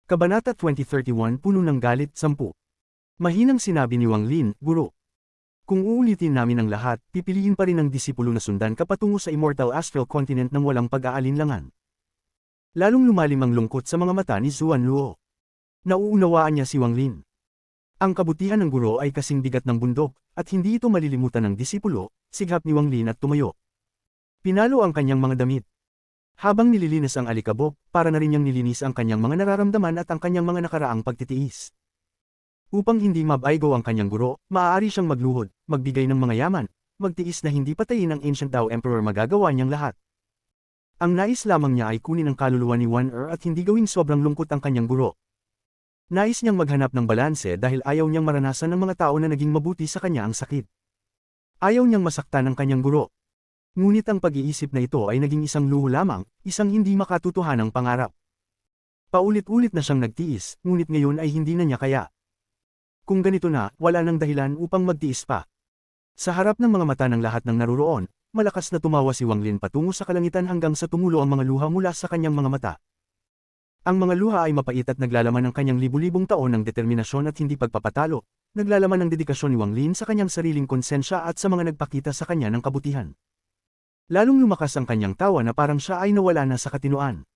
Kabanata 2031 Puno ng galit 10. Mahinang sinabi ni Wang Lin, Guro. Kung uulitin namin ang lahat, pipiliin pa rin ng disipulo na sundan ka patungo sa Immortal Astral Continent ng walang pag-aalinlangan. Lalong lumalim ang lungkot sa mga mata ni Zuan Luo. Nauunawaan niya si Wang Lin. Ang kabutihan ng guro ay kasing bigat ng bundok, at hindi ito malilimutan ng disipulo, sighap ni Wang Lin at tumayo. Pinalo ang kanyang mga damit. Habang nililinis ang alikabok, para na rin niyang nilinis ang kanyang mga nararamdaman at ang kanyang mga nakaraang pagtitiis. Upang hindi mabaigo ang kanyang guro, maaari siyang magluhod, magbigay ng mga yaman, magtiis na hindi patayin ang Ancient Dao Emperor, magagawa niyang lahat. Ang nais lamang niya ay kunin ang kaluluwa ni Wan at hindi gawing sobrang lungkot ang kanyang guro. Nais niyang maghanap ng balanse dahil ayaw niyang maranasan ng mga tao na naging mabuti sa kanya ang sakit. Ayaw niyang masaktan ang kanyang guro. Ngunit ang pag-iisip na ito ay naging isang luho lamang, isang hindi makatutuhanang pangarap. Paulit-ulit na siyang nagtiis, ngunit ngayon ay hindi na niya kaya. Kung ganito na, wala nang dahilan upang magtiis pa. Sa harap ng mga mata ng lahat ng naruroon, malakas na tumawa si Wang Lin patungo sa kalangitan hanggang sa tumulo ang mga luha mula sa kanyang mga mata. Ang mga luha ay mapait at naglalaman ng kanyang libu-libong taon ng determinasyon at hindi pagpapatalo, naglalaman ng dedikasyon ni Wang Lin sa kanyang sariling konsensya at sa mga nagpakita sa kanya ng kabutihan. Lalong lumakas ang kanyang tawa na parang siya ay nawala na sa katinoan.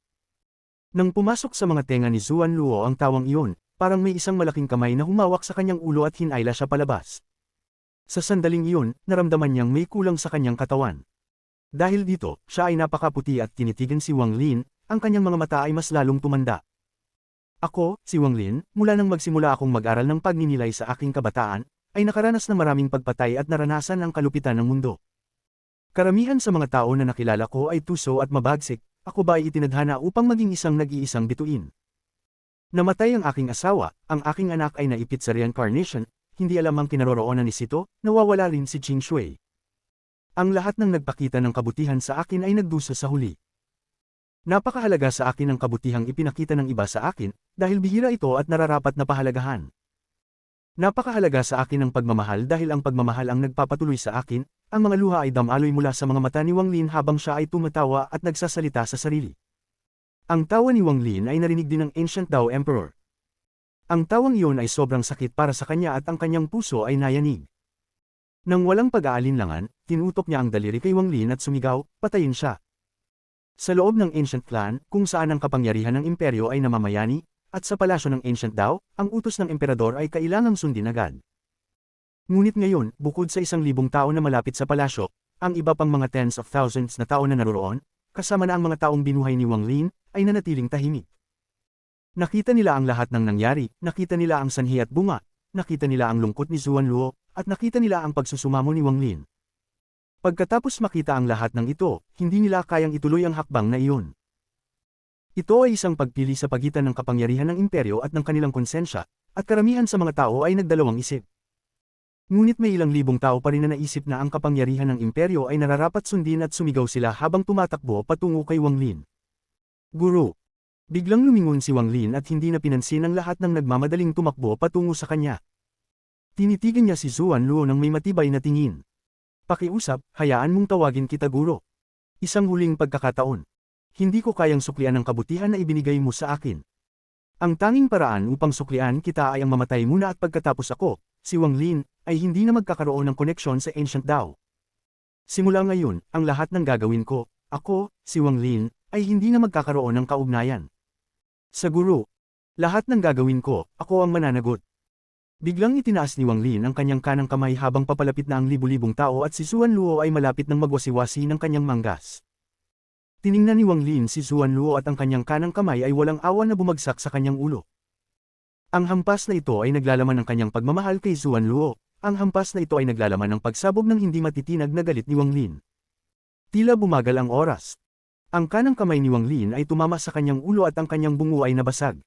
Nang pumasok sa mga tenga ni Zuan Luo ang tawang iyon, parang may isang malaking kamay na humawak sa kanyang ulo at hinayla siya palabas. Sa sandaling iyon, naramdaman niyang may kulang sa kanyang katawan. Dahil dito, siya ay napakaputi at tinitigan si Wang Lin, ang kanyang mga mata ay mas lalong tumanda. Ako, si Wang Lin, mula nang magsimula akong mag-aral ng pagninilay sa aking kabataan, ay nakaranas ng maraming pagpatay at naranasan ang kalupitan ng mundo. Karamihan sa mga tao na nakilala ko ay tuso at mabagsik, ako ba ay itinadhana upang maging isang nag-iisang bituin. Namatay ang aking asawa, ang aking anak ay naipit sa reincarnation, hindi alam ang kinaroroonan ni Sito, nawawala rin si Qing Shui. Ang lahat ng nagpakita ng kabutihan sa akin ay nagdusa sa huli. Napakahalaga sa akin ang kabutihang ipinakita ng iba sa akin, dahil bihira ito at nararapat na pahalagahan. Napakahalaga sa akin ang pagmamahal dahil ang pagmamahal ang nagpapatuloy sa akin, ang mga luha ay damaloy mula sa mga mata ni Wang Lin habang siya ay tumatawa at nagsasalita sa sarili. Ang tawa ni Wang Lin ay narinig din ng Ancient Dao Emperor. Ang tawang iyon ay sobrang sakit para sa kanya at ang kanyang puso ay nayanig. Nang walang pag-aalinlangan, tinutok niya ang daliri kay Wang Lin at sumigaw, patayin siya. Sa loob ng Ancient Clan, kung saan ang kapangyarihan ng imperyo ay namamayani, at sa palasyo ng Ancient Dao, ang utos ng emperador ay kailangang sundin agad. Ngunit ngayon, bukod sa 1,000 tao na malapit sa palasyo, ang iba pang mga tens of thousands na tao na naroroon, kasama na ang mga taong binuhay ni Wang Lin, ay nanatiling tahimik. Nakita nila ang lahat ng nangyari, nakita nila ang sanhi at bunga, nakita nila ang lungkot ni Zuan Luo, at nakita nila ang pagsusumamo ni Wang Lin. Pagkatapos makita ang lahat ng ito, hindi nila kayang ituloy ang hakbang na iyon. Ito ay isang pagpili sa pagitan ng kapangyarihan ng imperyo at ng kanilang konsensya, at karamihan sa mga tao ay nagdalawang isip. Ngunit may ilang libong tao pa rin na naisip na ang kapangyarihan ng imperyo ay nararapat sundin at sumigaw sila habang tumatakbo patungo kay Wang Lin. Guro. Biglang lumingon si Wang Lin at hindi na pinansin ang lahat ng nagmamadaling tumakbo patungo sa kanya. Tinitigan niya si Zuan Luo ng may matibay na tingin. Pakiusap, hayaan mong tawagin kita guro. Isang huling pagkakataon. Hindi ko kayang suklian ang kabutihan na ibinigay mo sa akin. Ang tanging paraan upang suklian kita ay ang mamatay muna at pagkatapos ako, si Wang Lin, ay hindi na magkakaroon ng koneksyon sa Ancient Dao. Simula ngayon, ang lahat ng gagawin ko, ako, si Wang Lin, ay hindi na magkakaroon ng kaugnayan. Sa guro, lahat ng gagawin ko, ako ang mananagot. Biglang itinaas ni Wang Lin ang kanyang kanang kamay habang papalapit na ang libu-libong tao at si Zuan Luo ay malapit ng magwasiwasi ng kanyang manggas. Tiningnan ni Wang Lin si Zuan Luo at ang kanyang kanang kamay ay walang awa na bumagsak sa kanyang ulo. Ang hampas na ito ay naglalaman ng kanyang pagmamahal kay Zuan Luo, ang hampas na ito ay naglalaman ng pagsabog ng hindi matitinag na galit ni Wang Lin. Tila bumagal ang oras. Ang kanang kamay ni Wang Lin ay tumama sa kanyang ulo at ang kanyang bungo ay nabasag.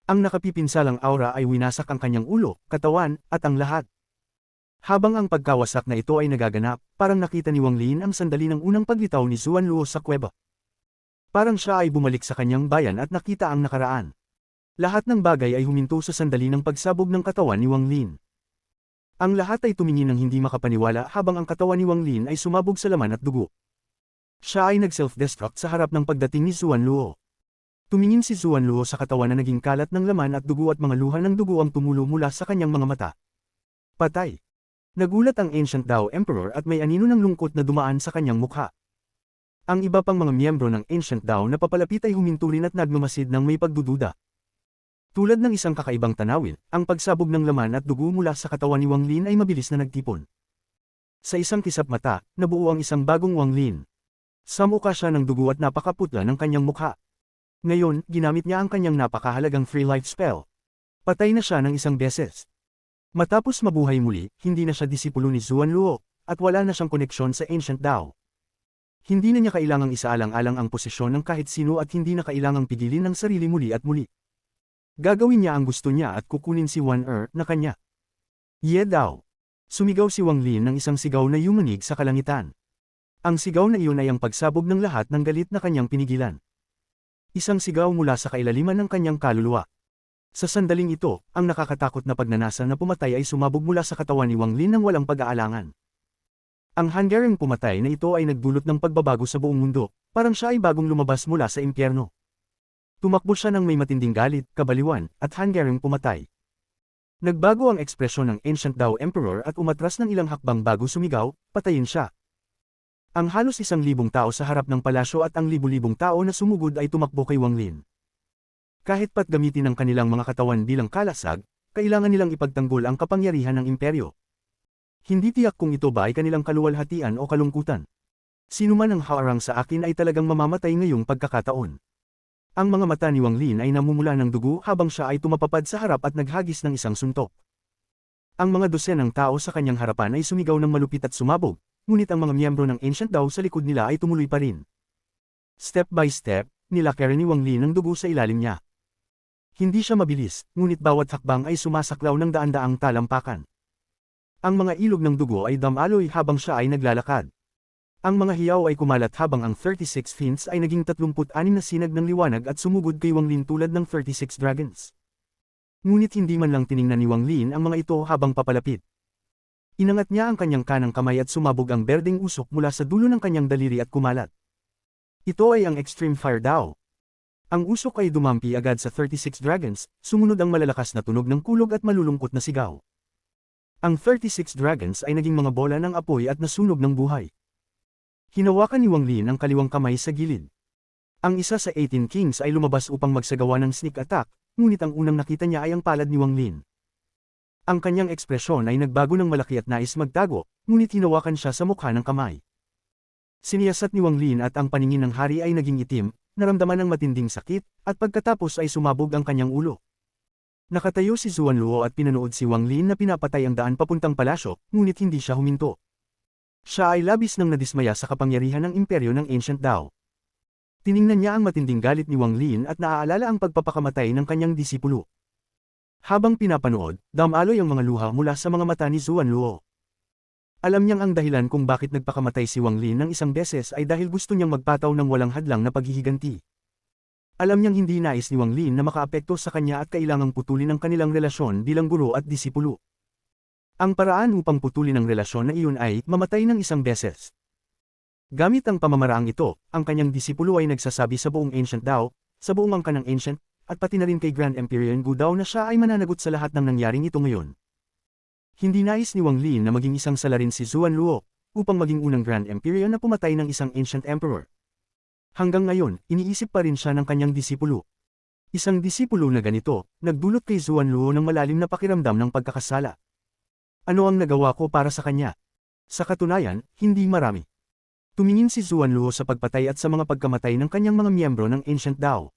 Ang nakapipinsalang aura ay winasak ang kanyang ulo, katawan, at ang lahat. Habang ang pagkawasak na ito ay nagaganap, parang nakita ni Wang Lin ang sandali ng unang paglitaw ni Zuan Luo sa kuweba. Parang siya ay bumalik sa kanyang bayan at nakita ang nakaraan. Lahat ng bagay ay huminto sa sandali ng pagsabog ng katawan ni Wang Lin. Ang lahat ay tumingin ng hindi makapaniwala habang ang katawan ni Wang Lin ay sumabog sa laman at dugo. Siya ay nag-self-destruct sa harap ng pagdating ni Zuan Luo. Tumingin si Zuan Luo sa katawan na naging kalat ng laman at dugo at mga luha ng dugo ang tumulo mula sa kanyang mga mata. Patay. Nagulat ang Ancient Dao Emperor at may anino ng lungkot na dumaan sa kanyang mukha. Ang iba pang mga miyembro ng Ancient Dao na papalapit ay huminto rin at nagmamasid ng may pagdududa. Tulad ng isang kakaibang tanawin, ang pagsabog ng laman at dugo mula sa katawan ni Wang Lin ay mabilis na nagtipon. Sa isang kisap mata, nabuo ang isang bagong Wang Lin. Samuka siya ng dugo at napakaputla ng kanyang mukha. Ngayon, ginamit niya ang kanyang napakahalagang free life spell. Patay na siya ng isang beses. Matapos mabuhay muli, hindi na siya disipulo ni Zuan Luo, at wala na siyang koneksyon sa Ancient Dao. Hindi na niya kailangang isaalang-alang ang posisyon ng kahit sino at hindi na kailangang pigilin ang sarili muli at muli. Gagawin niya ang gusto niya at kukunin si Wan na kanya. Ye Dao. Sumigaw si Wang Lin ng isang sigaw na yumanig sa kalangitan. Ang sigaw na iyon ay ang pagsabog ng lahat ng galit na kanyang pinigilan. Isang sigaw mula sa kailaliman ng kanyang kaluluwa. Sa sandaling ito, ang nakakatakot na pagnanasa na pumatay ay sumabog mula sa katawan ni Wang Lin ng walang pag-aalangan. Ang hanggaring pumatay na ito ay nagdulot ng pagbabago sa buong mundo, parang siya ay bagong lumabas mula sa impyerno. Tumakbo siya ng may matinding galit, kabaliwan, at hanggaring pumatay. Nagbago ang ekspresyon ng Ancient Dao Emperor at umatras ng ilang hakbang bago sumigaw, patayin siya. Ang halos 1,000 tao sa harap ng palasyo at ang libu-libong tao na sumugod ay tumakbo kay Wang Lin. Kahit pat gamitin ang kanilang mga katawan bilang kalasag, kailangan nilang ipagtanggol ang kapangyarihan ng imperyo. Hindi tiyak kung ito ba ay kanilang kaluwalhatian o kalungkutan. Sino man ang haarang sa akin ay talagang mamamatay ngayong pagkakataon. Ang mga mata ni Wang Lin ay namumula ng dugo habang siya ay tumapapad sa harap at naghagis ng isang suntok. Ang mga dosenang tao sa kanyang harapan ay sumigaw ng malupit at sumabog, ngunit ang mga miyembro ng Ancient Dao sa likod nila ay tumuloy pa rin. Step by step, nilakaran ni Wang Lin ang dugo sa ilalim niya. Hindi siya mabilis, ngunit bawat hakbang ay sumasaklaw ng daan-daang talampakan. Ang mga ilog ng dugo ay damaloy habang siya ay naglalakad. Ang mga hiyaw ay kumalat habang ang 36 fins ay naging 36 na sinag ng liwanag at sumugod kay Wang Lin tulad ng 36 dragons. Ngunit hindi man lang tiningnan ni Wang Lin ang mga ito habang papalapit. Inangat niya ang kanyang kanang kamay at sumabog ang berdeng usok mula sa dulo ng kanyang daliri at kumalat. Ito ay ang Extreme Fire Dao. Ang usok ay dumampi agad sa 36 dragons, sumunod ang malalakas na tunog ng kulog at malulungkot na sigaw. Ang 36 dragons ay naging mga bola ng apoy at nasunog ng buhay. Hinawakan ni Wang Lin ang kaliwang kamay sa gilid. Ang isa sa 18 kings ay lumabas upang magsagawa ng sneak attack, ngunit ang unang nakita niya ay ang palad ni Wang Lin. Ang kanyang ekspresyon ay nagbago ng malaki at nais magtago, ngunit hinawakan siya sa mukha ng kamay. Siniyasat ni Wang Lin at ang paningin ng hari ay naging itim, naramdaman ng matinding sakit, at pagkatapos ay sumabog ang kanyang ulo. Nakatayo si Zuan Luo at pinanood si Wang Lin na pinapatay ang daan papuntang palasyo, ngunit hindi siya huminto. Siya ay labis nang nadismaya sa kapangyarihan ng imperyo ng Ancient Dao. Tiningnan niya ang matinding galit ni Wang Lin at naaalala ang pagpapakamatay ng kanyang disipulo. Habang pinapanood, damaloy ang mga luha mula sa mga mata ni Zuan Luo. Alam niyang ang dahilan kung bakit nagpakamatay si Wang Lin ng isang beses ay dahil gusto niyang magpataw ng walang hadlang na paghihiganti. Alam niyang hindi nais ni Wang Lin na makaapekto sa kanya at kailangang putulin ang kanilang relasyon bilang guro at disipulo. Ang paraan upang putulin ang relasyon na iyon ay mamatay ng isang beses. Gamit ang pamamaraang ito, ang kanyang disipulo ay nagsasabi sa buong Ancient Dao, sa buong angka ng Ancient, at pati na rin kay Grand Emperor Gu Dao na siya ay mananagot sa lahat ng nangyaring ito ngayon. Hindi nais ni Wang Lin na maging isang salarin si Zuan Luo, upang maging unang Grand Emperor na pumatay ng isang Ancient Emperor. Hanggang ngayon, iniisip pa rin siya ng kanyang disipulo. Isang disipulo na ganito, nagdulot kay Zuan Luo ng malalim na pakiramdam ng pagkakasala. Ano ang nagawa ko para sa kanya? Sa katunayan, hindi marami. Tumingin si Zuan Luo sa pagpatay at sa mga pagkamatay ng kanyang mga miyembro ng Ancient Dao.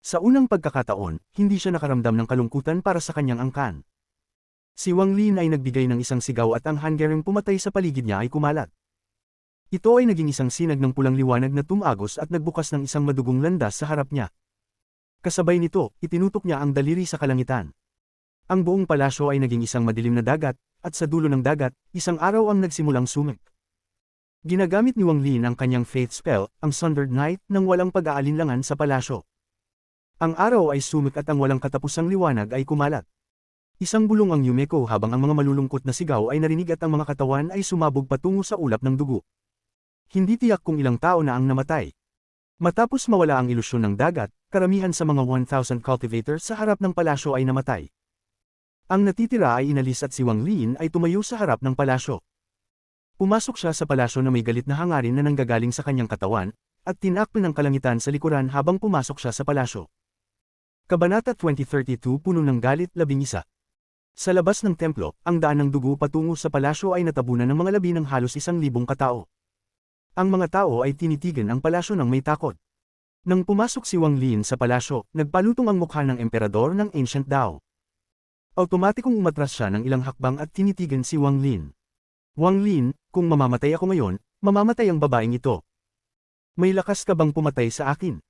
Sa unang pagkakataon, hindi siya nakaramdam ng kalungkutan para sa kanyang angkan. Si Wang Lin ay nagbigay ng isang sigaw at ang hanggaring pumatay sa paligid niya ay kumalat. Ito ay naging isang sinag ng pulang liwanag na tumagos at nagbukas ng isang madugong landas sa harap niya. Kasabay nito, itinutok niya ang daliri sa kalangitan. Ang buong palasyo ay naging isang madilim na dagat, at sa dulo ng dagat, isang araw ang nagsimulang sumik. Ginagamit ni Wang Lin ang kanyang faith spell, ang Sundered Night, nang walang pag-aalinlangan sa palasyo. Ang araw ay sumik at ang walang katapusang liwanag ay kumalat. Isang bulong ang Yumeko habang ang mga malulungkot na sigaw ay narinig at ang mga katawan ay sumabog patungo sa ulap ng dugo. Hindi tiyak kung ilang tao na ang namatay. Matapos mawala ang ilusyon ng dagat, karamihan sa mga 1,000 cultivators sa harap ng palasyo ay namatay. Ang natitira ay inalis at si Wang Lin ay tumayo sa harap ng palasyo. Pumasok siya sa palasyo na may galit na hangarin na nanggagaling sa kanyang katawan, at tinakpan ng kalangitan sa likuran habang pumasok siya sa palasyo. Kabanata 2032 Puno ng galit 11. Sa labas ng templo, ang daan ng dugo patungo sa palasyo ay natabunan ng mga labi ng halos 1,000 katao. Ang mga tao ay tinitigan ang palasyo ng may takot. Nang pumasok si Wang Lin sa palasyo, nagpalutong ang mukha ng emperador ng Ancient Dao. Automatikong umatras siya ng ilang hakbang at tinitigan si Wang Lin. Wang Lin, kung mamamatay ako ngayon, mamamatay ang babaeng ito. May lakas ka bang pumatay sa akin?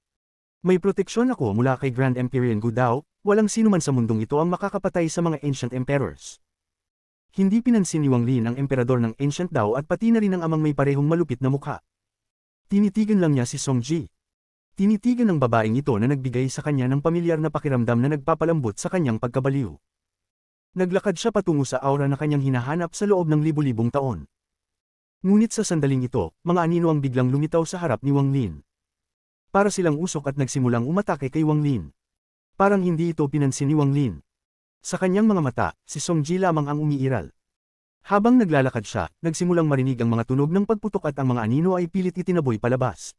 May proteksyon ako mula kay Grand Empyrean Gu Dao, walang sino man sa mundong ito ang makakapatay sa mga Ancient Emperors. Hindi pinansin ni Wang Lin ang emperador ng Ancient Dao at pati na rin ang amang may parehong malupit na mukha. Tinitigan lang niya si Song Ji. Tinitigan ng babaeng ito na nagbigay sa kanya ng pamilyar na pakiramdam na nagpapalambot sa kanyang pagkabaliw. Naglakad siya patungo sa aura na kanyang hinahanap sa loob ng libu-libong taon. Ngunit sa sandaling ito, mga anino ang biglang lumitaw sa harap ni Wang Lin. Para silang usok at nagsimulang umatake kay Wang Lin. Parang hindi ito pinansin ni Wang Lin. Sa kanyang mga mata, si Song Ji lamang ang umiiral. Habang naglalakad siya, nagsimulang marinig ang mga tunog ng pagputok at ang mga anino ay pilit itinaboy palabas.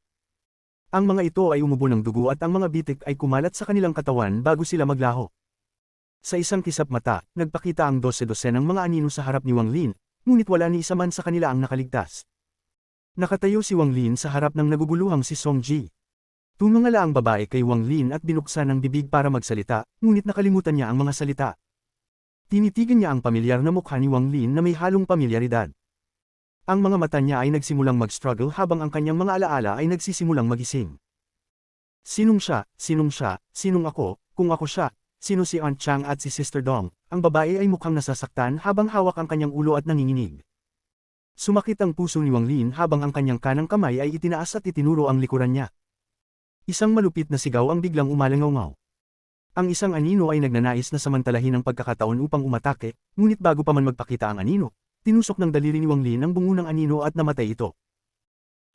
Ang mga ito ay umubo ng dugo at ang mga bitik ay kumalat sa kanilang katawan bago sila maglaho. Sa isang kisap mata, nagpakita ang 12 ng mga anino sa harap ni Wang Lin, ngunit wala ni isa man sa kanila ang nakaligtas. Nakatayo si Wang Lin sa harap ng naguguluhang si Song Ji. Tumingala ang babae kay Wang Lin at binuksan ang bibig para magsalita, ngunit nakalimutan niya ang mga salita. Tinitigan niya ang pamilyar na mukha ni Wang Lin na may halong pamilyaridad. Ang mga mata niya ay nagsimulang mag-struggle habang ang kanyang mga alaala ay nagsisimulang magising. Sinong siya? Sinong siya? Sinong ako? Kung ako siya, sino si Aunt Chang at si Sister Dong? Ang babae ay mukhang nasasaktan habang hawak ang kanyang ulo at nanginginig. Sumakit ang puso ni Wang Lin habang ang kanyang kanang kamay ay itinaas at itinuro ang likuran niya. Isang malupit na sigaw ang biglang umalangaw-ngaw. Ang isang anino ay nagnanais na samantalahin ang pagkakataon upang umatake, ngunit bago pa man magpakita ang anino, tinusok ng daliri ni Wang Lin ang bungo ng anino at namatay ito.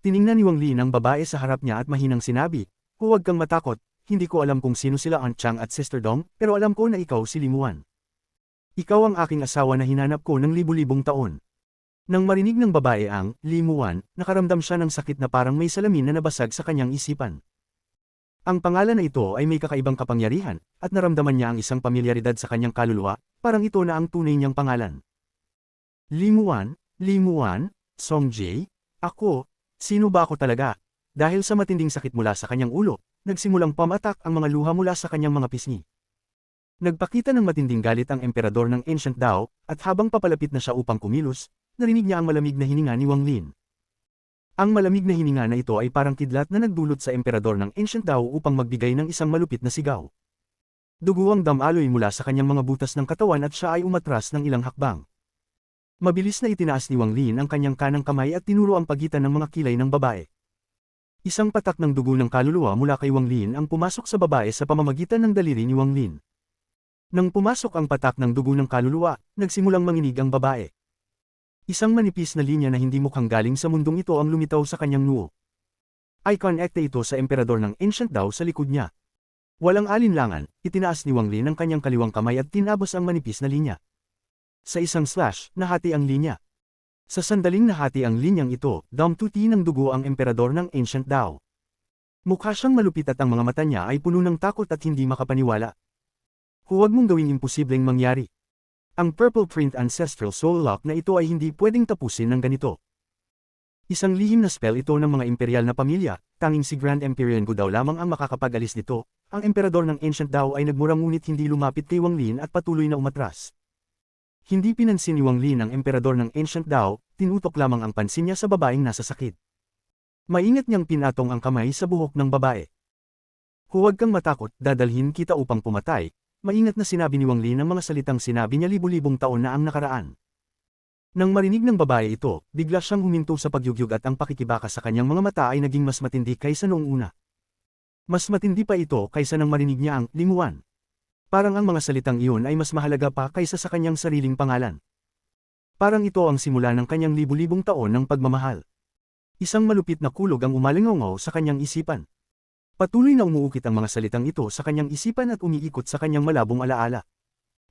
Tiningnan ni Wang Lin ang babae sa harap niya at mahinang sinabi, "Huwag kang matakot, hindi ko alam kung sino sila Aunt Chang at Sister Dong, pero alam ko na ikaw si Limuan. Ikaw ang aking asawa na hinanap ko ng libu-libong taon." Nang marinig ng babae ang Limuan, nakaramdam siya ng sakit na parang may salamin na nabasag sa kanyang isipan. Ang pangalan na ito ay may kakaibang kapangyarihan, at naramdaman niya ang isang pamilyaridad sa kanyang kaluluwa, parang ito na ang tunay niyang pangalan. Limuan, Limuan, Song Ji, ako, sino ba ako talaga? Dahil sa matinding sakit mula sa kanyang ulo, nagsimulang pamatak ang mga luha mula sa kanyang mga pisngi. Nagpakita ng matinding galit ang emperador ng Ancient Dao, at habang papalapit na siya upang kumilos, narinig niya ang malamig na hininga ni Wang Lin. Ang malamig na hininga na ito ay parang kidlat na nagdulot sa emperador ng Ancient Dao upang magbigay ng isang malupit na sigaw. Dugo ang damaloy mula sa kanyang mga butas ng katawan at siya ay umatras ng ilang hakbang. Mabilis na itinaas ni Wang Lin ang kanyang kanang kamay at tinuro ang pagitan ng mga kilay ng babae. Isang patak ng dugo ng kaluluwa mula kay Wang Lin ang pumasok sa babae sa pamamagitan ng daliri ni Wang Lin. Nang pumasok ang patak ng dugo ng kaluluwa, nagsimulang manginig ang babae. Isang manipis na linya na hindi mukhang galing sa mundong ito ang lumitaw sa kanyang noo. Icon ekte ito sa emperador ng Ancient Dao sa likod niya. Walang alinlangan, itinaas ni Wang Lin ang kanyang kaliwang kamay at tinabos ang manipis na linya. Sa isang slash, nahati ang linya. Sa sandaling nahati ang linyang ito, damtuti ng dugo ang emperador ng Ancient Dao. Mukha siyang malupit at ang mga mata niya ay puno ng takot at hindi makapaniwala. Huwag mong gawing imposibleng mangyari. Ang Purple Print Ancestral Soul Lock na ito ay hindi pwedeng tapusin ng ganito. Isang lihim na spell ito ng mga imperial na pamilya, tanging si Grand Empyrean Gu Dao lamang ang makakapag-alis nito. Ang emperador ng Ancient Dao ay nagmura ngunit hindi lumapit kay Wang Lin at patuloy na umatras. Hindi pinansin ni Wang Lin ang emperador ng Ancient Dao, tinutok lamang ang pansin niya sa babaeng nasa sakit. Maingat niyang pinatong ang kamay sa buhok ng babae. "Huwag kang matakot, dadalhin kita upang pumatay." Maingat na sinabi ni Wang Lin ang mga salitang sinabi niya libu-libong taon na ang nakaraan. Nang marinig ng babae ito, bigla siyang huminto sa pagyugyug at ang pakikibaka sa kanyang mga mata ay naging mas matindi kaysa noong una. Mas matindi pa ito kaysa nang marinig niya ang Limuan. Parang ang mga salitang iyon ay mas mahalaga pa kaysa sa kanyang sariling pangalan. Parang ito ang simula ng kanyang libu-libong taon ng pagmamahal. Isang malupit na kulog ang umalingaw sa kanyang isipan. Patuloy na umuukit ang mga salitang ito sa kanyang isipan at umiikot sa kanyang malabong alaala.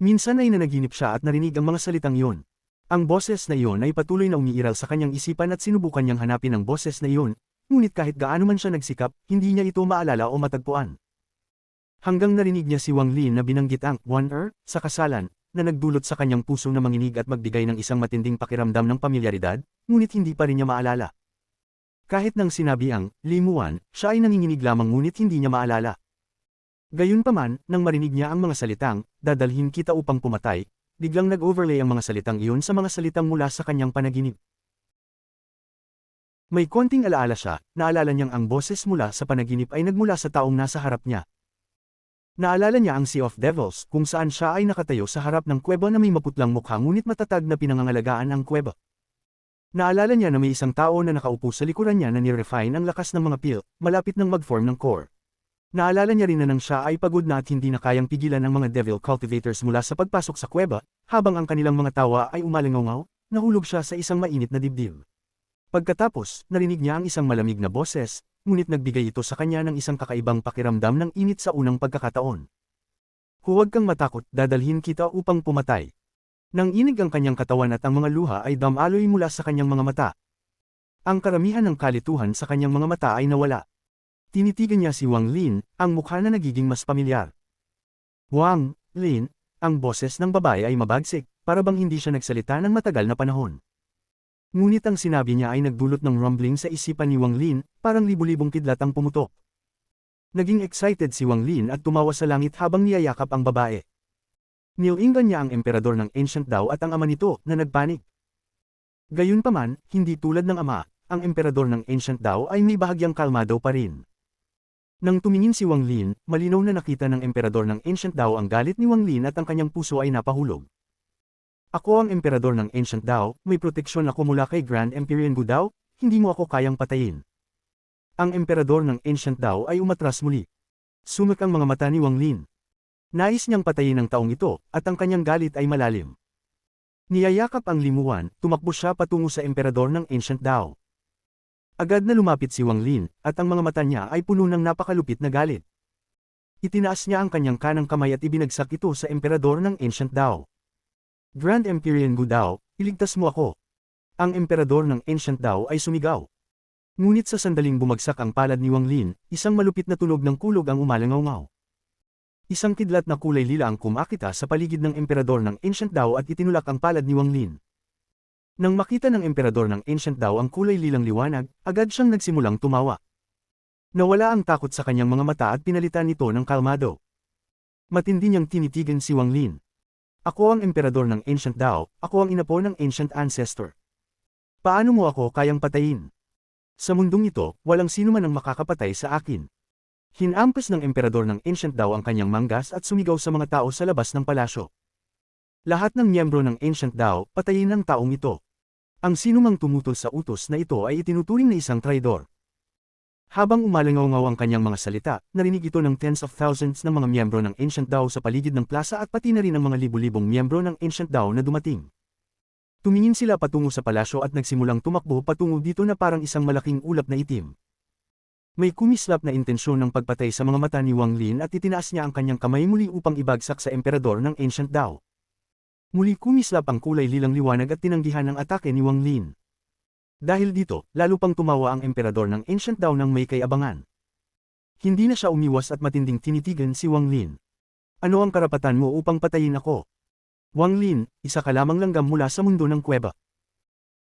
Minsan ay nanaginip siya at narinig ang mga salitang iyon. Ang boses na iyon ay patuloy na umiiral sa kanyang isipan at sinubukan niyang hanapin ang boses na iyon, ngunit kahit gaano man siya nagsikap, hindi niya ito maalala o matagpuan. Hanggang narinig niya si Wang Lin na binanggit ang "one-er" sa kasalan, na nagdulot sa kanyang puso na manginig at magbigay ng isang matinding pakiramdam ng pamilyaridad, ngunit hindi pa rin niya maalala. Kahit nang sinabi ang "limuan", siya ay nanginginig lamang ngunit hindi niya maalala. Gayunpaman, nang marinig niya ang mga salitang, "dadalhin kita upang pumatay", biglang nag-overlay ang mga salitang iyon sa mga salitang mula sa kanyang panaginip. May konting alaala siya, naalala niyang ang boses mula sa panaginip ay nagmula sa taong nasa harap niya. Naalala niya ang Sea of Devils kung saan siya ay nakatayo sa harap ng kuweba na may maputlang mukha ngunit matatag na pinangangalagaan ang kuweba. Naalala niya na may isang tao na nakaupo sa likuran niya na nirefine ang lakas ng mga pil, malapit nang mag-form ng core. Naalala niya rin na nang siya ay pagod na at hindi na kayang pigilan ang mga devil cultivators mula sa pagpasok sa kuweba, habang ang kanilang mga tawa ay umalingaw, nahulog siya sa isang mainit na dibdib. Pagkatapos, narinig niya ang isang malamig na boses, ngunit nagbigay ito sa kanya ng isang kakaibang pakiramdam ng init sa unang pagkakataon. "Huwag kang matakot, dadalhin kita upang pumatay." Nang inig ang kanyang katawan at ang mga luha ay damaloy mula sa kanyang mga mata. Ang karamihan ng kalituhan sa kanyang mga mata ay nawala. Tinitigan niya si Wang Lin, ang mukha na nagiging mas pamilyar. "Wang Lin," ang boses ng babae ay mabagsik, para bang hindi siya nagsalita ng matagal na panahon. Ngunit ang sinabi niya ay nagdulot ng rumbling sa isipan ni Wang Lin, parang libu-libong kidlat ang pumutok. Naging excited si Wang Lin at tumawa sa langit habang niyayakap ang babae. Nilainggan niya ang emperador ng Ancient Dao at ang ama nito, na nagpanik. Gayunpaman, hindi tulad ng ama, ang emperador ng Ancient Dao ay may bahagyang kalmado pa rin. Nang tumingin si Wang Lin, malinaw na nakita ng emperador ng Ancient Dao ang galit ni Wang Lin at ang kanyang puso ay napahulog. "Ako ang emperador ng Ancient Dao, may proteksyon ako mula kay Grand Empyrean Gu Dao, hindi mo ako kayang patayin." Ang emperador ng Ancient Dao ay umatras muli. Sumak ang mga mata ni Wang Lin. Nais niyang patayin ang taong ito, at ang kanyang galit ay malalim. Niyayakap ang limuan, tumakbo siya patungo sa emperador ng Ancient Dao. Agad na lumapit si Wang Lin, at ang mga mata niya ay puno ng napakalupit na galit. Itinaas niya ang kanyang kanang kamay at ibinagsak ito sa emperador ng Ancient Dao. "Grand Empyrean Gu Dao, iligtas mo ako." Ang emperador ng Ancient Dao ay sumigaw. Ngunit sa sandaling bumagsak ang palad ni Wang Lin, isang malupit na tunog ng kulog ang umalangaw-ngaw. Isang kidlat na kulay lila ang kumakita sa paligid ng emperador ng Ancient Dao at itinulak ang palad ni Wang Lin. Nang makita ng emperador ng Ancient Dao ang kulay lilang liwanag, agad siyang nagsimulang tumawa. Nawala ang takot sa kanyang mga mata at pinalitan ito ng kalmado. Matindi niyang tinitigan si Wang Lin. "Ako ang emperador ng Ancient Dao, ako ang inapo ng Ancient Ancestor. Paano mo ako kayang patayin? Sa mundong ito, walang sino man ang makakapatay sa akin." Hinampas ng emperador ng Ancient Dao ang kanyang manggas at sumigaw sa mga tao sa labas ng palasyo. "Lahat ng miyembro ng Ancient Dao, patayin ang taong ito. Ang sinumang tumutol sa utos na ito ay itinuturing na isang traidor." Habang umalangaw-ngaw ang kanyang mga salita, narinig ito ng tens of thousands ng mga miyembro ng Ancient Dao sa paligid ng plaza at pati na rin ang mga libu-libong miyembro ng Ancient Dao na dumating. Tumingin sila patungo sa palasyo at nagsimulang tumakbo patungo dito na parang isang malaking ulap na itim. May kumislap na intensyon ng pagpatay sa mga mata ni Wang Lin at itinaas niya ang kanyang kamay muli upang ibagsak sa emperador ng Ancient Dao. Muli kumislap ang kulay lilang liwanag at tinanggihan ang atake ni Wang Lin. Dahil dito, lalo pang tumawa ang emperador ng Ancient Dao nang may kayabangan. Hindi na siya umiwas at matinding tinitigan si Wang Lin. "Ano ang karapatan mo upang patayin ako? Wang Lin, isa ka lamang langgam mula sa mundo ng kuweba.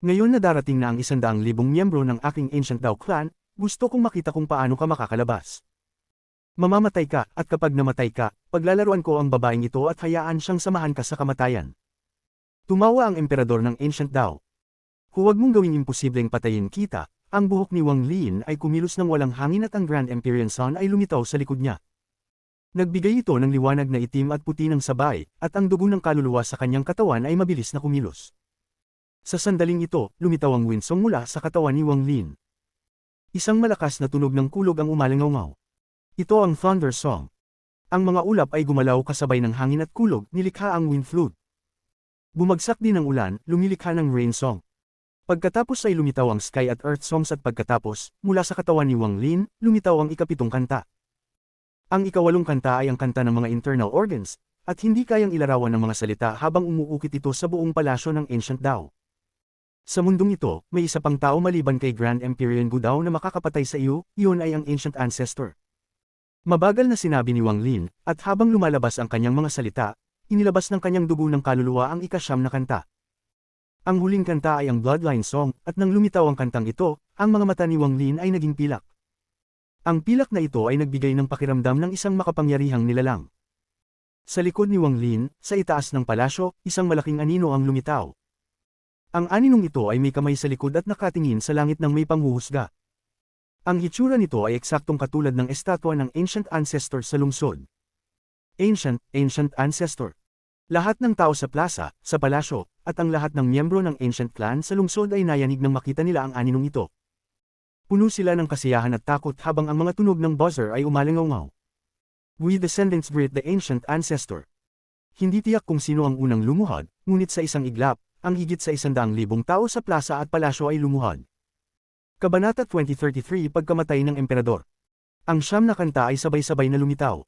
Ngayon na darating na ang 100,000 miyembro ng aking Ancient Dao clan, gusto kong makita kung paano ka makakalabas. Mamamatay ka, at kapag namatay ka, paglalaruan ko ang babaeng ito at hayaan siyang samahan ka sa kamatayan." Tumawa ang emperador ng Ancient Dao. "Huwag mong gawing imposibleng patayin kita." Ang buhok ni Wang Lin ay kumilos ng walang hangin at ang Grand Empyrean Sun ay lumitaw sa likod niya. Nagbigay ito ng liwanag na itim at puti ng sabay, at ang dugo ng kaluluwa sa kanyang katawan ay mabilis na kumilos. Sa sandaling ito, lumitaw ang winsong mula sa katawan ni Wang Lin. Isang malakas na tunog ng kulog ang umalangaw-ngaw. Ito ang Thunder Song. Ang mga ulap ay gumalaw kasabay ng hangin at kulog, nilikha ang wind flute. Bumagsak din ang ulan, lumilikha ng rain song. Pagkatapos ay lumitaw ang Sky at Earth songs at pagkatapos, mula sa katawan ni Wang Lin, lumitaw ang ikapitong kanta. Ang ikawalong kanta ay ang kanta ng mga internal organs, at hindi kayang ilarawan ng mga salita habang umuukit ito sa buong palasyo ng Ancient Dao. Sa mundong ito, may isa pang tao maliban kay Grand Empyrean Gudao na makakapatay sa iyo, iyon ay ang Ancient Ancestor. Mabagal na sinabi ni Wang Lin, at habang lumalabas ang kanyang mga salita, inilabas ng kanyang dugo ng kaluluwa ang ika-9 na kanta. Ang huling kanta ay ang Bloodline Song, at nang lumitaw ang kantang ito, ang mga mata ni Wang Lin ay naging pilak. Ang pilak na ito ay nagbigay ng pakiramdam ng isang makapangyarihang nilalang. Sa likod ni Wang Lin, sa itaas ng palasyo, isang malaking anino ang lumitaw. Ang aninong ito ay may kamay sa likod at nakatingin sa langit ng may panghuhusga. Ang hitsura nito ay eksaktong katulad ng estatwa ng Ancient Ancestor sa lungsod. Ancient Ancestor. Lahat ng tao sa plaza, sa palasyo, at ang lahat ng miyembro ng Ancient Clan sa lungsod ay nayanig nang makita nila ang aninong ito. Puno sila ng kasiyahan at takot habang ang mga tunog ng buzzer ay umalingaw. We descendants greet the Ancient Ancestor. Hindi tiyak kung sino ang unang lumuhod, ngunit sa isang iglap, ang higit sa 100,000 tao sa plaza at palasyo ay lumuhod. Kabanata 2033 Pagkamatay ng Emperador. Ang 9 na kanta ay sabay-sabay na lumitaw.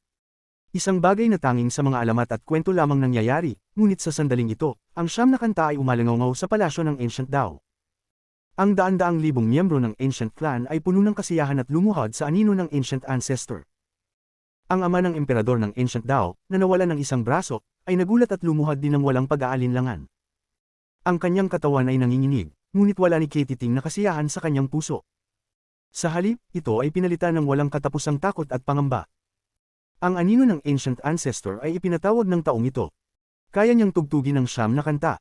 Isang bagay na tanging sa mga alamat at kwento lamang nangyayari, ngunit sa sandaling ito, ang 9 na kanta ay umalingaw sa palasyo ng Ancient Dao. Ang daan-daang libong miyembro ng Ancient Clan ay puno ng kasiyahan at lumuhod sa anino ng Ancient Ancestor. Ang ama ng emperador ng Ancient Dao, na nawalan ng isang braso, ay nagulat at lumuhod din ng walang pag-aalinlangan. Ang kanyang katawan ay nanginginig, ngunit wala ni Katiting na kasiyahan sa kanyang puso. Sa halip, ito ay pinalitan ng walang katapusang takot at pangamba. Ang anino ng Ancient Ancestor ay ipinatawag ng taong ito. Kaya niyang tugtugin ng 9 na kanta.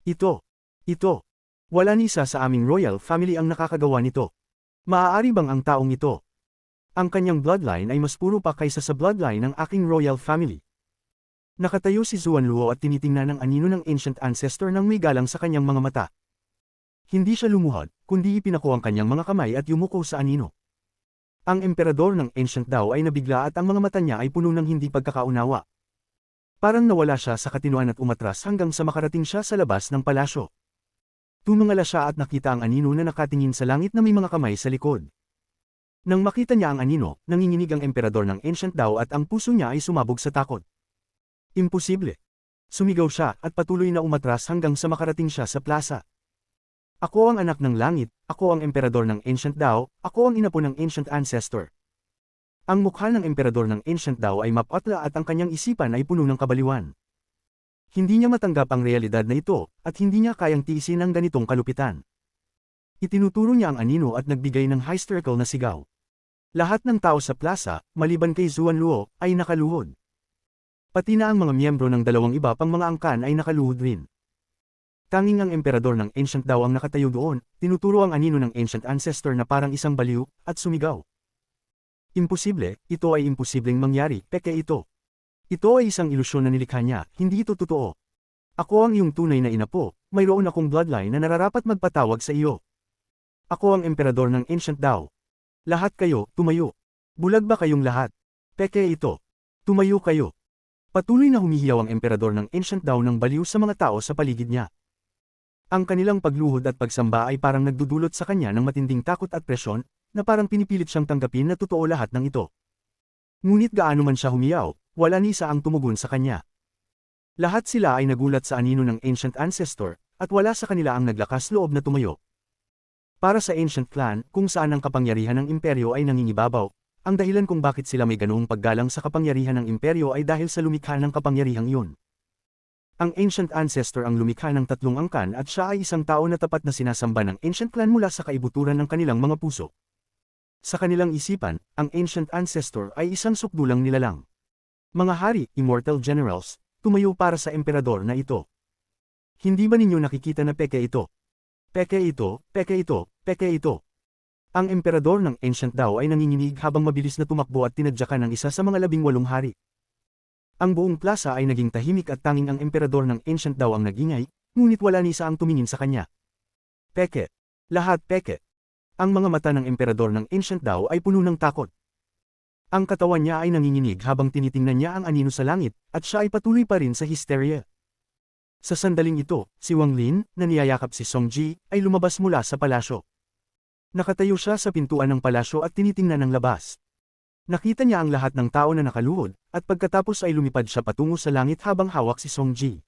Ito. Wala ni isa sa aming royal family ang nakakagawa nito. Maaari bang ang taong ito? Ang kanyang bloodline ay mas puro pa kaysa sa bloodline ng aking royal family. Nakatayo si Zuan Luo at tinitingnan ang anino ng Ancient Ancestor nang may galang sa kanyang mga mata. Hindi siya lumuhod, kundi ipinako ang kanyang mga kamay at yumuko sa anino. Ang emperador ng Ancient Dao ay nabigla at ang mga mata niya ay puno ng hindi pagkakaunawa. Parang nawala siya sa katinuan at umatras hanggang sa makarating siya sa labas ng palasyo. Tumingala siya at nakita ang anino na nakatingin sa langit na may mga kamay sa likod. Nang makita niya ang anino, nanginginig ang emperador ng Ancient Dao at ang puso niya ay sumabog sa takot. Imposible. Sumigaw siya at patuloy na umatras hanggang sa makarating siya sa plaza. Ako ang anak ng langit, ako ang emperador ng Ancient Dao, ako ang inapo ng Ancient Ancestor. Ang mukha ng emperador ng Ancient Dao ay maputla at ang kanyang isipan ay puno ng kabaliwan. Hindi niya matanggap ang realidad na ito, at hindi niya kayang tiisin ang ganitong kalupitan. Itinuturo niya ang anino at nagbigay ng hysterical na sigaw. Lahat ng tao sa plaza, maliban kay Zuan Luo, ay nakaluhod. Pati na ang mga miyembro ng dalawang iba pang mga angkan ay nakaluhod rin. Tanging ang emperador ng Ancient Dao ang nakatayo doon, tinuturo ang anino ng Ancient Ancestor na parang isang baliw, at sumigaw. Imposible, ito ay imposibleng mangyari, peke ito. Ito ay isang ilusyon na nilikha niya, hindi ito totoo. Ako ang iyong tunay na inapo, mayroon akong bloodline na nararapat magpatawag sa iyo. Ako ang emperador ng Ancient Dao. Lahat kayo, tumayo. Bulag ba kayong lahat? Peke ito. Tumayo kayo. Patuloy na humihiyaw ang emperador ng Ancient Dao ng baliw sa mga tao sa paligid niya. Ang kanilang pagluhod at pagsamba ay parang nagdudulot sa kanya ng matinding takot at presyon, na parang pinipilit siyang tanggapin na totoo lahat ng ito. Ngunit gaano man siya humiyaw, wala ni isa ang tumugon sa kanya. Lahat sila ay nagulat sa anino ng Ancient Ancestor, at wala sa kanila ang naglakas loob na tumayo. Para sa Ancient Clan, kung saan ang kapangyarihan ng imperyo ay nangingibabaw, ang dahilan kung bakit sila may ganoong paggalang sa kapangyarihan ng imperyo ay dahil sa lumikha ng kapangyarihang iyon. Ang Ancient Ancestor ang lumikha ng 3 angkan at siya ay isang tao na tapat na sinasamba ng Ancient Clan mula sa kaibuturan ng kanilang mga puso. Sa kanilang isipan, ang Ancient Ancestor ay isang sukdulang nilalang. Mga hari, immortal generals, tumayo para sa emperador na ito. Hindi ba ninyo nakikita na peke ito? Peke ito, peke ito, peke ito. Ang emperador ng Ancient Dao ay nanginginig habang mabilis na tumakbo at tinadyakan ng isa sa mga 18 hari. Ang buong plaza ay naging tahimik at tanging ang emperador ng Ancient Dao ang nagingay, ngunit wala ni isa ang tumingin sa kanya. Peke. Lahat peke. Ang mga mata ng emperador ng Ancient Dao ay puno ng takot. Ang katawan niya ay nanginginig habang tinitingnan niya ang anino sa langit, at siya ay patuloy pa rin sa hysteria. Sa sandaling ito, si Wang Lin, na niyayakap si Song Ji, ay lumabas mula sa palasyo. Nakatayo siya sa pintuan ng palasyo at tinitingnan ang labas. Nakita niya ang lahat ng tao na nakaluhod, at pagkatapos ay lumipad siya patungo sa langit habang hawak si Songji.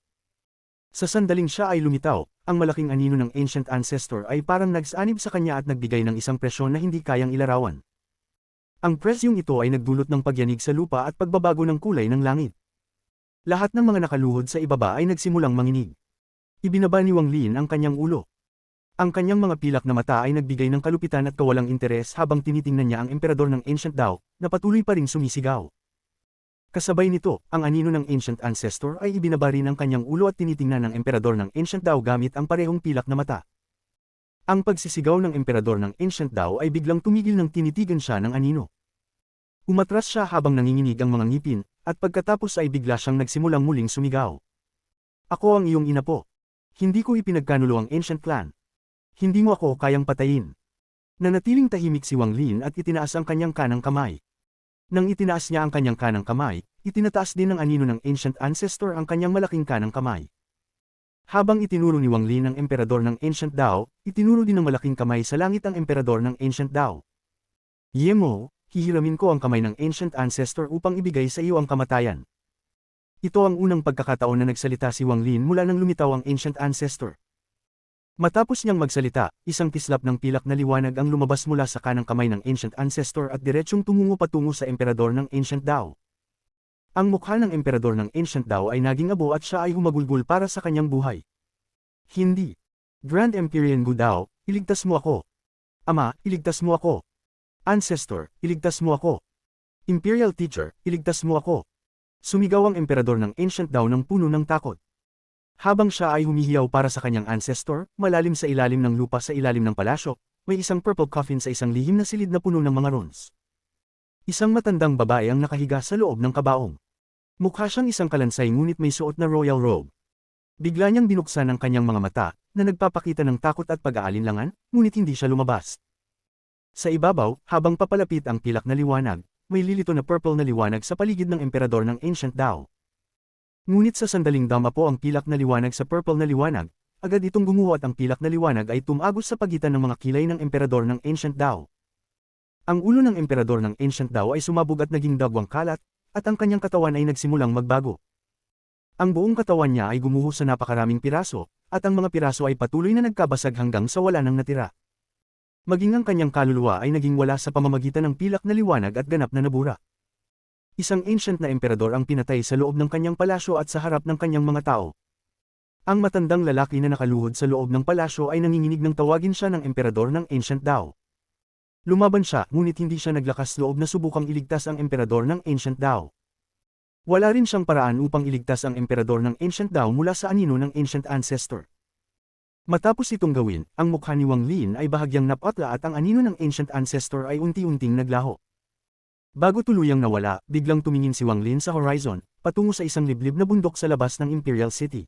Sa sandaling siya ay lumitaw, ang malaking anino ng Ancient Ancestor ay parang nagsanib sa kanya at nagbigay ng isang presyon na hindi kayang ilarawan. Ang presyong ito ay nagdulot ng pagyanig sa lupa at pagbabago ng kulay ng langit. Lahat ng mga nakaluhod sa ibaba ay nagsimulang manginig. Ibinaba ni Wang Lin ang kanyang ulo. Ang kanyang mga pilak na mata ay nagbigay ng kalupitan at kawalang interes habang tinitingnan niya ang emperador ng Ancient Dao, na patuloy pa ring sumisigaw. Kasabay nito, ang anino ng Ancient Ancestor ay ibinaba rin ang kanyang ulo at tinitingnan ng emperador ng Ancient Dao gamit ang parehong pilak na mata. Ang pagsisigaw ng emperador ng Ancient Dao ay biglang tumigil nang tinitigan siya ng anino. Umatras siya habang nanginginig ang mga ngipin, at pagkatapos ay bigla siyang nagsimulang muling sumigaw. Ako ang iyong ina po. Hindi ko ipinagkanulo ang Ancient Clan. Hindi mo ako kayang patayin. Nanatiling tahimik si Wang Lin at itinaas ang kanyang kanang kamay. Nang itinaas niya ang kanyang kanang kamay, itinataas din ng anino ng Ancient Ancestor ang kanyang malaking kanang kamay. Habang itinuro ni Wang Lin ang emperador ng Ancient Dao, itinuro din ng malaking kamay sa langit ang emperador ng Ancient Dao. Yemo, hihiramin ko ang kamay ng Ancient Ancestor upang ibigay sa iyo ang kamatayan. Ito ang unang pagkakataon na nagsalita si Wang Lin mula nang lumitaw ang Ancient Ancestor. Matapos niyang magsalita, isang kislap ng pilak na liwanag ang lumabas mula sa kanang kamay ng Ancient Ancestor at diretsyong tumungo patungo sa emperador ng Ancient Dao. Ang mukha ng emperador ng Ancient Dao ay naging abo at siya ay humagulgol para sa kanyang buhay. Hindi. Grand Empyrean Gu Dao, iligtas mo ako. Ama, iligtas mo ako. Ancestor, iligtas mo ako. Imperial Teacher, iligtas mo ako. Sumigaw ang emperador ng Ancient Dao ng puno ng takot. Habang siya ay humihiyaw para sa kanyang ancestor, malalim sa ilalim ng lupa sa ilalim ng palasyo, may isang purple coffin sa isang lihim na silid na puno ng mga runes. Isang matandang babae ang nakahiga sa loob ng kabaong. Mukha siyang isang kalansay ngunit may suot na royal robe. Bigla niyang binuksan ang kanyang mga mata, na nagpapakita ng takot at pag-aalinlangan, ngunit hindi siya lumabas. Sa ibabaw, habang papalapit ang pilak na liwanag, may lilito na purple na liwanag sa paligid ng emperador ng Ancient Dao. Ngunit sa sandaling dama po ang pilak na liwanag sa purple na liwanag, agad itong gumuho at ang pilak na liwanag ay tumagos sa pagitan ng mga kilay ng emperador ng Ancient Dao. Ang ulo ng emperador ng Ancient Dao ay sumabog at naging dagwang kalat, at ang kanyang katawan ay nagsimulang magbago. Ang buong katawan niya ay gumuho sa napakaraming piraso, at ang mga piraso ay patuloy na nagkabasag hanggang sa wala nang natira. Maging ang kanyang kaluluwa ay naging wala sa pamamagitan ng pilak na liwanag at ganap na nabura. Isang ancient na emperador ang pinatay sa loob ng kanyang palasyo at sa harap ng kanyang mga tao. Ang matandang lalaki na nakaluhod sa loob ng palasyo ay nanginginig ng tawagin siya ng emperador ng Ancient Dao. Lumaban siya ngunit hindi siya naglakas loob na subukang iligtas ang emperador ng Ancient Dao. Wala rin siyang paraan upang iligtas ang emperador ng Ancient Dao mula sa anino ng Ancient Ancestor. Matapos itong gawin, ang mukha ni Wang Lin ay bahagyang napatla at ang anino ng Ancient Ancestor ay unti-unting naglaho. Bago tuluyang nawala, biglang tumingin si Wang Lin sa horizon, patungo sa isang liblib na bundok sa labas ng Imperial City.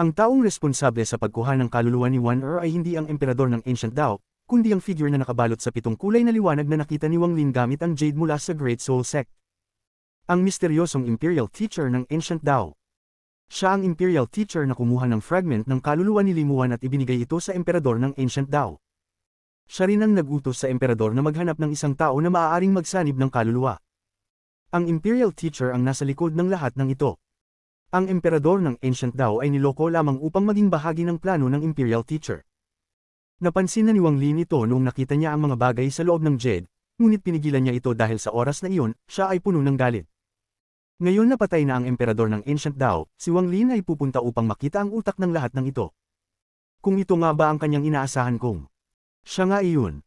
Ang taong responsable sa pagkuha ng kaluluwa ni Wan Er ay hindi ang emperador ng Ancient Dao, kundi ang figure na nakabalot sa 7 kulay na liwanag na nakita ni Wang Lin gamit ang jade mula sa Great Soul Sect. Ang misteryosong Imperial Teacher ng Ancient Dao. Siya ang Imperial Teacher na kumuha ng fragment ng kaluluwa ni Limuan at ibinigay ito sa emperador ng Ancient Dao. Siya rin ang nag-utos sa emperador na maghanap ng isang tao na maaaring magsanib ng kaluluwa. Ang Imperial Teacher ang nasa likod ng lahat ng ito. Ang emperador ng Ancient Dao ay niloko lamang upang maging bahagi ng plano ng Imperial Teacher. Napansin na ni Wang Lin ito noong nakita niya ang mga bagay sa loob ng Jed, ngunit pinigilan niya ito dahil sa oras na iyon, siya ay puno ng galit. Ngayon napatay na ang emperador ng Ancient Dao, si Wang Lin ay pupunta upang makita ang utak ng lahat ng ito. Kung ito nga ba ang kanyang inaasahan kong siya nga iyon.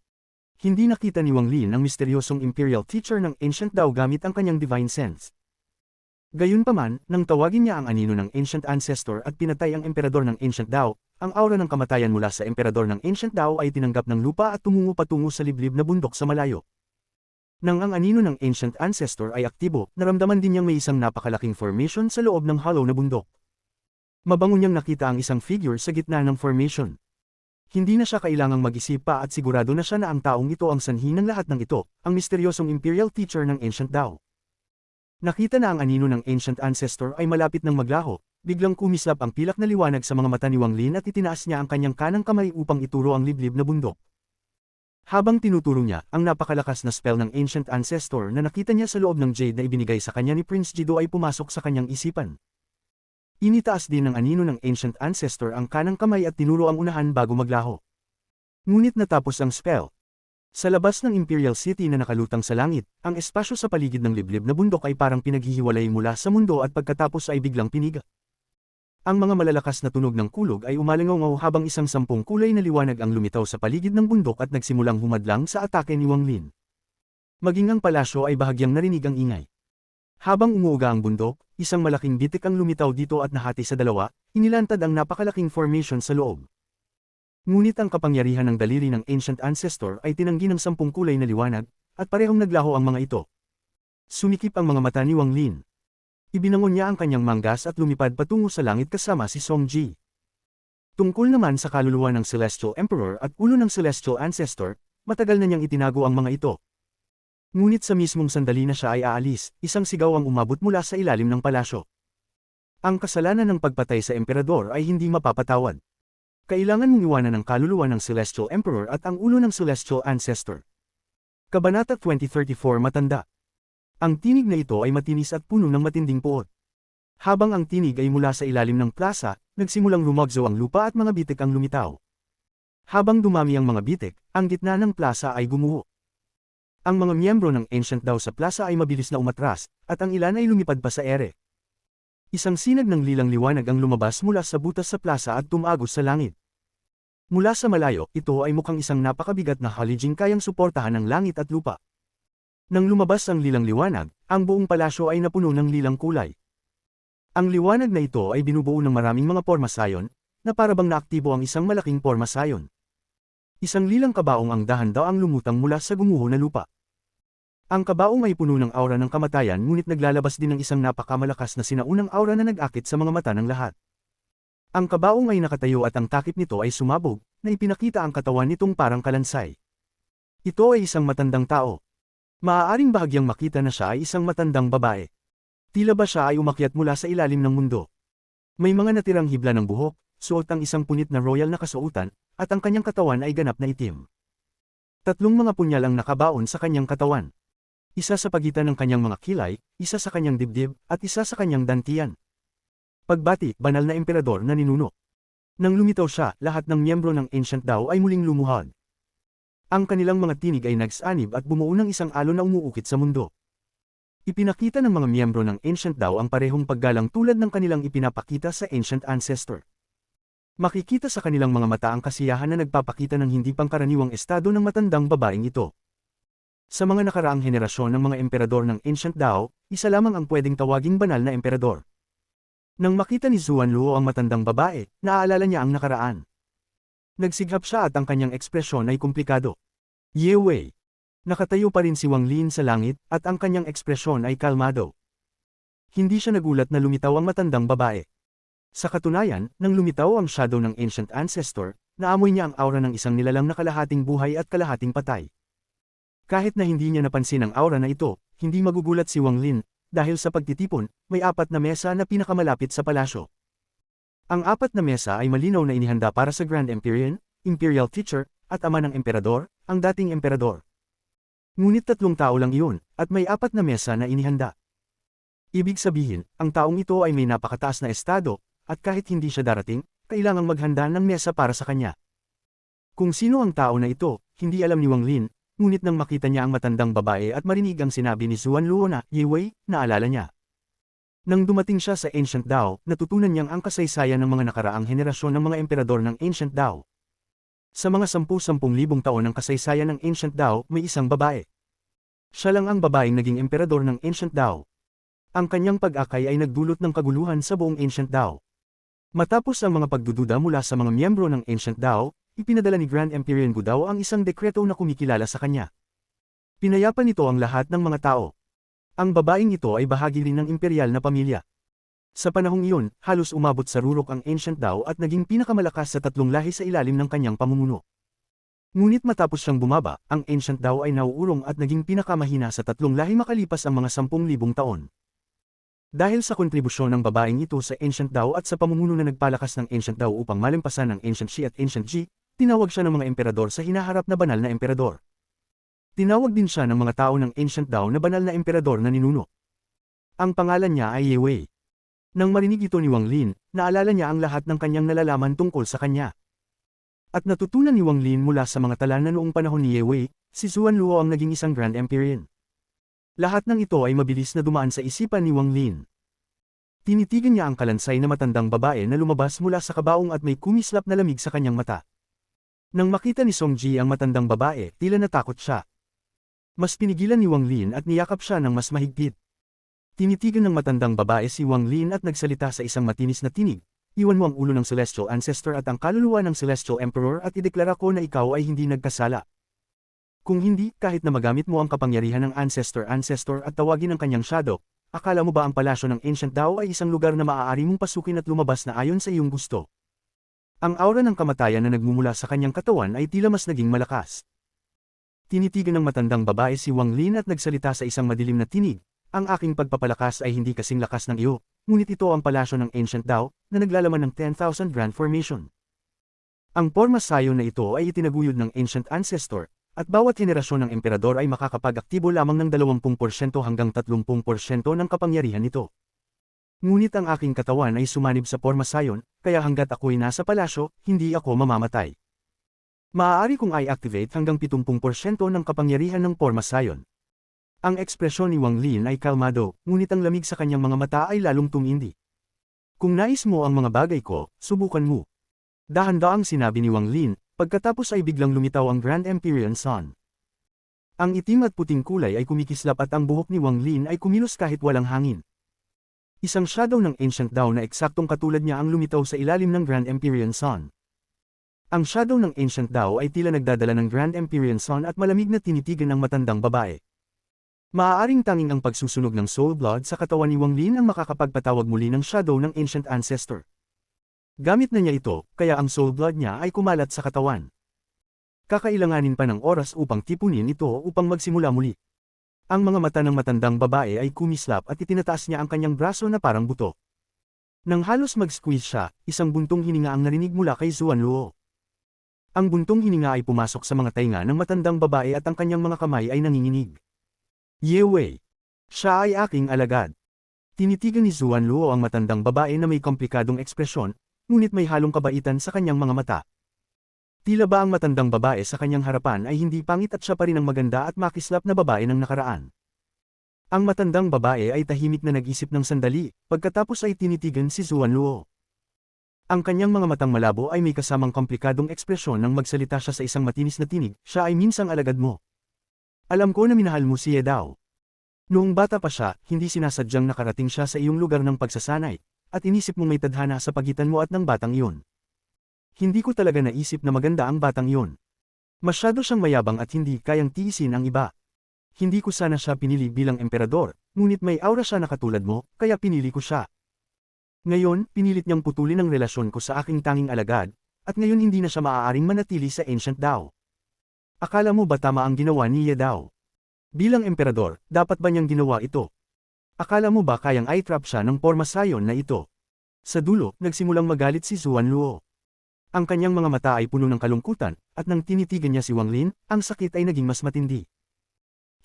Hindi nakita ni Wang Lin ang misteryosong Imperial Teacher ng Ancient Dao gamit ang kanyang divine sense. Gayunpaman, nang tawagin niya ang anino ng Ancient Ancestor at pinatay ang emperador ng Ancient Dao, ang aura ng kamatayan mula sa emperador ng Ancient Dao ay tinanggap ng lupa at tumungo patungo sa liblib na bundok sa malayo. Nang ang anino ng Ancient Ancestor ay aktibo, naramdaman din niyang may isang napakalaking formation sa loob ng hollow na bundok. Mabango niyang nakita ang isang figure sa gitna ng formation. Hindi na siya kailangang mag-isip pa at sigurado na siya na ang taong ito ang sanhi ng lahat ng ito, ang misteryosong Imperial Teacher ng Ancient Dao. Nakita na ang anino ng Ancient Ancestor ay malapit ng maglaho, biglang kumislap ang pilak na liwanag sa mga mata ni Wang Lin at itinaas niya ang kanyang kanang kamay upang ituro ang liblib na bundok. Habang tinuturo niya, ang napakalakas na spell ng Ancient Ancestor na nakita niya sa loob ng jade na ibinigay sa kanya ni Prince Jido ay pumasok sa kanyang isipan. Initaas din ng anino ng Ancient Ancestor ang kanang kamay at tinuro ang unahan bago maglaho. Ngunit natapos ang spell. Sa labas ng Imperial City na nakalutang sa langit, ang espasyo sa paligid ng liblib na bundok ay parang pinaghihiwalay mula sa mundo at pagkatapos ay biglang piniga. Ang mga malalakas na tunog ng kulog ay umalingaw habang isang 10 kulay na liwanag ang lumitaw sa paligid ng bundok at nagsimulang humadlang sa atake ni Wang Lin. Maging ang palasyo ay bahagyang narinig ang ingay. Habang umuuga ang bundok, isang malaking bitik ang lumitaw dito at nahati sa dalawa, inilantad ang napakalaking formation sa loob. Ngunit ang kapangyarihan ng daliri ng Ancient Ancestor ay tinanggi ng 10 kulay na liwanag, at parehong naglaho ang mga ito. Sumikip ang mga mata ni Wang Lin. Ibinangon niya ang kanyang manggas at lumipad patungo sa langit kasama si Song Ji. Tungkol naman sa kaluluwa ng Celestial Emperor at ulo ng Celestial Ancestor, matagal na niyang itinago ang mga ito. Ngunit sa mismong sandali na siya ay aalis, isang sigaw ang umabot mula sa ilalim ng palasyo. Ang kasalanan ng pagpatay sa emperador ay hindi mapapatawad. Kailangan mong iwanan ang kaluluwa ng Celestial Emperor at ang ulo ng Celestial Ancestor. Kabanata 2034 Matanda. Ang tinig na ito ay matinis at puno ng matinding puot. Habang ang tinig ay mula sa ilalim ng plaza, nagsimulang lumagzo ang lupa at mga bitik ang lumitaw. Habang dumami ang mga bitik, ang gitna ng plaza ay gumuho. Ang mga miyembro ng Ancient Dao sa plaza ay mabilis na umatras, at ang ilan ay lumipad pa sa ere. Isang sinag ng lilang liwanag ang lumabas mula sa butas sa plaza at tumagos sa langit. Mula sa malayo, ito ay mukhang isang napakabigat na halijing kayang suportahan ng langit at lupa. Nang lumabas ang lilang liwanag, ang buong palasyo ay napuno ng lilang kulay. Ang liwanag na ito ay binubuo ng maraming mga pormasayon, na parabang naaktibo ang isang malaking pormasayon. Isang lilang kabaong ang dahan-daang lumutang mula sa gumuho na lupa. Ang kabaong ay puno ng aura ng kamatayan ngunit naglalabas din ng isang napakamalakas na sinaunang aura na nag-akit sa mga mata ng lahat. Ang kabaong ay nakatayo at ang takip nito ay sumabog, na ipinakita ang katawan nitong parang kalansay. Ito ay isang matandang tao. Maaaring bahagyang makita na siya ay isang matandang babae. Tila ba siya ay umakyat mula sa ilalim ng mundo. May mga natirang hibla ng buhok, suot ang isang punit na royal na kasuotan, at ang kanyang katawan ay ganap na itim. 3 mga punyal ang nakabaon sa kanyang katawan. Isa sa pagitan ng kanyang mga kilay, isa sa kanyang dibdib, at isa sa kanyang dantian. Pagbati, banal na emperador na ninuno. Nang lumitaw siya, lahat ng miyembro ng Ancient Dao ay muling lumuhod. Ang kanilang mga tinig ay nagsanib at bumuo ng isang alon na umuukit sa mundo. Ipinakita ng mga miyembro ng Ancient Dao ang parehong paggalang tulad ng kanilang ipinapakita sa Ancient Ancestor. Makikita sa kanilang mga mata ang kasiyahan na nagpapakita ng hindi pangkaraniwang estado ng matandang babaeng ito. Sa mga nakaraang henerasyon ng mga emperador ng Ancient Dao, isa lamang ang pwedeng tawaging banal na emperador. Nang makita ni Zuan Luo ang matandang babae, naaalala niya ang nakaraan. Nagsighap siya at ang kanyang ekspresyon ay komplikado. Ye Wei. Nakatayo pa rin si Wang Lin sa langit, at ang kanyang ekspresyon ay kalmado. Hindi siya nagulat na lumitaw ang matandang babae. Sa katunayan, nang lumitaw ang shadow ng Ancient Ancestor, naamoy niya ang aura ng isang nilalang na kalahating buhay at kalahating patay. Kahit na hindi niya napansin ang aura na ito, hindi magugulat si Wang Lin, dahil sa pagtitipon, may 4 na mesa na pinakamalapit sa palasyo. Ang 4 na mesa ay malinaw na inihanda para sa Grand Empyrean, Imperial Teacher, at ama ng emperador, ang dating emperador. Ngunit 3 tao lang iyon, at may 4 na mesa na inihanda. Ibig sabihin, ang taong ito ay may napakataas na estado, at kahit hindi siya darating, kailangang maghanda ng mesa para sa kanya. Kung sino ang tao na ito, hindi alam ni Wang Lin, ngunit nang makita niya ang matandang babae at marinig ang sinabi ni Zuan Luo na, Ye Wei, naalala niya. Nang dumating siya sa Ancient Dao, natutunan niyang ang kasaysayan ng mga nakaraang henerasyon ng mga emperador ng Ancient Dao. Sa mga 10,000 taon ng kasaysayan ng Ancient Dao, may isang babae. Siya lang ang babaeng naging emperador ng Ancient Dao. Ang kanyang pag-akay ay nagdulot ng kaguluhan sa buong Ancient Dao. Matapos ang mga pagdududa mula sa mga miyembro ng Ancient Dao, ipinadala ni Grand Empyrean Gudao ang isang dekreto na kumikilala sa kanya. Pinayapan nito ang lahat ng mga tao. Ang babaeng ito ay bahagi rin ng imperial na pamilya. Sa panahong iyon, halos umabot sa rurok ang Ancient Dao at naging pinakamalakas sa 3 lahi sa ilalim ng kanyang pamumuno. Ngunit matapos siyang bumaba, ang Ancient Dao ay nauurong at naging pinakamahina sa 3 lahi makalipas ang mga 10,000 taon. Dahil sa kontribusyon ng babaeng ito sa Ancient Dao at sa pamumuno na nagpalakas ng Ancient Dao upang malimpasan ang Ancient Shi at Ancient Ji, tinawag siya ng mga emperador sa hinaharap na banal na emperador. Tinawag din siya ng mga tao ng Ancient Dao na banal na emperador na ninuno. Ang pangalan niya ay Ye Wei. Nang marinig ito ni Wang Lin, naalala niya ang lahat ng kanyang nalalaman tungkol sa kanya. At natutunan ni Wang Lin mula sa mga tala na noong panahon ni Ye Wei, si Zuan Luo ang naging isang Grand Empyrean. Lahat ng ito ay mabilis na dumaan sa isipan ni Wang Lin. Tinitigan niya ang kalansay na matandang babae na lumabas mula sa kabaong at may kumislap na lamig sa kanyang mata. Nang makita ni Song Ji ang matandang babae, tila natakot siya. Mas pinigilan ni Wang Lin at niyakap siya ng mas mahigpit. Tinitigan ng matandang babae si Wang Lin at nagsalita sa isang matinis na tinig, "Iwan mo ang ulo ng Celestial Ancestor at ang kaluluwa ng Celestial Emperor at ideklara ko na ikaw ay hindi nagkasala. Kung hindi, kahit na magamit mo ang kapangyarihan ng Ancestor at tawagin ang kanyang shadow, akala mo ba ang palasyo ng Ancient Dao ay isang lugar na maaari mong pasukin at lumabas na ayon sa iyong gusto?" Ang aura ng kamatayan na nagmumula sa kanyang katawan ay tila mas naging malakas. Tinitigan ng matandang babae si Wang Lin at nagsalita sa isang madilim na tinig, "Ang aking pagpapalakas ay hindi kasing lakas ng iyo, ngunit ito ang palasyo ng Ancient Dao, na naglalaman ng 10,000 Grand Formation. Ang porma sayo na ito ay itinaguyod ng Ancient Ancestor, at bawat henerasyon ng emperador ay makakapag-aktibo lamang ng 20% hanggang 30% ng kapangyarihan nito. Ngunit ang aking katawan ay sumanib sa porma sayon, kaya hanggat ako'y nasa palasyo, hindi ako mamamatay. Maaari kong i-activate hanggang 70% ng kapangyarihan ng porma sayon." Ang ekspresyon ni Wang Lin ay kalmado, ngunit ang lamig sa kanyang mga mata ay lalong tumindi. "Kung nais mo ang mga bagay ko, subukan mo." Dahan-daang sinabi ni Wang Lin, pagkatapos ay biglang lumitaw ang Grand Empyrean Sun. Ang itim at puting kulay ay kumikislap at ang buhok ni Wang Lin ay kumilos kahit walang hangin. Isang shadow ng Ancient Dao na eksaktong katulad niya ang lumitaw sa ilalim ng Grand Empyrean Sun. Ang shadow ng Ancient Dao ay tila nagdadala ng Grand Empyrean Sun at malamig na tinitigan ng matandang babae. Maaaring tanging ang pagsusunog ng Soul Blood sa katawan ni Wang Lin ang makakapagpatawag muli ng shadow ng Ancient Ancestor. Gamit na niya ito, kaya ang Soul Blood niya ay kumalat sa katawan. Kakailanganin pa ng oras upang tipunin ito upang magsimula muli. Ang mga mata ng matandang babae ay kumislap at itinataas niya ang kanyang braso na parang buto. Nang halos mag-squeeze siya, isang buntong hininga ang narinig mula kay Zuan Luo. Ang buntong hininga ay pumasok sa mga tainga ng matandang babae at ang kanyang mga kamay ay nanginginig. "Ye Wei. Siya ay aking alagad." Tinitigan ni Zuan Luo ang matandang babae na may komplikadong ekspresyon, ngunit may halong kabaitan sa kanyang mga mata. Tila ba ang matandang babae sa kanyang harapan ay hindi pangit at siya pa rin ang maganda at makislap na babae ng nakaraan. Ang matandang babae ay tahimik na nag-isip ng sandali, pagkatapos ay tinitigan si Zuan Luo. Ang kanyang mga matang malabo ay may kasamang komplikadong ekspresyon nang magsalita siya sa isang matinis na tinig, "Siya ay minsang alagad mo. Alam ko na minahal mo si Ye Dao. Noong bata pa siya, hindi sinasadyang nakarating siya sa iyong lugar ng pagsasanay, at inisip mong may tadhana sa pagitan mo at ng batang iyon. Hindi ko talaga naisip na maganda ang batang iyon. Masyado siyang mayabang at hindi kayang tiisin ang iba. Hindi ko sana siya pinili bilang emperador, ngunit may aura siya na katulad mo, kaya pinili ko siya. Ngayon, pinilit niyang putulin ang relasyon ko sa aking tanging alagad, at ngayon hindi na siya maaaring manatili sa Ancient Dao. Akala mo ba tama ang ginawa ni Ye Dao? Bilang emperador, dapat ba niyang ginawa ito? Akala mo ba kayang i-trap siya ng porma sayon na ito?" Sa dulo, nagsimulang magalit si Zuan Luo. Ang kanyang mga mata ay puno ng kalungkutan, at nang tinitigan niya si Wang Lin, ang sakit ay naging mas matindi.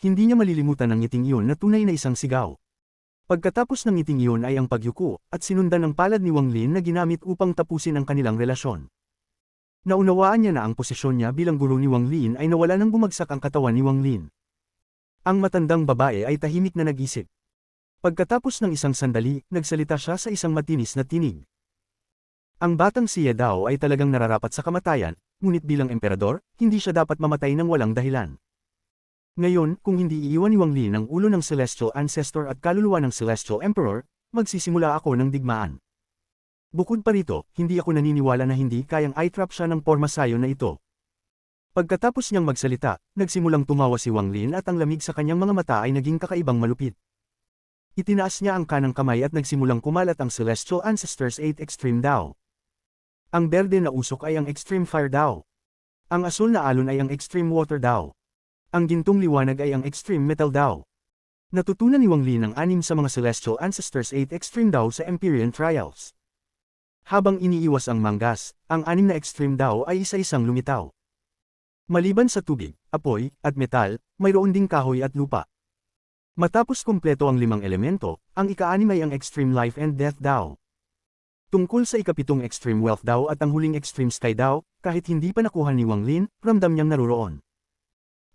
Hindi niya malilimutan ang ngiting iyon na tunay na isang sigaw. Pagkatapos ng ngiting iyon ay ang pagyuko, at sinundan ng palad ni Wang Lin na ginamit upang tapusin ang kanilang relasyon. Naunawaan niya na ang posisyon niya bilang guro ni Wang Lin ay nawala nang bumagsak ang katawan ni Wang Lin. Ang matandang babae ay tahimik na nag-isip. Pagkatapos ng isang sandali, nagsalita siya sa isang matinis na tinig. "Ang batang si Ye Dao ay talagang nararapat sa kamatayan, ngunit bilang emperador, hindi siya dapat mamatay ng walang dahilan. Ngayon, kung hindi iiwan ni Wang Lin ang ulo ng Celestial Ancestor at kaluluwa ng Celestial Emperor, magsisimula ako ng digmaan. Bukod pa rito, hindi ako naniniwala na hindi kayang i-trap siya ng porma sayon na ito." Pagkatapos niyang magsalita, nagsimulang tumawa si Wang Lin at ang lamig sa kanyang mga mata ay naging kakaibang malupit. Itinaas niya ang kanang kamay at nagsimulang kumalat ang Celestial Ancestors 8 Extreme Dao. Ang berde na usok ay ang Extreme Fire Dao. Ang asul na alon ay ang Extreme Water Dao. Ang gintong liwanag ay ang Extreme Metal Dao. Natutunan ni Wang Lin ang 6 sa mga Celestial Ancestors 8 Extreme Dao sa Empyrean Trials. Habang iniiwas ang manggas, ang 6 na extreme Dao ay isa-isang lumitaw. Maliban sa tubig, apoy, at metal, mayroon ding kahoy at lupa. Matapos kumpleto ang 5 elemento, ang ika-6 ay ang Extreme Life and Death Dao. Tungkol sa ika-7 Extreme Wealth Dao at ang huling Extreme Sky Dao, kahit hindi pa nakuha ni Wang Lin, ramdam niyang naruroon.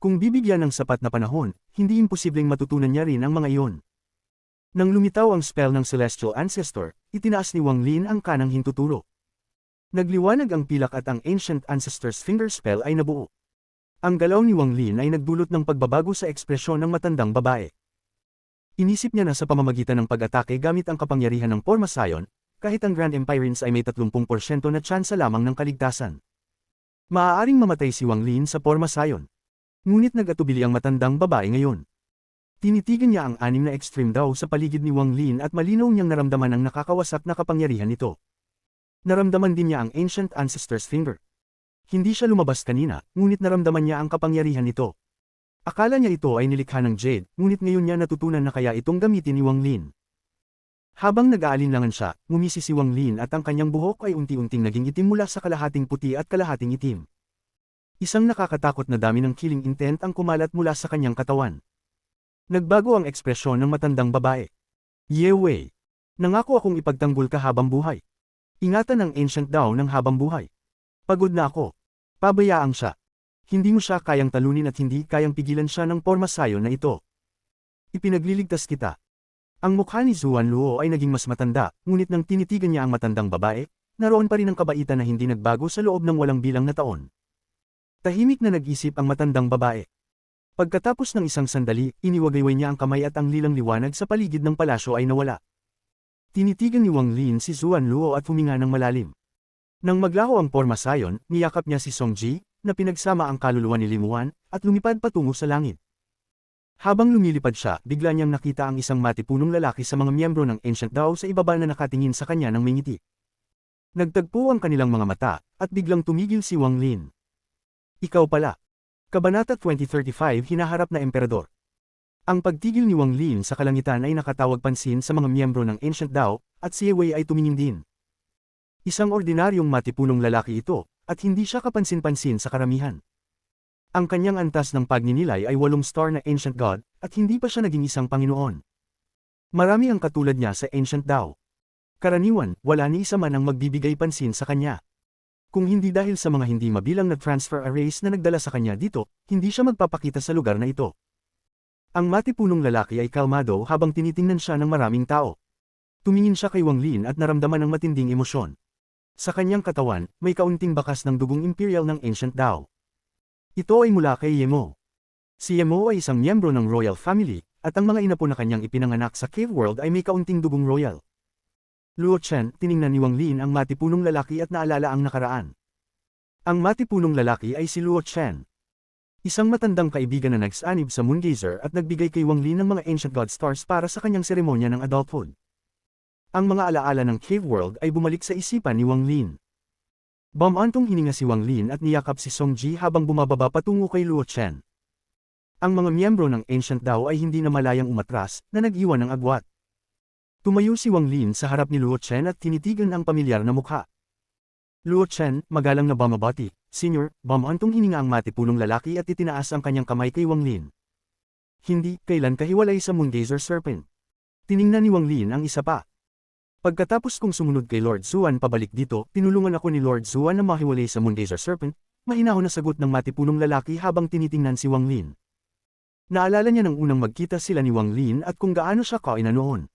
Kung bibigyan ng sapat na panahon, hindi imposibleng matutunan niya rin ang mga iyon. Nang lumitaw ang spell ng Celestial Ancestor, itinaas ni Wang Lin ang kanang hintuturo. Nagliwanag ang pilak at ang Ancient Ancestor's Finger Spell ay nabuo. Ang galaw ni Wang Lin ay nagdulot ng pagbabago sa ekspresyon ng matandang babae. Inisip niya na sa pamamagitan ng pag-atake gamit ang kapangyarihan ng Porma Sion, kahit ang Grand Empirines ay may 30% na tsansa lamang ng kaligtasan. Maaaring mamatay si Wang Lin sa Porma Sion. Ngunit nag-atubili ang matandang babae ngayon. Tinitigan niya ang 6 na extreme Dao sa paligid ni Wang Lin at malinaw niyang naramdaman ang nakakawasak na kapangyarihan nito. Naramdaman din niya ang Ancient Ancestor's Finger. Hindi siya lumabas kanina, ngunit naramdaman niya ang kapangyarihan nito. Akala niya ito ay nilikha ng Jade, ngunit ngayon niya natutunan na kaya itong gamitin ni Wang Lin. Habang nag-aalinlangan siya, ngumisi si Wang Lin at ang kanyang buhok ay unti-unting naging itim mula sa kalahating puti at kalahating itim. Isang nakakatakot na dami ng killing intent ang kumalat mula sa kanyang katawan. Nagbago ang ekspresyon ng matandang babae. Ye Wei. Nangako akong ipagtanggol ka habang buhay. Ingatan ang Ancient Dao ng habang buhay. Pagod na ako. Pabayaan siya. Hindi mo siya kayang talunin at hindi kayang pigilan siya ng Porma Sion na ito. Ipinagliligtas kita. Ang mukha ni Zuan Luo ay naging mas matanda, ngunit nang tinitigan niya ang matandang babae, naroon pa rin ang kabaitan na hindi nagbago sa loob ng walang bilang na taon. Tahimik na nag-isip ang matandang babae. Pagkatapos ng isang sandali, iniwagayway niya ang kamay at ang lilang liwanag sa paligid ng palasyo ay nawala. Tinitigan ni Wang Lin si Zuan Luo at huminga ng malalim. Nang maglaho ang Porma Sion, niyakap niya si Song Ji, na pinagsama ang kaluluwa ni Limuan, at lumipad patungo sa langit. Habang lumilipad siya, bigla niyang nakita ang isang matipunong lalaki sa mga miyembro ng Ancient Dao sa ibaba na nakatingin sa kanya ng may ngiti. Nagtagpo ang kanilang mga mata, at biglang tumigil si Wang Lin. Ikaw pala. Kabanata 2035 Hinaharap na Emperador. Ang pagtigil ni Wang Lin sa kalangitan ay nakatawag pansin sa mga miyembro ng Ancient Dao, at si Ye Wei ay tumingin din. Isang ordinaryong matipunong lalaki ito, at hindi siya kapansin-pansin sa karamihan. Ang kanyang antas ng pagninilay ay 8 star na Ancient God, at hindi pa siya naging isang Panginoon. Marami ang katulad niya sa Ancient Dao. Karaniwan, wala ni isa man ang magbibigay pansin sa kanya. Kung hindi dahil sa mga hindi mabilang na transfer arrays na nagdala sa kanya dito, hindi siya magpapakita sa lugar na ito. Ang matipunong lalaki ay kalmado habang tinitingnan siya ng maraming tao. Tumingin siya kay Wang Lin at naramdaman ng matinding emosyon. Sa kanyang katawan, may kaunting bakas ng dugong imperial ng Ancient Dao. Ito ay mula kay Ye Mo. Si Ye Mo ay isang miyembro ng royal family, at ang mga inapo na kanyang ipinanganak sa Cave World ay may kaunting dugong royal. Luo Chen, tiningnan ni Wang Lin ang matipunong lalaki at naalala ang nakaraan. Ang matipunong lalaki ay si Luo Chen. Isang matandang kaibigan na nagsanib sa Moongazer at nagbigay kay Wang Lin ng mga Ancient God Stars para sa kanyang seremonya ng adulthood. Ang mga alaala ng Cave World ay bumalik sa isipan ni Wang Lin. Bumantong hininga si Wang Lin at niyakap si Song Ji habang bumababa patungo kay Luo Chen. Ang mga miyembro ng Ancient Dao ay hindi na malayang umatras, na nag-iwan ng agwat. Tumayo si Wang Lin sa harap ni Luo Chen at tinitigan ang pamilyar na mukha. Luo Chen, magalang na bumabati, Senior, bumantong hininga ang matipunong lalaki at itinaas ang kanyang kamay kay Wang Lin. Hindi, kailan kahiwalay sa Moongazer Serpent. Tiningnan ni Wang Lin ang isa pa. Pagkatapos kong sumunod kay Lord Zuan pabalik dito, tinulungan ako ni Lord Zuan na mahiwalay sa Moongazer Serpent, mahinahon na sagot ng matipunong lalaki habang tinitingnan si Wang Lin. Naalala niya nang unang magkita sila ni Wang Lin at kung gaano siya kaina noon.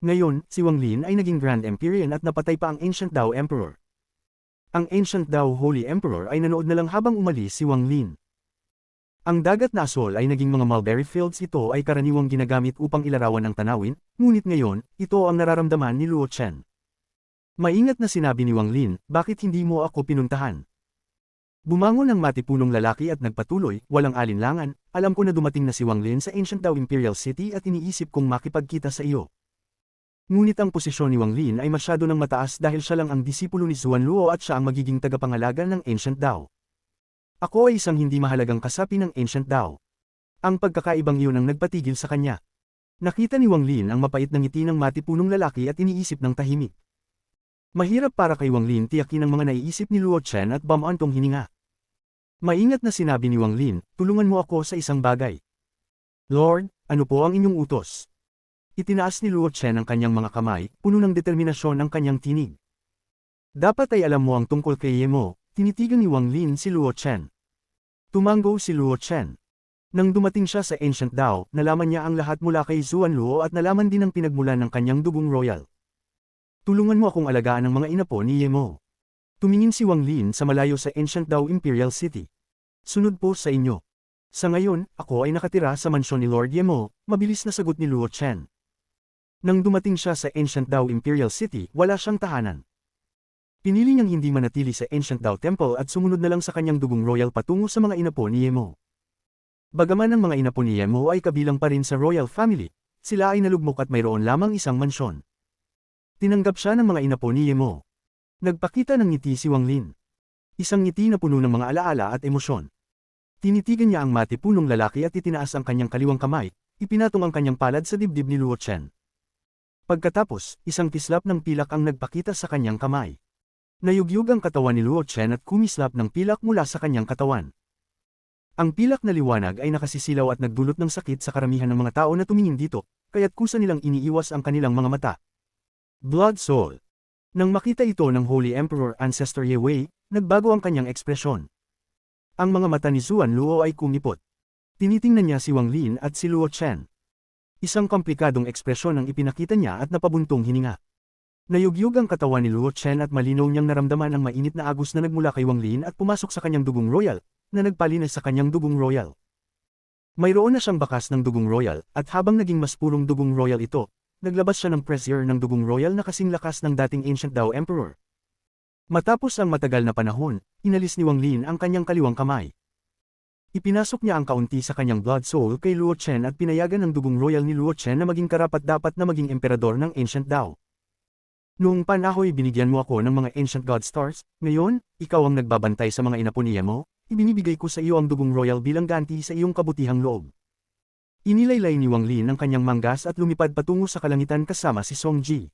Ngayon, si Wang Lin ay naging Grand Empyrean at napatay pa ang Ancient Dao Emperor. Ang Ancient Dao Holy Emperor ay nanood na lang habang umalis si Wang Lin. Ang dagat na asol ay naging mga mulberry fields. Ito ay karaniwang ginagamit upang ilarawan ang tanawin, ngunit ngayon, ito ang nararamdaman ni Luo Chen. Maingat na sinabi ni Wang Lin, bakit hindi mo ako pinuntahan? Bumangon ang matipunong lalaki at nagpatuloy, walang alinlangan, alam ko na dumating na si Wang Lin sa Ancient Dao Imperial City at iniisip kong makipagkita sa iyo. Ngunit ang posisyon ni Wang Lin ay masyado ng mataas dahil siya lang ang disipulo ni Zuan Luo at siya ang magiging tagapangalaga ng Ancient Dao. Ako ay isang hindi mahalagang kasapi ng Ancient Dao. Ang pagkakaibang iyon ang nagpatigil sa kanya. Nakita ni Wang Lin ang mapait na ngiti ng matipunong lalaki at iniisip ng tahimik. Mahirap para kay Wang Lin tiyakin ang mga naiisip ni Luo Chen at bamantong hininga. Maingat na sinabi ni Wang Lin, tulungan mo ako sa isang bagay. Lord, ano po ang inyong utos? Itinaas ni Luo Chen ang kanyang mga kamay, puno ng determinasyon ang kanyang tinig. Dapat ay alam mo ang tungkol kay Ye Mo, tinitigan ni Wang Lin si Luo Chen. Tumango si Luo Chen. Nang dumating siya sa Ancient Dao, nalaman niya ang lahat mula kay Zuan Luo at nalaman din ang pinagmulan ng kanyang dugong royal. Tulungan mo akong alagaan ang mga inapo ni Ye Mo. Tumingin si Wang Lin sa malayo sa Ancient Dao Imperial City. Sunod po sa inyo. Sa ngayon, ako ay nakatira sa mansyon ni Lord Ye Mo, mabilis na sagot ni Luo Chen. Nang dumating siya sa Ancient Dao Imperial City, wala siyang tahanan. Pinili niyang hindi manatili sa Ancient Dao Temple at sumunod na lang sa kanyang dugong royal patungo sa mga inapo ni Ye Mo. Bagaman ang mga inapo ni Ye Mo ay kabilang pa rin sa royal family, sila ay nalugmok at mayroon lamang isang mansyon. Tinanggap siya ng mga inapo ni Ye Mo. Nagpakita ng ngiti si Wang Lin. Isang ngiti na puno ng mga alaala at emosyon. Tinitigan niya ang matipunong lalaki at itinaas ang kanyang kaliwang kamay, ipinatong ang kanyang palad sa dibdib ni Luo Chen. Pagkatapos, isang kislap ng pilak ang nagpakita sa kanyang kamay. Nayugyug ang katawan ni Luo Chen at kumislap ng pilak mula sa kanyang katawan. Ang pilak na liwanag ay nakasisilaw at nagdulot ng sakit sa karamihan ng mga tao na tumingin dito, kaya't kusa nilang iniiwas ang kanilang mga mata. Blood Soul. Nang makita ito ng Holy Emperor Ancestor Ye Wei, nagbago ang kanyang ekspresyon. Ang mga mata ni Zuan Luo ay kumipot. Tinitingnan niya si Wang Lin at si Luo Chen. Isang komplikadong ekspresyon ang ipinakita niya at napabuntong hininga. Nayugyug ang katawan ni Luo Chen at malinaw niyang naramdaman ang mainit na agos na nagmula kay Wang Lin at pumasok sa kanyang dugong royal, na nagpalinis sa kanyang dugong royal. Mayroon na siyang bakas ng dugong royal, at habang naging mas purong dugong royal ito, naglabas siya ng pressure ng dugong royal na kasing lakas ng dating Ancient Dao Emperor. Matapos ang matagal na panahon, inalis ni Wang Lin ang kanyang kaliwang kamay. Ipinasok niya ang kaunti sa kanyang blood soul kay Luo Chen at pinayagan ng dugong royal ni Luo Chen na maging karapat-dapat na maging emperador ng Ancient Dao. Noong panahoy binigyan mo ako ng mga Ancient God Stars, ngayon, ikaw ang nagbabantay sa mga inapo ni Ye Mo, ibinibigay ko sa iyo ang dugong royal bilang ganti sa iyong kabutihang loob. Inilaylay ni Wang Lin ang kanyang manggas at lumipad patungo sa kalangitan kasama si Song Ji.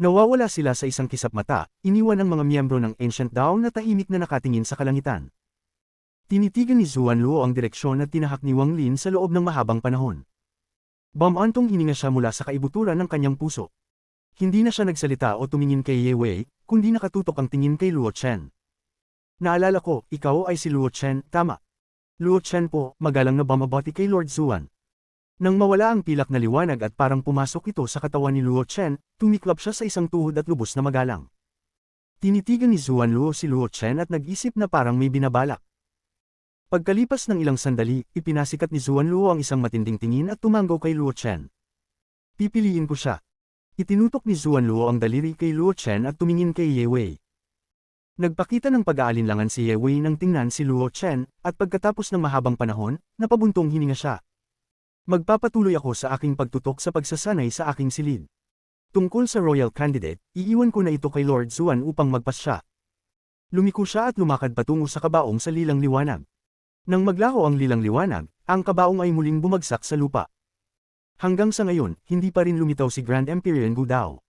Nawawala sila sa isang kisap mata, iniwan ang mga miyembro ng Ancient Dao na tahimik na nakatingin sa kalangitan. Tinitigan ni Zuan Luo ang direksyon at tinahak ni Wang Lin sa loob ng mahabang panahon. Bamantong hininga siya mula sa kaibuturan ng kanyang puso. Hindi na siya nagsalita o tumingin kay Ye Wei, kundi nakatutok ang tingin kay Luo Chen. Naalala ko, ikaw ay si Luo Chen, tama. Luo Chen po, magalang na bumabati kay Lord Zuan. Nang mawala ang pilak na liwanag at parang pumasok ito sa katawan ni Luo Chen, tumiklap siya sa isang tuhod at lubos na magalang. Tinitigan ni Zuan Luo si Luo Chen at nag-isip na parang may binabalak. Pagkalipas ng ilang sandali, ipinasikat ni Zuan Luo ang isang matinding tingin at tumango kay Luo Chen. Pipiliin ko siya. Itinutok ni Zuan Luo ang daliri kay Luo Chen at tumingin kay Ye Wei. Nagpakita ng pag-aalinlangan si Ye Wei nang tingnan si Luo Chen, at pagkatapos ng mahabang panahon, napabuntong hininga siya. Magpapatuloy ako sa aking pagtutok sa pagsasanay sa aking silid. Tungkol sa royal candidate, iiwan ko na ito kay Lord Zuan upang magpasya. Lumiko siya at lumakad patungo sa kabaong sa lilang liwanag. Nang maglaho ang lilang liwanag, ang kabaong ay muling bumagsak sa lupa. Hanggang sa ngayon, hindi pa rin lumitaw si Grand Empyrean Gu Dao.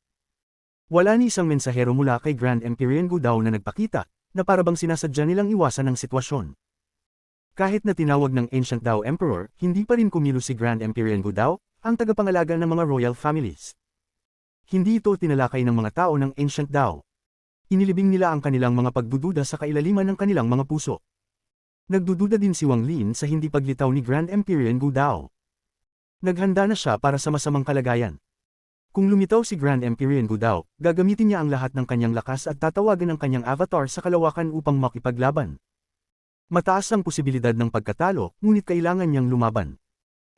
Wala ni isang mensahero mula kay Grand Empyrean Gu Dao na nagpakita, na parabang sinasadya nilang iwasan ang sitwasyon. Kahit na tinawag ng Ancient Dao Emperor, hindi pa rin kumilos si Grand Empyrean Gu Dao, ang tagapangalaga ng mga royal families. Hindi ito tinalakay ng mga tao ng Ancient Dao. Inilibing nila ang kanilang mga pagdududa sa kailaliman ng kanilang mga puso. Nagdududa din si Wang Lin sa hindi paglitaw ni Grand Empyrean Gu Dao. Naghanda na siya para sa masamang kalagayan. Kung lumitaw si Grand Empyrean Gu Dao, gagamitin niya ang lahat ng kanyang lakas at tatawagan ang kanyang avatar sa kalawakan upang makipaglaban. Mataas ang posibilidad ng pagkatalo, ngunit kailangan niyang lumaban.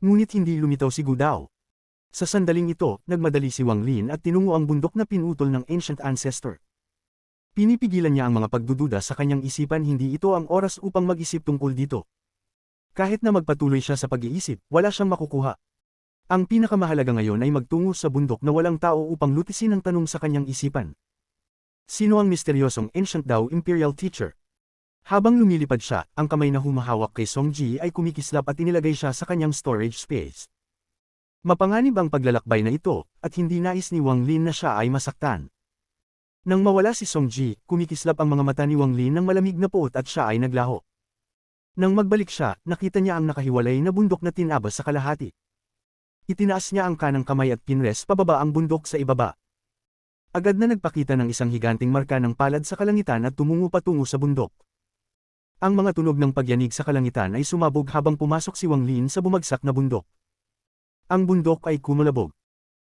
Ngunit hindi lumitaw si Gu Dao. Sa sandaling ito, nagmadali si Wang Lin at tinungo ang bundok na pinutol ng Ancient Ancestor. Pinipigilan niya ang mga pagdududa sa kanyang isipan, hindi ito ang oras upang mag-isip tungkol dito. Kahit na magpatuloy siya sa pag-iisip, wala siyang makukuha. Ang pinakamahalaga ngayon ay magtungo sa bundok na walang tao upang lutisin ang tanong sa kanyang isipan. Sino ang misteryosong Ancient Dao Imperial Teacher? Habang lumilipad siya, ang kamay na humahawak kay Song Ji ay kumikislap at inilagay siya sa kanyang storage space. Mapanganib ang paglalakbay na ito, at hindi nais ni Wang Lin na siya ay masaktan. Nang mawala si Song Ji, kumikislap ang mga mata ni Wang Lin ng malamig na puot at siya ay naglaho. Nang magbalik siya, nakita niya ang nakahiwalay na bundok na tinabas sa kalahati. Itinaas niya ang kanang kamay at pinres pababa ang bundok sa ibaba. Agad na nagpakita ng isang higanting marka ng palad sa kalangitan at tumungo patungo sa bundok. Ang mga tunog ng pagyanig sa kalangitan ay sumabog habang pumasok si Wang Lin sa bumagsak na bundok. Ang bundok ay kumalabog.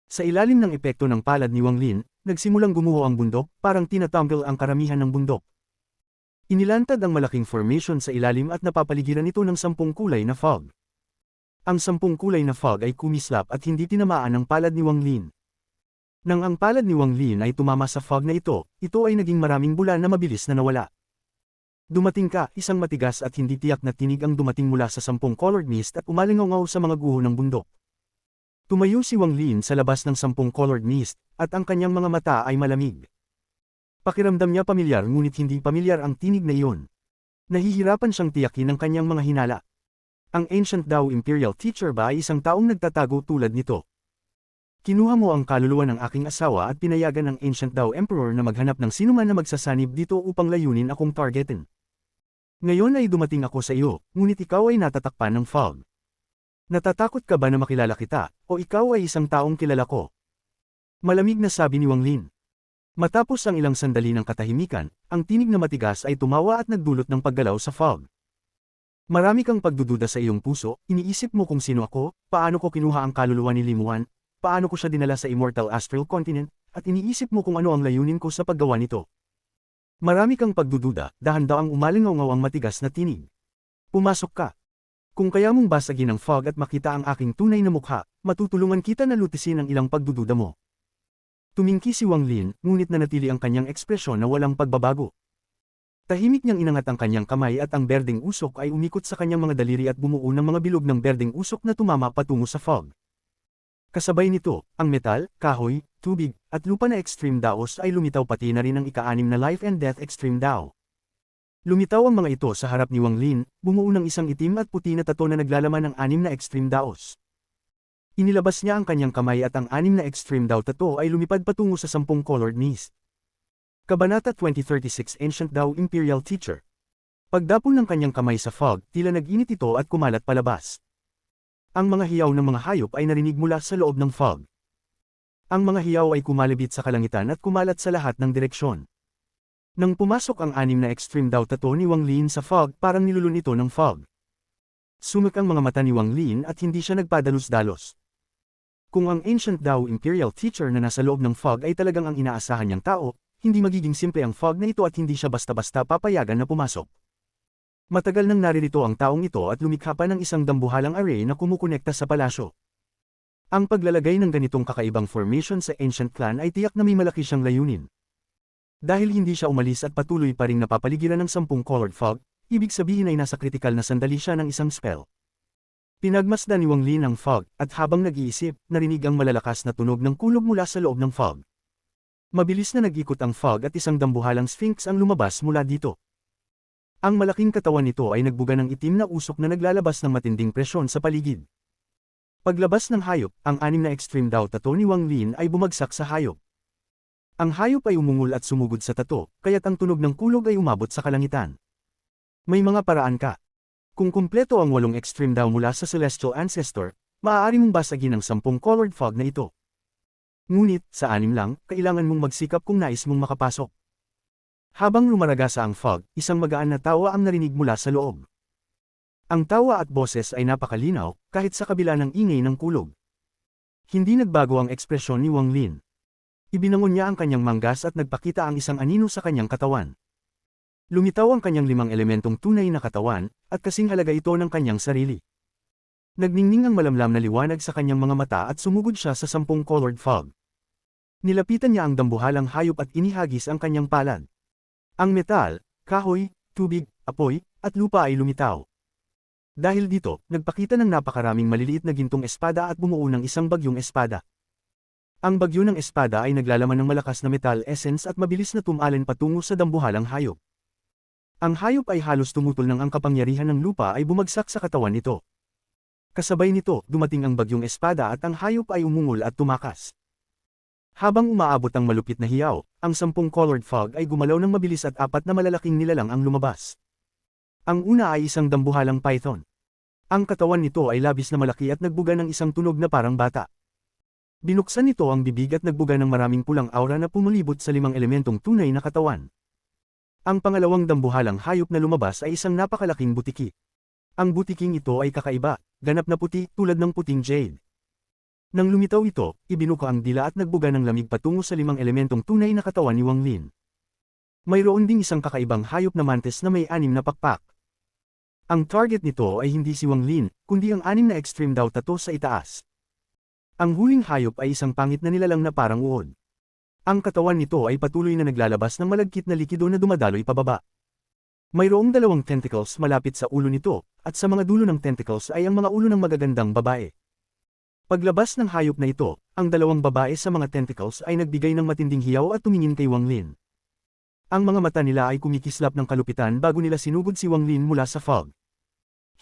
Sa ilalim ng epekto ng palad ni Wang Lin, nagsimulang gumuho ang bundok, parang tinatanggol ang karamihan ng bundok. Inilantad ang malaking formation sa ilalim at napapaligiran ito ng 10 kulay na fog. Ang 10 kulay na fog ay kumislap at hindi tinamaan ang palad ni Wang Lin. Nang ang palad ni Wang Lin ay tumama sa fog na ito ay naging maraming bulan na mabilis na nawala. Dumating ka, isang matigas at hindi tiyak na tinig ang dumating mula sa 10 colored mist at umalingaw sa mga guho ng bundok. Tumayo si Wang Lin sa labas ng 10 colored mist, at ang kanyang mga mata ay malamig. Pakiramdam niya pamilyar ngunit hindi pamilyar ang tinig na iyon. Nahihirapan siyang tiyakin ang kanyang mga hinala. Ang Ancient Dao Imperial Teacher ba ay isang taong nagtatago tulad nito? Kinuha mo ang kaluluwa ng aking asawa at pinayagan ng Ancient Dao Emperor na maghanap ng sinuman na magsasanib dito upang layunin akong targetin. Ngayon ay dumating ako sa iyo, ngunit ikaw ay natatakpan ng fog. Natatakot ka ba na makilala kita, o ikaw ay isang taong kilala ko? Malamig na sabi ni Wang Lin. Matapos ang ilang sandali ng katahimikan, ang tinig na matigas ay tumawa at nagdulot ng paggalaw sa fog. Marami kang pagdududa sa iyong puso, iniisip mo kung sino ako, paano ko kinuha ang kaluluwa ni Limuan, paano ko siya dinala sa Immortal Astral Continent, at iniisip mo kung ano ang layunin ko sa paggawa nito. Marami kang pagdududa, dahan-daang umalingaw ang matigas na tinig. Pumasok ka. Kung kaya mong basagin ang fog at makita ang aking tunay na mukha, matutulungan kita na lutisin ang ilang pagdududa mo. Tumingki si Wang Lin, ngunit nanatili ang kanyang ekspresyon na walang pagbabago. Tahimik niyang inangat ang kanyang kamay at ang berdeng usok ay umikot sa kanyang mga daliri at bumuo ng mga bilog ng berdeng usok na tumama patungo sa fog. Kasabay nito, ang metal, kahoy, tubig, at lupa na Extreme Daos ay lumitaw pati na rin ang ika-6 na Life and Death Extreme Dao. Lumitaw ang mga ito sa harap ni Wang Lin, bumuo ng isang itim at puti na tato na naglalaman ng 6 na Extreme Daos. Inilabas niya ang kanyang kamay at ang 6 na Extreme Dao tato ay lumipad patungo sa 10 colored mist. Kabanata 2036 Ancient Dao Imperial Teacher. Pagdapon ng kanyang kamay sa fog, tila nag-init ito at kumalat palabas. Ang mga hiyaw ng mga hayop ay narinig mula sa loob ng fog. Ang mga hiyaw ay kumalibit sa kalangitan at kumalat sa lahat ng direksyon. Nang pumasok ang 6 na Extreme Dao tato ni Wang Lin sa fog, parang nilulun ito ng fog. Sumak ang mga mata ni Wang Lin at hindi siya nagpadalos-dalos. Kung ang Ancient Dao Imperial Teacher na nasa loob ng fog ay talagang ang inaasahan niyang tao, hindi magiging simple ang fog na ito at hindi siya basta-basta papayagan na pumasok. Matagal nang naririto ang taong ito at lumikha pa ng isang dambuhalang array na kumukonekta sa palasyo. Ang paglalagay ng ganitong kakaibang formation sa Ancient Clan ay tiyak na may malaki siyang layunin. Dahil hindi siya umalis at patuloy pa ring napapaligiran ng 10 colored fog, ibig sabihin ay nasa kritikal na sandali siya ng isang spell. Pinagmasdan ni Wang Lin ang fog, at habang nag-iisip, narinig ang malalakas na tunog ng kulog mula sa loob ng fog. Mabilis na nag-ikot ang fog at isang dambuhalang sphinx ang lumabas mula dito. Ang malaking katawan nito ay nagbuga ng itim na usok na naglalabas ng matinding presyon sa paligid. Paglabas ng hayop, ang 6 na Extreme Dao tato ni Wang Lin ay bumagsak sa hayop. Ang hayop ay umungol at sumugod sa tato, kaya't ang tunog ng kulog ay umabot sa kalangitan. May mga paraan ka. Kung kumpleto ang 8 Extreme Dao mula sa Celestial Ancestor, maaari mong basagin ang 10 colored fog na ito. Ngunit, sa 6 lang, kailangan mong magsikap kung nais mong makapasok. Habang lumaragasa ang fog, isang magaan na tawa ang narinig mula sa loob. Ang tawa at boses ay napakalinaw, kahit sa kabila ng ingay ng kulog. Hindi nagbago ang ekspresyon ni Wang Lin. Ibinangon niya ang kanyang manggas at nagpakita ang isang anino sa kanyang katawan. Lumitaw ang kanyang 5 elementong tunay na katawan, at kasing halaga ito ng kanyang sarili. Nagningning ang malamlam na liwanag sa kanyang mga mata at sumugod siya sa 10 colored fog. Nilapitan niya ang dambuhalang hayop at inihagis ang kanyang palad. Ang metal, kahoy, tubig, apoy, at lupa ay lumitaw. Dahil dito, nagpakita ng napakaraming maliliit na gintong espada at bumuo ng isang bagyong espada. Ang bagyo ng espada ay naglalaman ng malakas na metal essence at mabilis na tumalon patungo sa dambuhalang hayop. Ang hayop ay halos tumutol nang ang kapangyarihan ng lupa ay bumagsak sa katawan nito. Kasabay nito, dumating ang bagyong espada at ang hayop ay umungol at tumakas. Habang umaabot ang malupit na hiyaw, ang 10 colored fog ay gumalaw ng mabilis at 4 na malalaking nilalang ang lumabas. Ang una ay isang dambuhalang python. Ang katawan nito ay labis na malaki at nagbuga ng isang tunog na parang bata. Binuksan nito ang bibig at nagbuga ng maraming pulang aura na pumulibot sa 5 elementong tunay na katawan. Ang pangalawang dambuhalang hayop na lumabas ay isang napakalaking butiki. Ang butiking ito ay kakaiba, ganap na puti tulad ng puting jade. Nang lumitaw ito, ibinuka ang dila at nagbuga ng lamig patungo sa 5 elementong tunay na katawan ni Wang Lin. Mayroon ding isang kakaibang hayop na mantis na may 6 na pakpak. Ang target nito ay hindi si Wang Lin, kundi ang 6 na extreme daw tato sa itaas. Ang huling hayop ay isang pangit na nilalang na parang uod. Ang katawan nito ay patuloy na naglalabas ng malagkit na likido na dumadaloy pababa. Mayroong 2 tentacles malapit sa ulo nito, at sa mga dulo ng tentacles ay ang mga ulo ng magagandang babae. Paglabas ng hayop na ito, ang 2 babae sa mga tentacles ay nagbigay ng matinding hiyaw at tumingin kay Wang Lin. Ang mga mata nila ay kumikislap ng kalupitan bago nila sinugod si Wang Lin mula sa fog.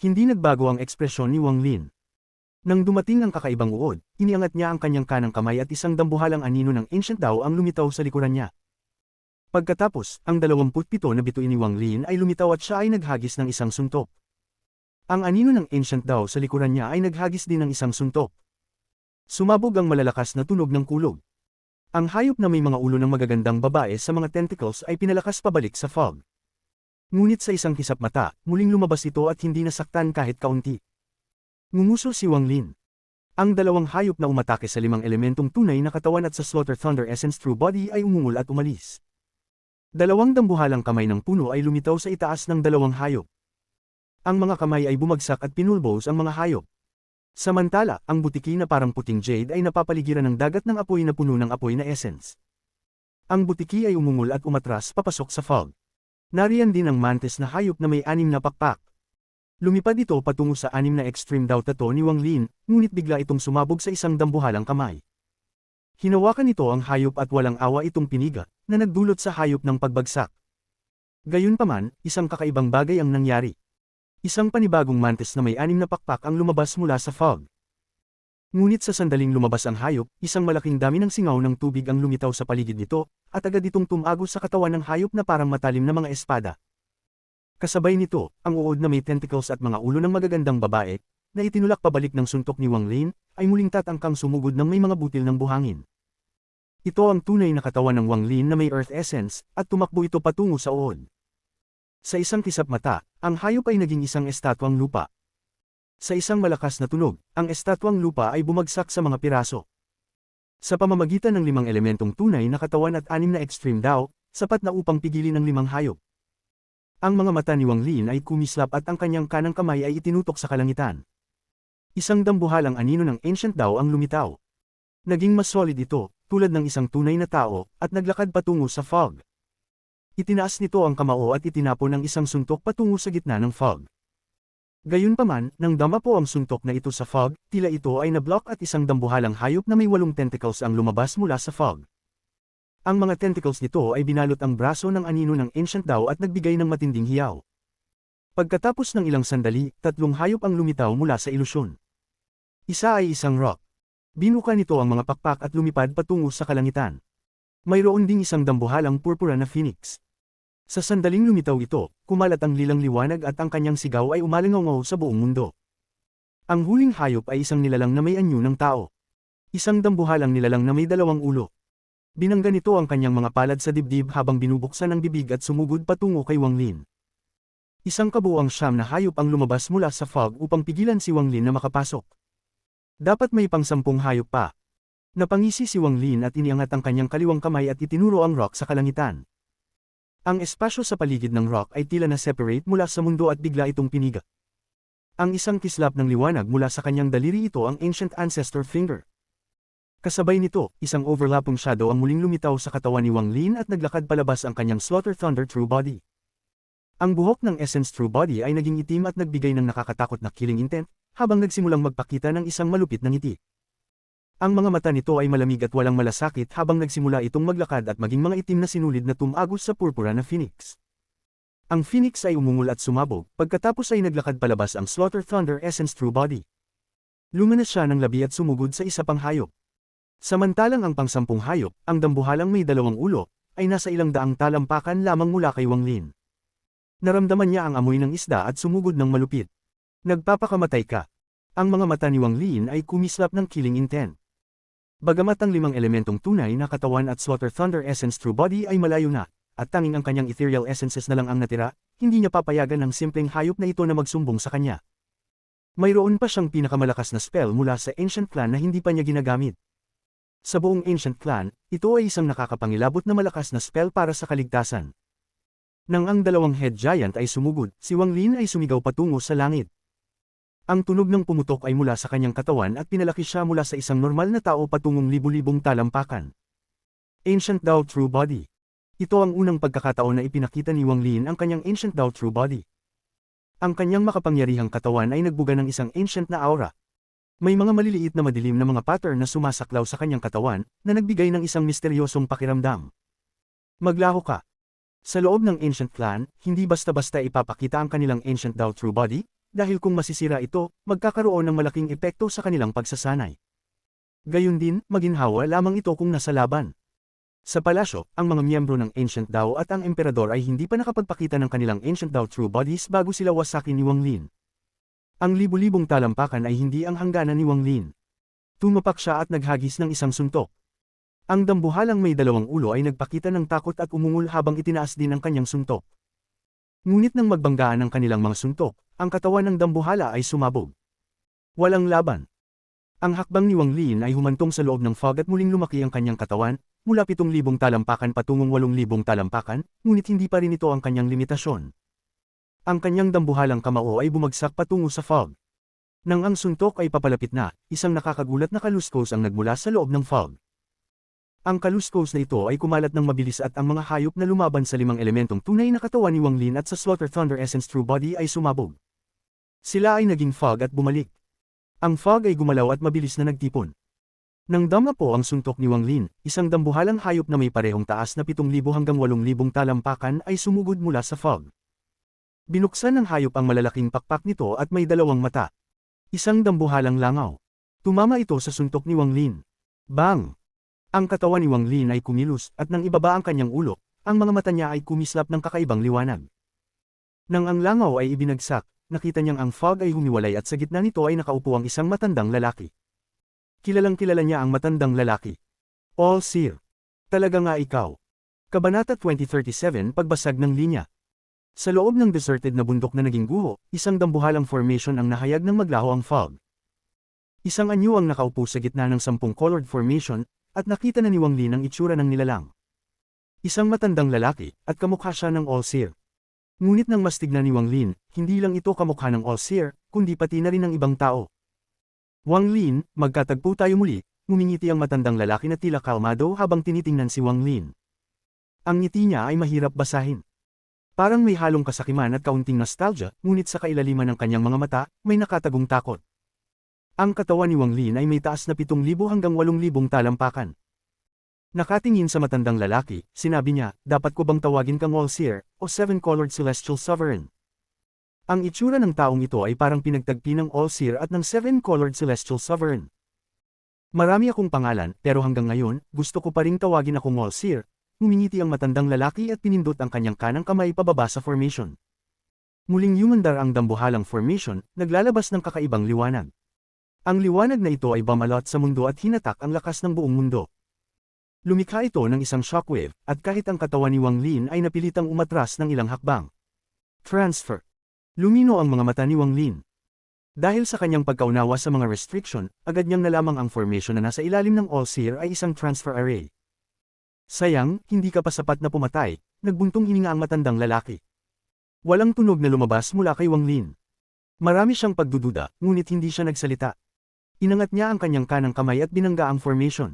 Hindi nagbago ang ekspresyon ni Wang Lin. Nang dumating ang kakaibang uod, iniangat niya ang kanyang kanang kamay at isang dambuhalang anino ng Ancient Dao ang lumitaw sa likuran niya. Pagkatapos, ang 27 na bituin ni Wang Lin ay lumitaw at siya ay naghagis ng isang suntok. Ang anino ng Ancient Dao sa likuran niya ay naghagis din ng isang suntok. Sumabog ang malalakas na tunog ng kulog. Ang hayop na may mga ulo ng magagandang babae sa mga tentacles ay pinalakas pabalik sa fog. Ngunit sa isang kisap mata, muling lumabas ito at hindi nasaktan kahit kaunti. Ngumuso si Wang Lin. Ang 2 hayop na umatake sa 5 elementong tunay na katawan at sa Slaughter Thunder Essence True Body ay umungol at umalis. 2 dambuhalang kamay ng puno ay lumitaw sa itaas ng 2 hayop. Ang mga kamay ay bumagsak at pinulbos ang mga hayop. Samantala, ang butiki na parang puting jade ay napapaligiran ng dagat ng apoy na puno ng apoy na essence. Ang butiki ay umungol at umatras papasok sa fog. Nariyan din ang mantis na hayop na may 6 na pakpak. Lumipad ito patungo sa 6 na extreme daw tato ni Wang Lin, ngunit bigla itong sumabog sa isang dambuhalang kamay. Hinawakan nito ang hayop at walang awa itong piniga, na nagdulot sa hayop ng pagbagsak. Gayunpaman, isang kakaibang bagay ang nangyari. Isang panibagong mantis na may 6 na pakpak ang lumabas mula sa fog. Ngunit sa sandaling lumabas ang hayop, isang malaking dami ng singaw ng tubig ang lumitaw sa paligid nito, at agad itong tumagos sa katawan ng hayop na parang matalim na mga espada. Kasabay nito, ang uod na may tentacles at mga ulo ng magagandang babae, na itinulak pabalik ng suntok ni Wang Lin, ay muling tatangkang sumugod ng may mga butil ng buhangin. Ito ang tunay na katawan ng Wang Lin na may earth essence, at tumakbo ito patungo sa uod. Sa isang kisap mata, ang hayop ay naging isang estatwang lupa. Sa isang malakas na tunog, ang estatwang lupa ay bumagsak sa mga piraso. Sa pamamagitan ng 5 elementong tunay na katawan at 6 na extreme Dao, sapat na upang pigilin ang 5 hayop. Ang mga mata ni Wang Lin ay kumislap at ang kanyang kanang kamay ay itinutok sa kalangitan. Isang dambuhalang anino ng Ancient Dao ang lumitaw. Naging mas solid ito, tulad ng isang tunay na tao, at naglakad patungo sa fog. Itinaas nito ang kamao at itinapon ang isang suntok patungo sa gitna ng fog. Gayunpaman, nang dama po ang suntok na ito sa fog, tila ito ay nablock at isang dambuhalang hayop na may 8 tentacles ang lumabas mula sa fog. Ang mga tentacles nito ay binalot ang braso ng anino ng Ancient Dao at nagbigay ng matinding hiyaw. Pagkatapos ng ilang sandali, 3 hayop ang lumitaw mula sa ilusyon. Isa ay isang rock. Binuka nito ang mga pakpak at lumipad patungo sa kalangitan. Mayroon ding isang dambuhalang purpura na phoenix. Sa sandaling lumitaw ito, kumalat ang lilang liwanag at ang kanyang sigaw ay umalingaw sa buong mundo. Ang huling hayop ay isang nilalang na may anyo ng tao. Isang dambuhalang nilalang na may 2 ulo. Binangga nito ang kanyang mga palad sa dibdib habang binubuksan ang bibig at sumugod patungo kay Wang Lin. Isang kabuuang 9 na hayop ang lumabas mula sa fog upang pigilan si Wang Lin na makapasok. Dapat may pang-10 hayop pa. Napangisi si Wang Lin at iniangat ang kanyang kaliwang kamay at itinuro ang rock sa kalangitan. Ang espasyo sa paligid ng rock ay tila na separate mula sa mundo at bigla itong piniga. Ang isang kislap ng liwanag mula sa kanyang daliri ito ang Ancient Ancestor Finger. Kasabay nito, isang overlapping shadow ang muling lumitaw sa katawan ni Wang Lin at naglakad palabas ang kanyang Slaughter Thunder True Body. Ang buhok ng Essence True Body ay naging itim at nagbigay ng nakakatakot na killing intent, habang nagsimulang magpakita ng isang malupit na ngiti. Ang mga mata nito ay malamig at walang malasakit habang nagsimula itong maglakad at maging mga itim na sinulid na tumagos sa purpura na phoenix. Ang phoenix ay umungol at sumabog, pagkatapos ay naglakad palabas ang Slaughter Thunder Essence True Body. Lumanas siya ng labi at sumugod sa isa pang hayop. Samantalang ang pangsampung hayop, ang dambuhalang may dalawang ulo, ay nasa ilang daang talampakan lamang mula kay Wang Lin. Naramdaman niya ang amoy ng isda at sumugod ng malupit. Nagpapakamatay ka. Ang mga mata ni Wang Lin ay kumislap ng killing intent. Bagamat ang limang elementong tunay na katawan at Slaughter Thunder Essence True Body ay malayo na, at tanging ang kanyang ethereal essences na lang ang natira, hindi niya papayagan ng simpleng hayop na ito na magsumbong sa kanya. Mayroon pa siyang pinakamalakas na spell mula sa Ancient Clan na hindi pa niya ginagamit. Sa buong Ancient Clan, ito ay isang nakakapangilabot na malakas na spell para sa kaligtasan. Nang ang dalawang head giant ay sumugod, si Wang Lin ay sumigaw patungo sa langit. Ang tunog ng pumutok ay mula sa kanyang katawan at pinalaki siya mula sa isang normal na tao patungong libu-libong talampakan. Ancient Dao True Body. Ito ang unang pagkakataon na ipinakita ni Wang Lin ang kanyang Ancient Dao True Body. Ang kanyang makapangyarihang katawan ay nagbuga ng isang ancient na aura. May mga maliliit na madilim na mga pattern na sumasaklaw sa kanyang katawan, na nagbigay ng isang misteryosong pakiramdam. Maglaho ka. Sa loob ng Ancient Clan, hindi basta-basta ipapakita ang kanilang Ancient Dao True Body, dahil kung masisira ito, magkakaroon ng malaking epekto sa kanilang pagsasanay. Gayun din, maginhawa lamang ito kung nasa laban. Sa palasyo, ang mga miyembro ng Ancient Dao at ang Emperador ay hindi pa nakapagpakita ng kanilang Ancient Dao True Bodies bago sila wasakin ni Wang Lin. Ang libu-libong talampakan ay hindi ang hangganan ni Wang Lin. Tumapak siya at naghagis ng isang suntok. Ang dambuhalang may dalawang ulo ay nagpakita ng takot at umungol habang itinaas din ang kanyang suntok. Ngunit nang magbanggaan ang kanilang mga suntok, ang katawan ng dambuhala ay sumabog. Walang laban. Ang hakbang ni Wang Lin ay humantong sa loob ng fog at muling lumaki ang kanyang katawan, mula 7,000 talampakan patungong 8,000 talampakan, ngunit hindi pa rin ito ang kanyang limitasyon. Ang kanyang dambuhalang kamao ay bumagsak patungo sa fog. Nang ang suntok ay papalapit na, isang nakakagulat na kaluskos ang nagmula sa loob ng fog. Ang kaluskos na ito ay kumalat ng mabilis at ang mga hayop na lumaban sa limang elementong tunay na katawan ni Wang Lin at sa Slaughter Thunder Essence True Body ay sumabog. Sila ay naging fog at bumalik. Ang fog ay gumalaw at mabilis na nagtipon. Nang dama po ang suntok ni Wang Lin, isang dambuhalang hayop na may parehong taas na 7,000 hanggang 8,000 talampakan ay sumugod mula sa fog. Binuksan ng hayop ang malalaking pakpak nito at may dalawang mata. Isang dambuhalang langaw. Tumama ito sa suntok ni Wang Lin. Bang! Ang katawan ni Wang Lin ay kumilos at nang ibaba ang kanyang ulo, ang mga mata niya ay kumislap ng kakaibang liwanag. Nang ang langaw ay ibinagsak, nakita niyang ang fog ay humiwalay at sa gitna nito ay nakaupo ang isang matandang lalaki. Kilalang kilala niya ang matandang lalaki. All Seer. Talaga nga ikaw. Kabanata 2037 Pagbasag ng linya. Sa loob ng deserted na bundok na naging guho, isang dambuhalang formation ang nahayag ng maglaho ang fog. Isang anyo ang nakaupo sa gitna ng 10 colored formation, at nakita na ni Wang Lin ang itsura ng nilalang. Isang matandang lalaki, at kamukha siya ng All-Seer. Ngunit nang mas tignan ni Wang Lin, hindi lang ito kamukha ng All-Seer, kundi pati na rin ng ibang tao. Wang Lin, magkatagpo tayo muli, ngumingiti ang matandang lalaki na tila kalmado habang tinitingnan si Wang Lin. Ang ngiti niya ay mahirap basahin. Parang may halong kasakiman at kaunting nostalgia, ngunit sa kailaliman ng kanyang mga mata, may nakatagong takot. Ang katawan ni Wang Lin ay may taas na 7,000 hanggang 8,000 talampakan. Nakatingin sa matandang lalaki, sinabi niya, dapat ko bang tawagin kang All-Seer, o Seven-Colored Celestial Sovereign? Ang itsura ng taong ito ay parang pinagtagpi ng All-Seer at ng Seven-Colored Celestial Sovereign. Marami akong pangalan, pero hanggang ngayon, gusto ko pa ring tawagin akong All-Seer. Humingiti ang matandang lalaki at pinindot ang kanyang kanang kamay pababa sa formation. Muling yumandar ang dambuhalang formation, naglalabas ng kakaibang liwanag. Ang liwanag na ito ay bumalot sa mundo at hinatak ang lakas ng buong mundo. Lumikha ito ng isang shockwave, at kahit ang katawan ni Wang Lin ay napilitang umatras ng ilang hakbang. Transfer. Lumino ang mga mata ni Wang Lin. Dahil sa kanyang pagkaunawa sa mga restriction, agad niyang nalamang ang formation na nasa ilalim ng All-Seer ay isang transfer array. Sayang, hindi ka pa sapat na pumatay, nagbuntong hininga ang matandang lalaki. Walang tunog na lumabas mula kay Wang Lin. Marami siyang pagdududa, ngunit hindi siya nagsalita. Inangat niya ang kanyang kanang kamay at binangga ang formation.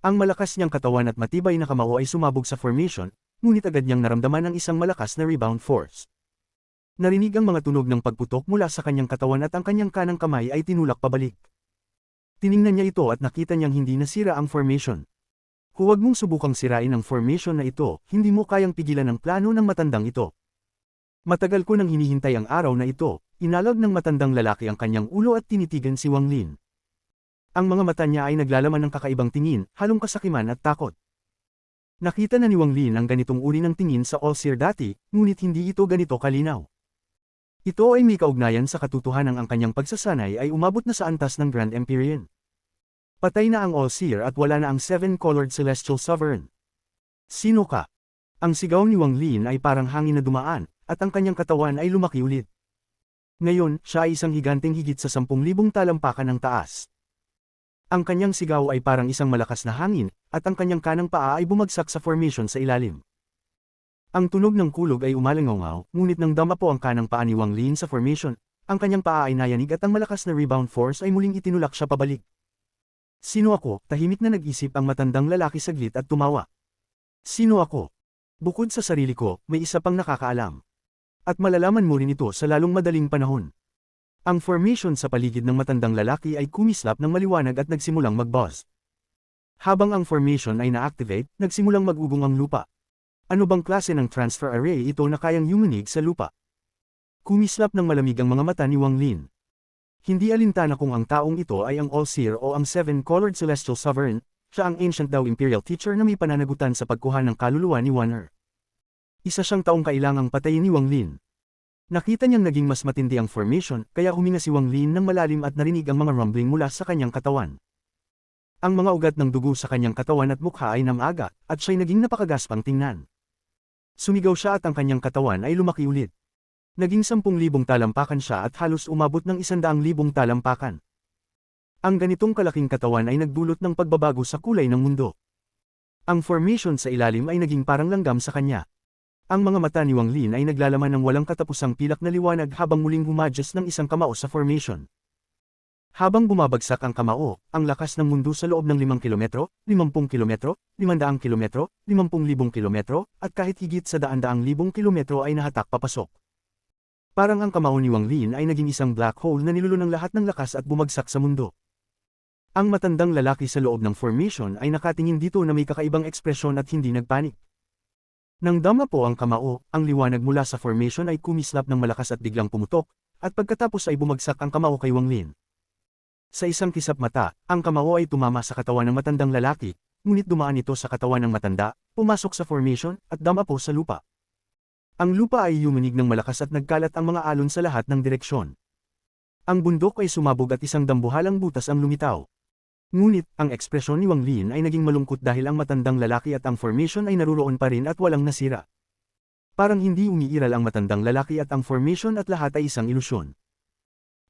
Ang malakas niyang katawan at matibay na kamao ay sumabog sa formation, ngunit agad niyang naramdaman ang isang malakas na rebound force. Narinig ang mga tunog ng pagputok mula sa kanyang katawan at ang kanyang kanang kamay ay tinulak pabalik. Tiningnan niya ito at nakita niyang hindi nasira ang formation. Huwag mong subukang sirain ang formation na ito, hindi mo kayang pigilan ang plano ng matandang ito. Matagal ko nang hinihintay ang araw na ito, inalog ng matandang lalaki ang kanyang ulo at tinitigan si Wang Lin. Ang mga mata niya ay naglalaman ng kakaibang tingin, halong kasakiman at takot. Nakita na ni Wang Lin ang ganitong uri ng tingin sa All-Seer dati, ngunit hindi ito ganito kalinaw. Ito ay may kaugnayan sa katotohanan ang kanyang pagsasanay ay umabot na sa antas ng Grand Empyrean. Patay na ang All-Seer at wala na ang Seven-Colored Celestial Sovereign. Sino ka? Ang sigaw ni Wang Lin ay parang hangin na dumaan, at ang kanyang katawan ay lumaki ulit. Ngayon, siya ay isang higanteng higit sa 10,000 talampakan ng taas. Ang kanyang sigaw ay parang isang malakas na hangin, at ang kanyang kanang paa ay bumagsak sa formation sa ilalim. Ang tunog ng kulog ay umalingaw, ngunit nang dama po ang kanang paa ni Wang Lin sa formation, ang kanyang paa ay nayanig at ang malakas na rebound force ay muling itinulak siya pabalik. Sino ako? Tahimik na nag-isip ang matandang lalaki saglit at tumawa. Sino ako? Bukod sa sarili ko, may isa pang nakakaalam. At malalaman mo rin ito sa lalong madaling panahon. Ang formation sa paligid ng matandang lalaki ay kumislap ng maliwanag at nagsimulang mag-buzz. Habang ang formation ay na-activate, nagsimulang mag-ugong ang lupa. Ano bang klase ng transfer array ito na kayang yumanig sa lupa? Kumislap ng malamig ang mga mata ni Wang Lin. Hindi alintana kung ang taong ito ay ang All-Seer o ang Seven-Colored Celestial Sovereign, siya ang ancient daw imperial teacher na may pananagutan sa pagkuha ng kaluluwa ni Wan Er. Isa siyang taong kailangang patayin ni Wang Lin. Nakita niyang naging mas matindi ang formation, kaya huminga si Wang Lin ng malalim at narinig ang mga rumbling mula sa kanyang katawan. Ang mga ugat ng dugo sa kanyang katawan at mukha ay namaga, at siya'y naging napakagaspang tingnan. Sumigaw siya at ang kanyang katawan ay lumaki ulit. Naging 10,000 talampakan siya at halos umabot ng 100,000 talampakan. Ang ganitong kalaking katawan ay nagdulot ng pagbabago sa kulay ng mundo. Ang formation sa ilalim ay naging parang langgam sa kanya. Ang mga mata ni Wang Lin ay naglalaman ng walang katapusang pilak na liwanag habang muling humadjas ng isang kamao sa formation. Habang bumabagsak ang kamao, ang lakas ng mundo sa loob ng 5 kilometro, 50 kilometro, 500 kilometro, 50,000 kilometro, at kahit higit sa 100,000 kilometro ay nahatak papasok. Parang ang kamao ni Wang Lin ay naging isang black hole na nilulo ng lahat ng lakas at bumagsak sa mundo. Ang matandang lalaki sa loob ng formation ay nakatingin dito na may kakaibang ekspresyon at hindi nagpanik. Nang dama po ang kamao, ang liwanag mula sa formation ay kumislap ng malakas at biglang pumutok, at pagkatapos ay bumagsak ang kamao kay Wang Lin. Sa isang kisap mata, ang kamao ay tumama sa katawan ng matandang lalaki, ngunit dumaan ito sa katawan ng matanda, pumasok sa formation, at dama po sa lupa. Ang lupa ay yumanig ng malakas at nagkalat ang mga alon sa lahat ng direksyon. Ang bundok ay sumabog at isang dambuhalang butas ang lumitaw. Ngunit, ang ekspresyon ni Wang Lin ay naging malungkot dahil ang matandang lalaki at ang formation ay naruroon pa rin at walang nasira. Parang hindi umiiral ang matandang lalaki at ang formation at lahat ay isang ilusyon.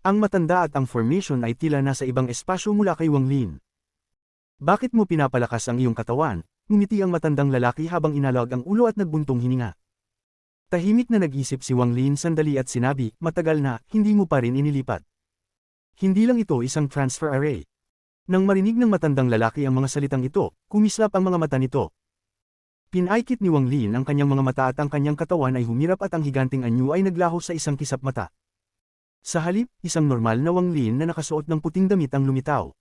Ang matanda at ang formation ay tila nasa ibang espasyo mula kay Wang Lin. Bakit mo pinapalakas ang iyong katawan? Ngumiti ang matandang lalaki habang inalog ang ulo at nagbuntong hininga. Tahimik na nag-isip si Wang Lin sandali at sinabi, matagal na, hindi mo pa rin inilipat. Hindi lang ito isang transfer array. Nang marinig ng matandang lalaki ang mga salitang ito, kumislap ang mga mata nito. Pinaikit ni Wang Lin ang kanyang mga mata at ang kanyang katawan ay humirap at ang higanting anyo ay naglaho sa isang kisap mata. Sa halip, isang normal na Wang Lin na nakasuot ng puting damit ang lumitaw.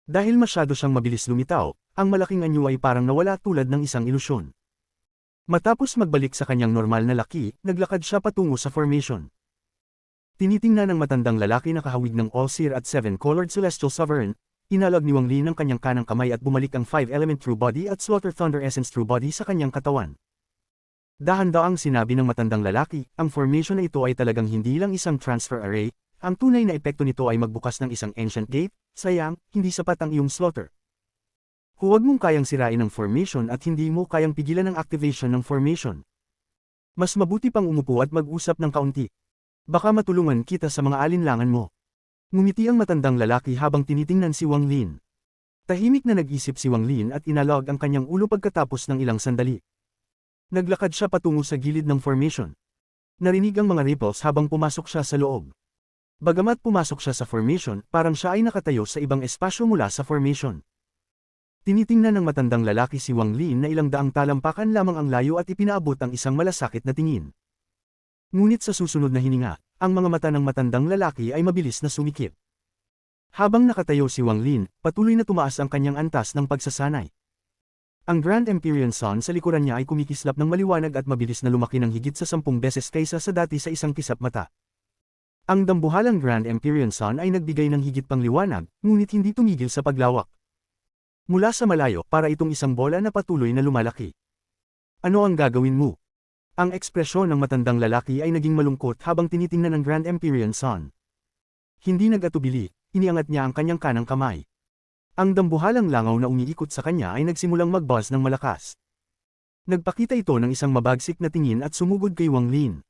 Dahil masyado siyang mabilis lumitaw, ang malaking anyo ay parang nawala tulad ng isang ilusyon. Matapos magbalik sa kanyang normal na laki, naglakad siya patungo sa formation. Tinitingnan ng matandang lalaki na kahawig ng All-Seer at Seven-Colored Celestial Sovereign. Inalag ni Wang Lin ang kanyang kanang kamay at bumalik ang 5-element true body at Slaughter Thunder Essence true body sa kanyang katawan. Dahan-daang sinabi ng matandang lalaki, ang formation na ito ay talagang hindi lang isang transfer array, ang tunay na epekto nito ay magbukas ng isang ancient gate, sayang, hindi sapat ang iyong slaughter. Huwag mong kayang sirain ang formation at hindi mo kayang pigilan ang activation ng formation. Mas mabuti pang umupo at mag-usap ng kaunti. Baka matulungan kita sa mga alinlangan mo. Ngumiti ang matandang lalaki habang tinitingnan si Wang Lin. Tahimik na nag-isip si Wang Lin at inalog ang kanyang ulo pagkatapos ng ilang sandali. Naglakad siya patungo sa gilid ng formation. Narinig ang mga ripples habang pumasok siya sa loob. Bagamat pumasok siya sa formation, parang siya ay nakatayo sa ibang espasyo mula sa formation. Tinitingnan ng matandang lalaki si Wang Lin na ilang daang talampakan lamang ang layo at ipinaabot ang isang malasakit na tingin. Ngunit sa susunod na hininga, ang mga mata ng matandang lalaki ay mabilis na sumikip. Habang nakatayo si Wang Lin, patuloy na tumaas ang kanyang antas ng pagsasanay. Ang Grand Empyrean Sun sa likuran niya ay kumikislap ng maliwanag at mabilis na lumaki ng higit sa 10 beses kaysa sa dati sa isang kisap mata. Ang dambuhalang Grand Empyrean Sun ay nagbigay ng higit pang liwanag, ngunit hindi tumigil sa paglawak. Mula sa malayo para itong isang bola na patuloy na lumalaki. Ano ang gagawin mo? Ang ekspresyon ng matandang lalaki ay naging malungkot habang tinitingnan ang Grand Empyrean Sun. Hindi nag-atubili, iniangat niya ang kanyang kanang kamay. Ang dambuhalang langaw na umiikot sa kanya ay nagsimulang mag-buzz ng malakas. Nagpakita ito ng isang mabagsik na tingin at sumugod kay Wang Lin.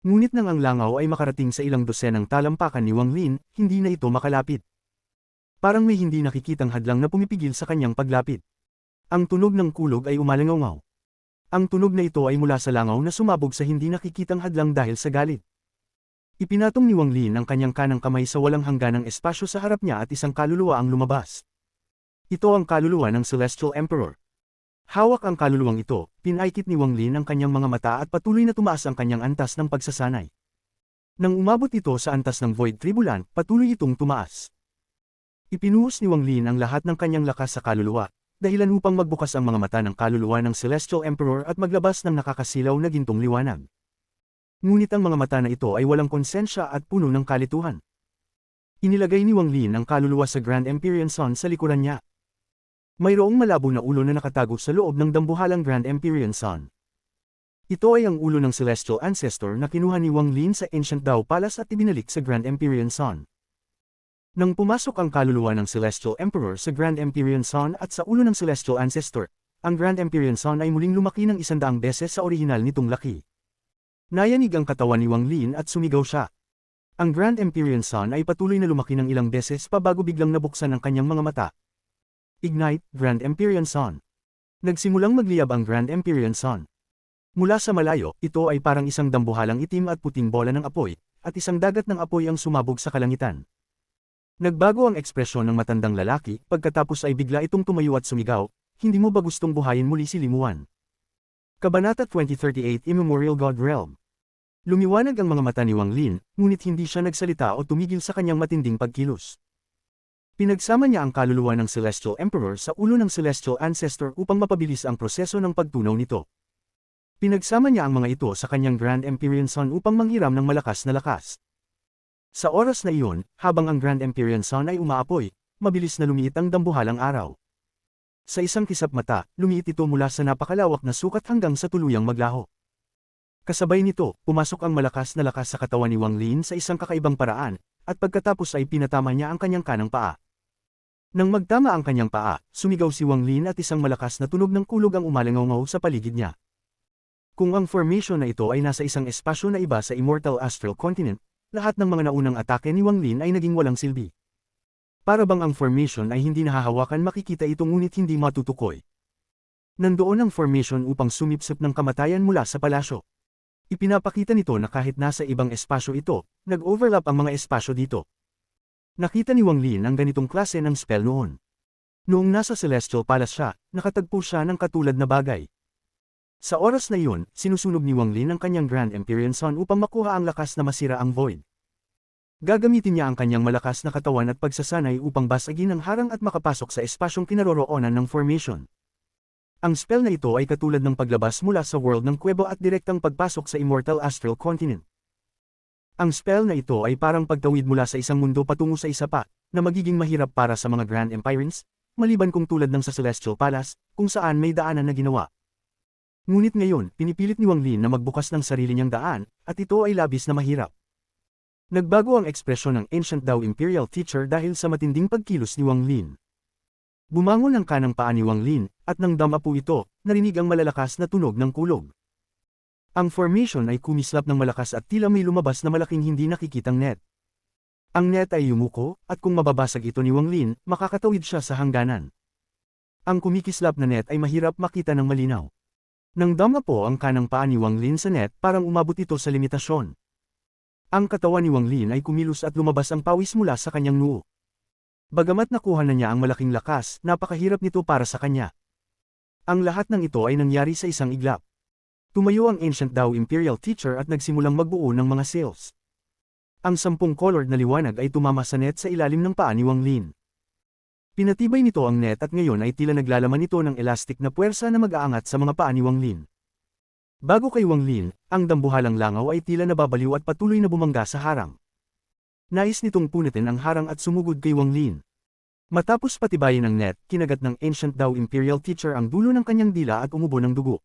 Ngunit nang ang langaw ay makarating sa ilang dosenang talampakan ni Wang Lin, hindi na ito makalapit. Parang may hindi nakikitang hadlang na pumipigil sa kanyang paglapit. Ang tunog ng kulog ay umalangaw. Ang tunog na ito ay mula sa langaw na sumabog sa hindi nakikitang hadlang dahil sa galit. Ipinatong ni Wang Lin ang kanyang kanang kamay sa walang hangganang espasyo sa harap niya at isang kaluluwa ang lumabas. Ito ang kaluluwa ng Celestial Emperor. Hawak ang kaluluwang ito, pinaikit ni Wang Lin ang kanyang mga mata at patuloy na tumaas ang kanyang antas ng pagsasanay. Nang umabot ito sa antas ng Void Tribulant, patuloy itong tumaas. Ipinuhos ni Wang Lin ang lahat ng kanyang lakas sa kaluluwa, dahilan upang magbukas ang mga mata ng kaluluwa ng Celestial Emperor at maglabas ng nakakasilaw na gintong liwanag. Ngunit ang mga mata na ito ay walang konsensya at puno ng kalituhan. Inilagay ni Wang Lin ang kaluluwa sa Grand Empyrean Sun sa likuran niya. Mayroong malabo na ulo na nakatago sa loob ng dambuhalang Grand Empyrean Sun. Ito ay ang ulo ng Celestial Ancestor na kinuha ni Wang Lin sa Ancient Dao Palace at ibinalik sa Grand Empyrean Sun. Nang pumasok ang kaluluwa ng Celestial Emperor sa Grand Empyrean Sun at sa ulo ng Celestial Ancestor, ang Grand Empyrean Sun ay muling lumaki ng 100 beses sa orihinal nitong laki. Nayanig ang katawan ni Wang Lin at sumigaw siya. Ang Grand Empyrean Sun ay patuloy na lumaki ng ilang beses pa bago biglang nabuksan ang kanyang mga mata. Ignite, Grand Empyrean Sun. Nagsimulang magliyab ang Grand Empyrean Sun. Mula sa malayo, ito ay parang isang dambuhalang itim at puting bola ng apoy, at isang dagat ng apoy ang sumabog sa kalangitan. Nagbago ang ekspresyon ng matandang lalaki, pagkatapos ay bigla itong tumayo at sumigaw, "Hindi mo ba gustong buhayin muli si Limuan?" Kabanata 2038 Immemorial God Realm. Lumiwanag ang mga mata ni Wang Lin, ngunit hindi siya nagsalita o tumigil sa kanyang matinding pagkilos. Pinagsama niya ang kaluluwa ng Celestial Emperor sa ulo ng Celestial Ancestor upang mapabilis ang proseso ng pagtunaw nito. Pinagsama niya ang mga ito sa kanyang Grand Empyrean Sun upang manghiram ng malakas na lakas. Sa oras na iyon, habang ang Grand Empyrean Sun ay umaapoy, mabilis na lumiit ang dambuhalang araw. Sa isang kisap mata, lumiit ito mula sa napakalawak na sukat hanggang sa tuluyang maglaho. Kasabay nito, pumasok ang malakas na lakas sa katawan ni Wang Lin sa isang kakaibang paraan, at pagkatapos ay pinatama niya ang kanyang kanang paa. Nang magtama ang kanyang paa, sumigaw si Wang Lin at isang malakas na tunog ng kulog ang umalangaw sa paligid niya. Kung ang formation na ito ay nasa isang espasyo na iba sa Immortal Astral Continent, lahat ng mga naunang atake ni Wang Lin ay naging walang silbi. Para bang ang formation ay hindi nahahawakan, makikita ito ngunit hindi matutukoy. Nandoon ang formation upang sumipsip ng kamatayan mula sa palasyo. Ipinapakita nito na kahit nasa ibang espasyo ito, nag-overlap ang mga espasyo dito. Nakita ni Wang Lin ang ganitong klase ng spell noon. Noong nasa Celestial Palace siya, nakatagpo siya ng katulad na bagay. Sa oras na iyon, sinusunog ni Wang Lin ang kanyang Grand Empyrean Sun upang makuha ang lakas na masira ang Void. Gagamitin niya ang kanyang malakas na katawan at pagsasanay upang basagin ang harang at makapasok sa espasyong kinaroroonan ng formation. Ang spell na ito ay katulad ng paglabas mula sa world ng kuweba at direktang pagpasok sa Immortal Astral Continent. Ang spell na ito ay parang pagtawid mula sa isang mundo patungo sa isa pa, na magiging mahirap para sa mga Grand Empyreans, maliban kung tulad ng sa Celestial Palace, kung saan may daanan na ginawa. Ngunit ngayon, pinipilit ni Wang Lin na magbukas ng sarili niyang daan, at ito ay labis na mahirap. Nagbago ang ekspresyon ng Ancient Dao Imperial Teacher dahil sa matinding pagkilos ni Wang Lin. Bumangon ang kanang paa ni Wang Lin, at nang dama po ito, narinig ang malalakas na tunog ng kulog. Ang formation ay kumislap ng malakas at tila may lumabas na malaking hindi nakikitang net. Ang net ay yumuko, at kung mababasag ito ni Wang Lin, makakatawid siya sa hangganan. Ang kumikislap na net ay mahirap makita ng malinaw. Nang dama po ang kanang paa ni Wang Lin sa net, parang umabot ito sa limitasyon. Ang katawan ni Wang Lin ay kumilos at lumabas ang pawis mula sa kanyang noo. Bagamat nakuha na niya ang malaking lakas, napakahirap nito para sa kanya. Ang lahat ng ito ay nangyari sa isang iglap. Tumayo ang Ancient Dao Imperial Teacher at nagsimulang magbuo ng mga sails. Ang 10 colored na liwanag ay tumama sa net sa ilalim ng paa ni Wang Lin. Pinatibay nito ang net at ngayon ay tila naglalaman ito ng elastic na puwersa na mag-aangat sa mga paa ni Wang Lin. Bago kay Wang Lin, ang dambuhalang langaw ay tila nababaliw at patuloy na bumangga sa harang. Nais nitong punitin ang harang at sumugod kay Wang Lin. Matapos patibayin ng net, kinagat ng Ancient Dao Imperial Teacher ang dulo ng kanyang dila at umubo ng dugo.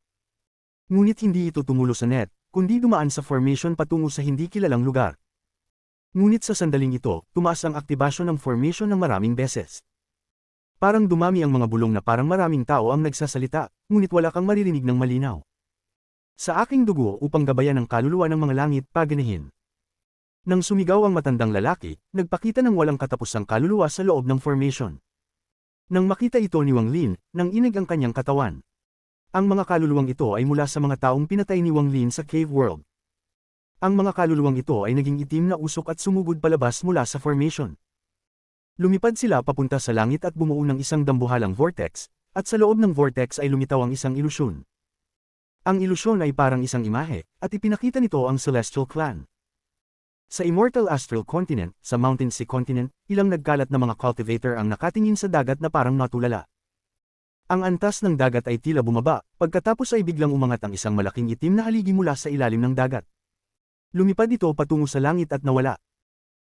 Ngunit hindi ito tumulo sa net, kundi dumaan sa formation patungo sa hindi kilalang lugar. Ngunit sa sandaling ito, tumaas ang aktibasyon ng formation ng maraming beses. Parang dumami ang mga bulong na parang maraming tao ang nagsasalita, ngunit wala kang maririnig ng malinaw. Sa aking dugo upang gabayan ang kaluluwa ng mga langit paganihin. Nang sumigaw ang matandang lalaki, nagpakita ng walang katapusang kaluluwa sa loob ng formation. Nang makita ito ni Wang Lin, nang inig ang kanyang katawan. Ang mga kaluluwang ito ay mula sa mga taong pinatay ni Wang Lin sa Cave World. Ang mga kaluluwang ito ay naging itim na usok at sumugod palabas mula sa formation. Lumipad sila papunta sa langit at bumuo ng isang dambuhalang vortex, at sa loob ng vortex ay lumitaw ang isang ilusyon. Ang ilusyon ay parang isang imahe, at ipinakita nito ang Celestial Clan. Sa Immortal Astral Continent, sa Mountain Sea Continent, ilang nagkalat na mga cultivator ang nakatingin sa dagat na parang natulala. Ang antas ng dagat ay tila bumaba, pagkatapos ay biglang umangat ang isang malaking itim na haligi mula sa ilalim ng dagat. Lumipad ito patungo sa langit at nawala.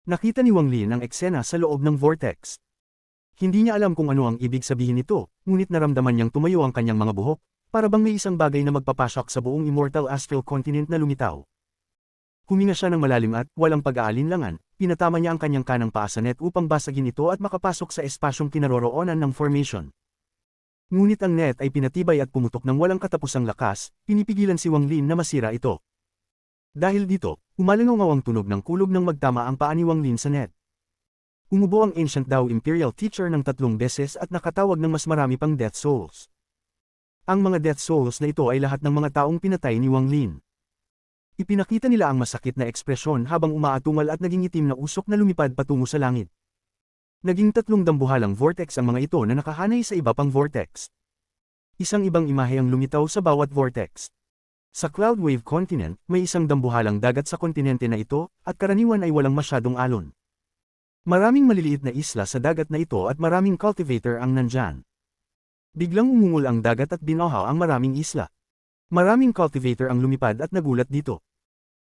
Nakita ni Wang Lin ang eksena sa loob ng vortex. Hindi niya alam kung ano ang ibig sabihin nito, ngunit naramdaman niyang tumayo ang kanyang mga buhok, para bang may isang bagay na magpapasok sa buong Immortal Astral Continent na lumitaw. Huminga siya ng malalim at, walang pag-aalinlangan, pinatama niya ang kanyang kanang paa sa net upang basagin ito at makapasok sa espasyong kinaroroonan ng formation. Ngunit ang net ay pinatibay at pumutok ng walang katapusang lakas, pinipigilan si Wang Lin na masira ito. Dahil dito, umalangaw ang tunog ng kulog nang magtama ang paa ni Wang Lin sa net. Umubo ang Ancient Dao Imperial Teacher ng 3 beses at nakatawag ng mas marami pang Death Souls. Ang mga Death Souls na ito ay lahat ng mga taong pinatay ni Wang Lin. Ipinakita nila ang masakit na ekspresyon habang umaatungal at naging itim na usok na lumipad patungo sa langit. Naging 3 dambuhalang vortex ang mga ito na nakahanay sa iba pang vortex. Isang ibang imahe ang lumitaw sa bawat vortex. Sa Cloud Wave Continent, may isang dambuhalang dagat sa kontinente na ito, at karaniwan ay walang masyadong alon. Maraming maliliit na isla sa dagat na ito at maraming cultivator ang nandyan. Biglang umungol ang dagat at binohaw ang maraming isla. Maraming cultivator ang lumipad at nagulat dito.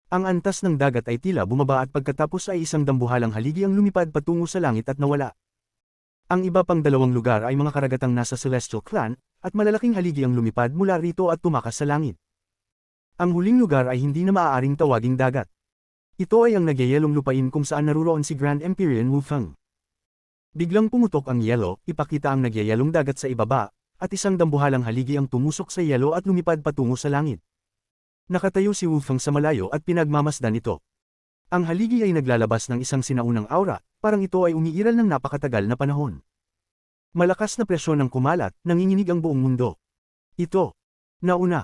Ang antas ng dagat ay tila bumaba at pagkatapos ay isang dambuhalang haligi ang lumipad patungo sa langit at nawala. Ang iba pang 2 lugar ay mga karagatang nasa Celestial Clan, at malalaking haligi ang lumipad mula rito at tumakas sa langit. Ang huling lugar ay hindi na maaaring tawaging dagat. Ito ay ang nagyayelong lupain kung saan naruroon si Grand Empyrean Wufeng. Biglang pumutok ang yelo, ipakita ang nagyayelong dagat sa ibaba, at isang dambuhalang haligi ang tumusok sa yelo at lumipad patungo sa langit. Nakatayo si Wufeng sa malayo at pinagmamasdan ito. Ang haligi ay naglalabas ng isang sinaunang aura, parang ito ay umiiral ng napakatagal na panahon. Malakas na presyon ang kumalat, nanginginig ang buong mundo. Ito. Nauna.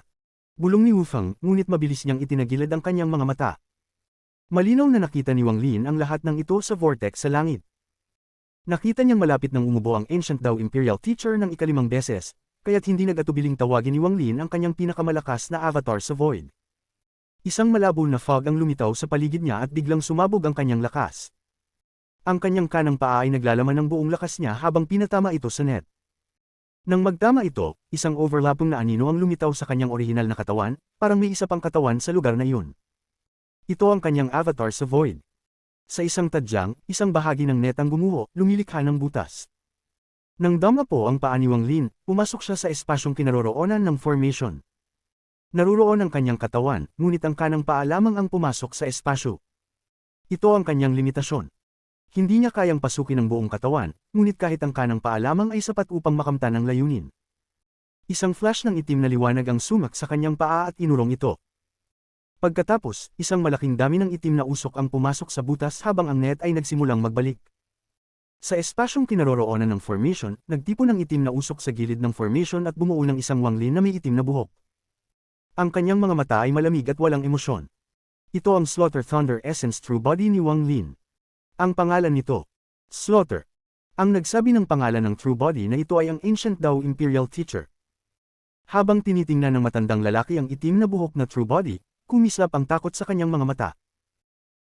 Bulong ni Wufeng, ngunit mabilis niyang itinagilid ang kanyang mga mata. Malinaw na nakita ni Wang Lin ang lahat ng ito sa vortex sa langit. Nakita niyang malapit nang umubo ang Ancient Dao Imperial Teacher ng 5 beses, kaya't hindi nag-atubiling tawagin ni Wang Lin ang kanyang pinakamalakas na avatar sa Void. Isang malabo na fog ang lumitaw sa paligid niya at biglang sumabog ang kanyang lakas. Ang kanyang kanang paa ay naglalaman ng buong lakas niya habang pinatama ito sa net. Nang magtama ito, isang overlapping na anino ang lumitaw sa kanyang orihinal na katawan, parang may isa pang katawan sa lugar na iyon. Ito ang kanyang avatar sa Void. Sa isang tadyang, isang bahagi ng net ang gumuho, lumilikha ng butas. Nang dama po ang paa ni Wang Lin, pumasok siya sa espasyong kinaroroonan ng formation. Naruroon ang kanyang katawan, ngunit ang kanang paa lamang ang pumasok sa espasyo. Ito ang kanyang limitasyon. Hindi niya kayang pasukin ang buong katawan, ngunit kahit ang kanang paa lamang ay sapat upang makamtan ang layunin. Isang flash ng itim na liwanag ang sumak sa kanyang paa at inurong ito. Pagkatapos, isang malaking dami ng itim na usok ang pumasok sa butas habang ang net ay nagsimulang magbalik. Sa espasyong kinaroroonan ng formation, nagtipon ng itim na usok sa gilid ng formation at bumuo ng isang Wang Lin na may itim na buhok. Ang kanyang mga mata ay malamig at walang emosyon. Ito ang Slaughter Thunder Essence True Body ni Wang Lin. Ang pangalan nito, Slaughter. Ang nagsabi ng pangalan ng True Body na ito ay ang Ancient Dao Imperial Teacher. Habang tinitingnan ng matandang lalaki ang itim na buhok na True Body, kumislap ang takot sa kanyang mga mata.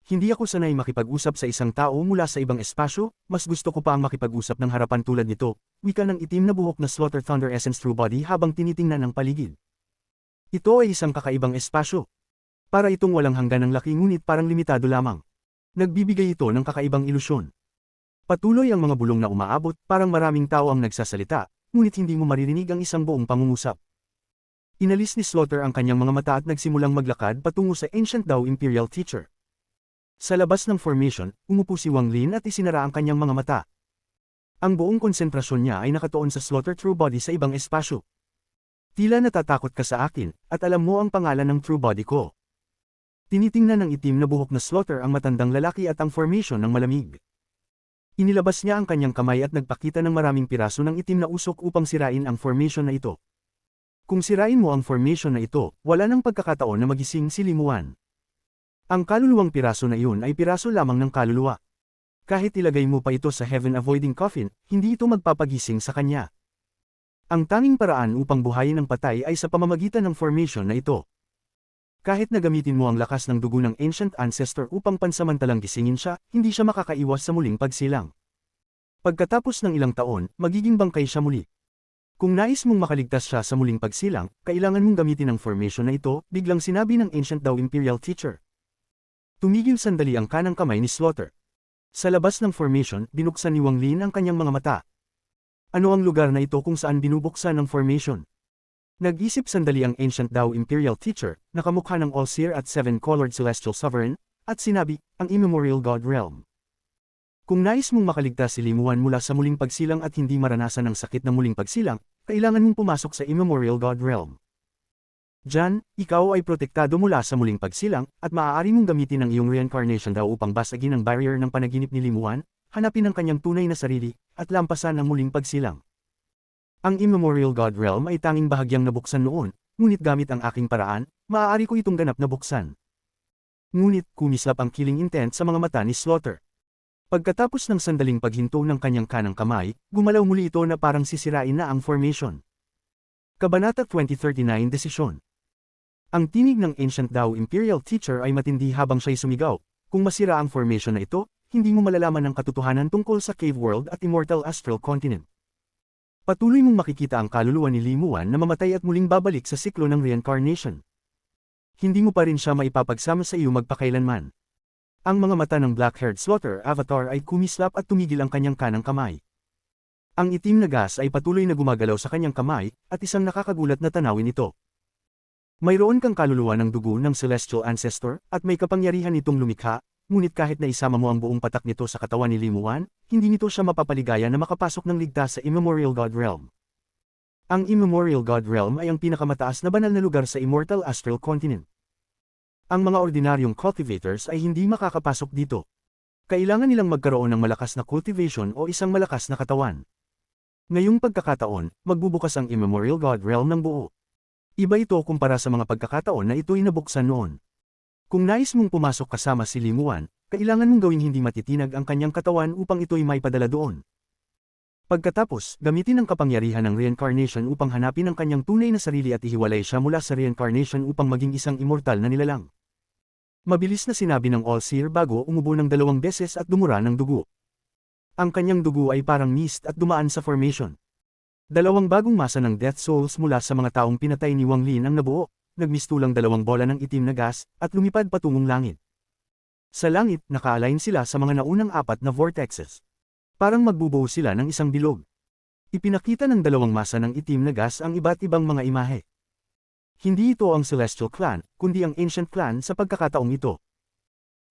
Hindi ako sanay makipag-usap sa isang tao mula sa ibang espasyo, mas gusto ko pa ang makipag-usap ng harapan tulad nito, wika ng itim na buhok na Slaughter Thunder Essence True Body habang tinitingnan ang paligid. Ito ay isang kakaibang espasyo. Para itong walang hangganang laki ngunit parang limitado lamang. Nagbibigay ito ng kakaibang ilusyon. Patuloy ang mga bulong na umaabot, parang maraming tao ang nagsasalita, ngunit hindi mo maririnig ang isang buong pangungusap. Inalis ni Slaughter ang kanyang mga mata at nagsimulang maglakad patungo sa Ancient Dao Imperial Teacher. Sa labas ng formation, umupo si Wang Lin at isinara ang kanyang mga mata. Ang buong konsentrasyon niya ay nakatuon sa Slaughter True Body sa ibang espasyo. Tila natatakot ka sa akin, at alam mo ang pangalan ng True Body ko. Tinitingnan ng itim na buhok na Slaughter ang matandang lalaki at ang formation ng malamig. Inilabas niya ang kanyang kamay at nagpakita ng maraming piraso ng itim na usok upang sirain ang formation na ito. Kung sirain mo ang formation na ito, wala nang pagkakataon na magising si Limuan. Ang kaluluwang piraso na iyon ay piraso lamang ng kaluluwa. Kahit ilagay mo pa ito sa heaven-avoiding coffin, hindi ito magpapagising sa kanya. Ang tanging paraan upang buhayin ang patay ay sa pamamagitan ng formation na ito. Kahit na gamitin mo ang lakas ng dugo ng ancient ancestor upang pansamantalang gisingin siya, hindi siya makakaiwas sa muling pagsilang. Pagkatapos ng ilang taon, magiging bangkay siya muli. Kung nais mong makaligtas siya sa muling pagsilang, kailangan mong gamitin ang formation na ito, biglang sinabi ng Ancient Dao Imperial Teacher. Tumigil sandali ang kanang kamay ni Slaughter. Sa labas ng formation, binuksan ni Wang Lin ang kanyang mga mata. Ano ang lugar na ito kung saan binubuksan ang formation? Nag-isip sandali ang Ancient Dao Imperial Teacher, nakamukha ng All-Seer at Seven-Colored Celestial Sovereign, at sinabi, ang Immemorial God Realm. Kung nais mong makaligtas si Limuan mula sa muling pagsilang at hindi maranasan ang sakit ng muling pagsilang, kailangan mong pumasok sa Immemorial God Realm. Diyan, ikaw ay protektado mula sa muling pagsilang, at maaari mong gamitin ang iyong reincarnation daw upang basagin ang barrier ng panaginip ni Limuan, hanapin ang kanyang tunay na sarili, at lampasan ang muling pagsilang. Ang Immemorial God Realm ay tanging bahagyang nabuksan noon, ngunit gamit ang aking paraan, maaari ko itong ganap na buksan. Ngunit kumislap ang killing intent sa mga mata ni Slaughter. Pagkatapos ng sandaling paghinto ng kanyang kanang kamay, gumalaw muli ito na parang sisirain na ang formation. Kabanata 2039 Desisyon. Ang tinig ng Ancient Dao Imperial Teacher ay matindi habang siya'y sumigaw. Kung masira ang formation na ito, hindi mo malalaman ang katotohanan tungkol sa Cave World at Immortal Astral Continent. Patuloy mong makikita ang kaluluwa ni Limuan na mamatay at muling babalik sa siklo ng reincarnation. Hindi mo pa rin siya maipapagsama sa iyo magpakailanman. Ang mga mata ng black-haired Slaughter Avatar ay kumislap at tumigil ang kanyang kanang kamay. Ang itim na gas ay patuloy na gumagalaw sa kanyang kamay, at isang nakakagulat na tanawin ito. Mayroon kang kaluluwa ng dugo ng Celestial Ancestor, at may kapangyarihan itong lumikha, ngunit kahit na isama mo ang buong patak nito sa katawan ni Limuan, hindi nito siya mapapaligaya na makapasok ng ligtas sa Immemorial God Realm. Ang Immemorial God Realm ay ang pinakamataas na banal na lugar sa Immortal Astral Continent. Ang mga ordinaryong cultivators ay hindi makakapasok dito. Kailangan nilang magkaroon ng malakas na cultivation o isang malakas na katawan. Ngayong pagkakataon, magbubukas ang Immemorial God Realm ng buo. Iba ito kumpara sa mga pagkakataon na ito'y nabuksan noon. Kung nais mong pumasok kasama si Limuan, kailangan mong gawing hindi matitinag ang kanyang katawan upang ito'y maipadala doon. Pagkatapos, gamitin ang kapangyarihan ng reincarnation upang hanapin ang kanyang tunay na sarili at ihiwalay siya mula sa reincarnation upang maging isang immortal na nilalang. Mabilis na sinabi ng All-Seer bago umubo ng 2 beses at dumura ng dugo. Ang kanyang dugo ay parang mist at dumaan sa formation. 2 bagong masa ng Death Souls mula sa mga taong pinatay ni Wang Lin ang nabuo. Nagmistulang 2 bola ng itim na gas, at lumipad patungong langit. Sa langit, naka-align sila sa mga naunang 4 na vortexes. Parang magbubuo sila ng isang bilog. Ipinakita ng 2 masa ng itim na gas ang iba't ibang mga imahe. Hindi ito ang Celestial Clan, kundi ang Ancient Clan sa pagkakataong ito.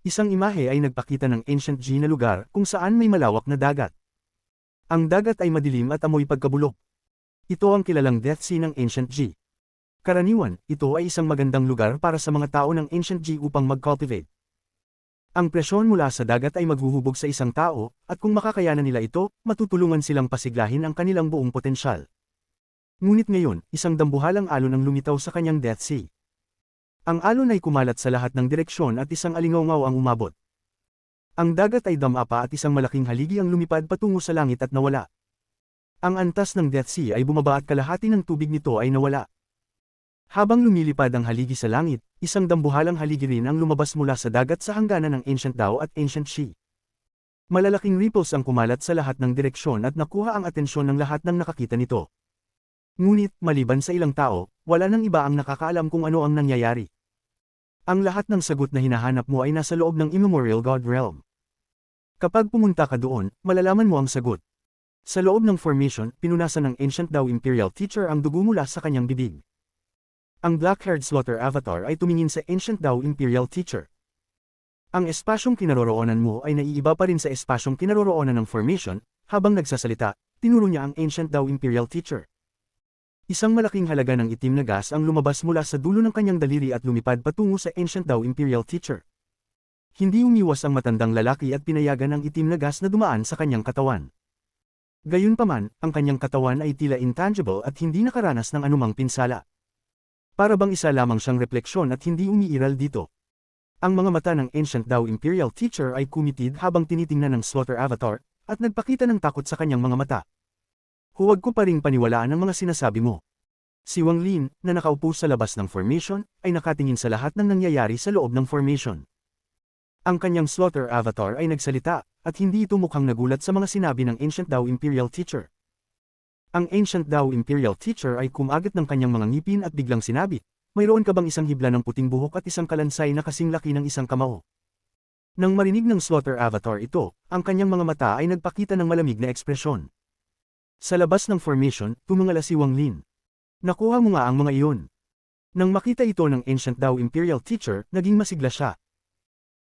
Isang imahe ay nagpakita ng Ancient G na lugar kung saan may malawak na dagat. Ang dagat ay madilim at amoy pagkabulok. Ito ang kilalang Death Sea ng Ancient G. Karaniwan, ito ay isang magandang lugar para sa mga tao ng Ancient G upang mag-cultivate. Ang presyon mula sa dagat ay maghuhubog sa isang tao, at kung makakayanan nila ito, matutulungan silang pasiglahin ang kanilang buong potensyal. Ngunit ngayon, isang dambuhalang alon ang lumitaw sa kanyang Death Sea. Ang alon ay kumalat sa lahat ng direksyon at isang alingawngaw ang umabot. Ang dagat ay damapa at isang malaking haligi ang lumipad patungo sa langit at nawala. Ang antas ng Death Sea ay bumaba at kalahati ng tubig nito ay nawala. Habang lumilipad ang haligi sa langit, isang dambuhalang haligi rin ang lumabas mula sa dagat sa hangganan ng Ancient Dao at Ancient Shi. Malalaking ripples ang kumalat sa lahat ng direksyon at nakuha ang atensyon ng lahat ng nakakita nito. Ngunit, maliban sa ilang tao, wala nang iba ang nakakaalam kung ano ang nangyayari. Ang lahat ng sagot na hinahanap mo ay nasa loob ng Immemorial God Realm. Kapag pumunta ka doon, malalaman mo ang sagot. Sa loob ng formation, pinunasan ng Ancient Dao Imperial Teacher ang dugo mula sa kanyang bibig. Ang black-haired Slaughter Avatar ay tumingin sa Ancient Dao Imperial Teacher. Ang espasyong kinaroroonan mo ay naiiba pa rin sa espasyong kinaroroonan ng formation, habang nagsasalita, tinuro niya ang Ancient Dao Imperial Teacher. Isang malaking halaga ng itim na gas ang lumabas mula sa dulo ng kanyang daliri at lumipad patungo sa Ancient Dao Imperial Teacher. Hindi umiwas ang matandang lalaki at pinayagan ang itim na gas na dumaan sa kanyang katawan. Gayunpaman, ang kanyang katawan ay tila intangible at hindi nakaranas ng anumang pinsala. Para bang isa lamang siyang refleksyon at hindi umiiral dito. Ang mga mata ng Ancient Dao Imperial Teacher ay kumitid habang tinitingnan ng Slaughter Avatar, at nagpakita ng takot sa kanyang mga mata. Huwag ko pa ring paniwalaan ang mga sinasabi mo. Si Wang Lin, na nakaupo sa labas ng formation, ay nakatingin sa lahat ng nangyayari sa loob ng formation. Ang kanyang Slaughter Avatar ay nagsalita, at hindi ito mukhang nagulat sa mga sinabi ng Ancient Dao Imperial Teacher. Ang Ancient Dao Imperial Teacher ay kumagat ng kanyang mga ngipin at biglang sinabi, "Mayroon ka bang isang hibla ng puting buhok at isang kalansay na kasing laki ng isang kamao?" Nang marinig ng Slaughter Avatar ito, ang kanyang mga mata ay nagpakita ng malamig na ekspresyon. Sa labas ng formation, tumingala si Wang Lin. "Nakuha mo nga ang mga iyon." Nang makita ito ng Ancient Dao Imperial Teacher, naging masigla siya.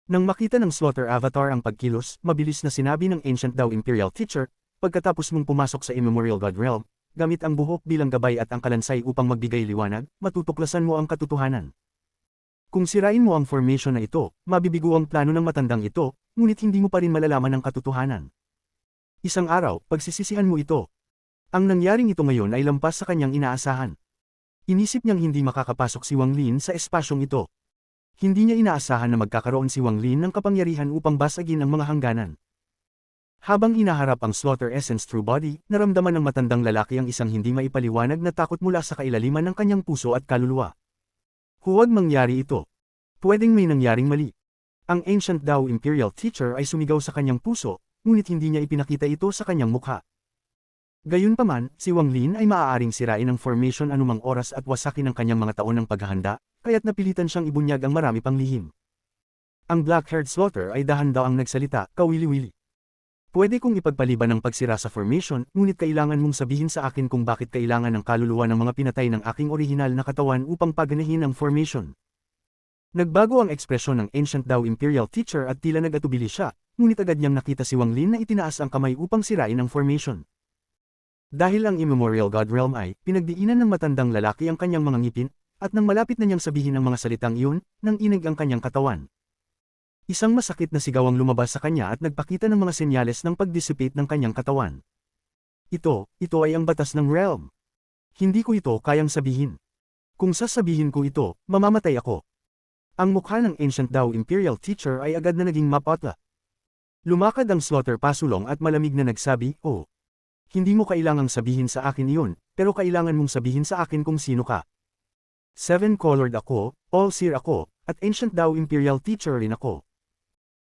Nang makita ng Slaughter Avatar ang pagkilos, mabilis na sinabi ng Ancient Dao Imperial Teacher, "Pagkatapos mong pumasok sa Immemorial God Realm, gamit ang buhok bilang gabay at ang kalansay upang magbigay liwanag, matutuklasan mo ang katotohanan. Kung sirain mo ang formation na ito, mabibigo ang plano ng matandang ito, ngunit hindi mo pa rin malalaman ang katotohanan. Isang araw, pagsisisihan mo ito." Ang nangyaring ito ngayon ay lampas sa kanyang inaasahan. Inisip niyang hindi makakapasok si Wang Lin sa espasyong ito. Hindi niya inaasahan na magkakaroon si Wang Lin ng kapangyarihan upang basagin ang mga hangganan. Habang inaharap ang Slaughter Essence True Body, naramdaman ng matandang lalaki ang isang hindi maipaliwanag na takot mula sa kailaliman ng kanyang puso at kaluluwa. Huwag mangyari ito. Pwedeng may nangyaring mali. Ang Ancient Dao Imperial Teacher ay sumigaw sa kanyang puso, ngunit hindi niya ipinakita ito sa kanyang mukha. Gayunpaman, si Wang Lin ay maaaring sirain ang formation anumang oras at wasakin ang kanyang mga taon ng paghahanda, kaya't napilitan siyang ibunyag ang marami pang lihim. Ang black-haired Slaughter ay dahan-daw ang nagsalita, "Kawili-wili. Pwede kong ipagpaliban ang pagsira sa formation, ngunit kailangan mong sabihin sa akin kung bakit kailangan ng kaluluwa ng mga pinatay ng aking orihinal na katawan upang paganahin ang formation." Nagbago ang ekspresyon ng Ancient Dao Imperial Teacher at tila nag-atubili siya, ngunit agad niyang nakita si Wang Lin na itinaas ang kamay upang sirain ang formation. Dahil ang Immemorial God Realm ay, pinagdiinan ng matandang lalaki ang kanyang mga ngipin, at nang malapit na niyang sabihin ang mga salitang iyon, nang inig ang kanyang katawan. Isang masakit na sigaw ang lumabas sa kanya at nagpakita ng mga senyales ng pag-dissipate ng kanyang katawan. Ito ay ang batas ng realm. Hindi ko ito kayang sabihin. Kung sasabihin ko ito, mamamatay ako. Ang mukha ng Ancient Dao Imperial Teacher ay agad na naging mapotla. Lumakad ang Slaughter pasulong at malamig na nagsabi, "Oh. Hindi mo kailangang sabihin sa akin iyon, pero kailangan mong sabihin sa akin kung sino ka. Seven-colored ako, all-seer ako, at Ancient Dao Imperial Teacher rin ako."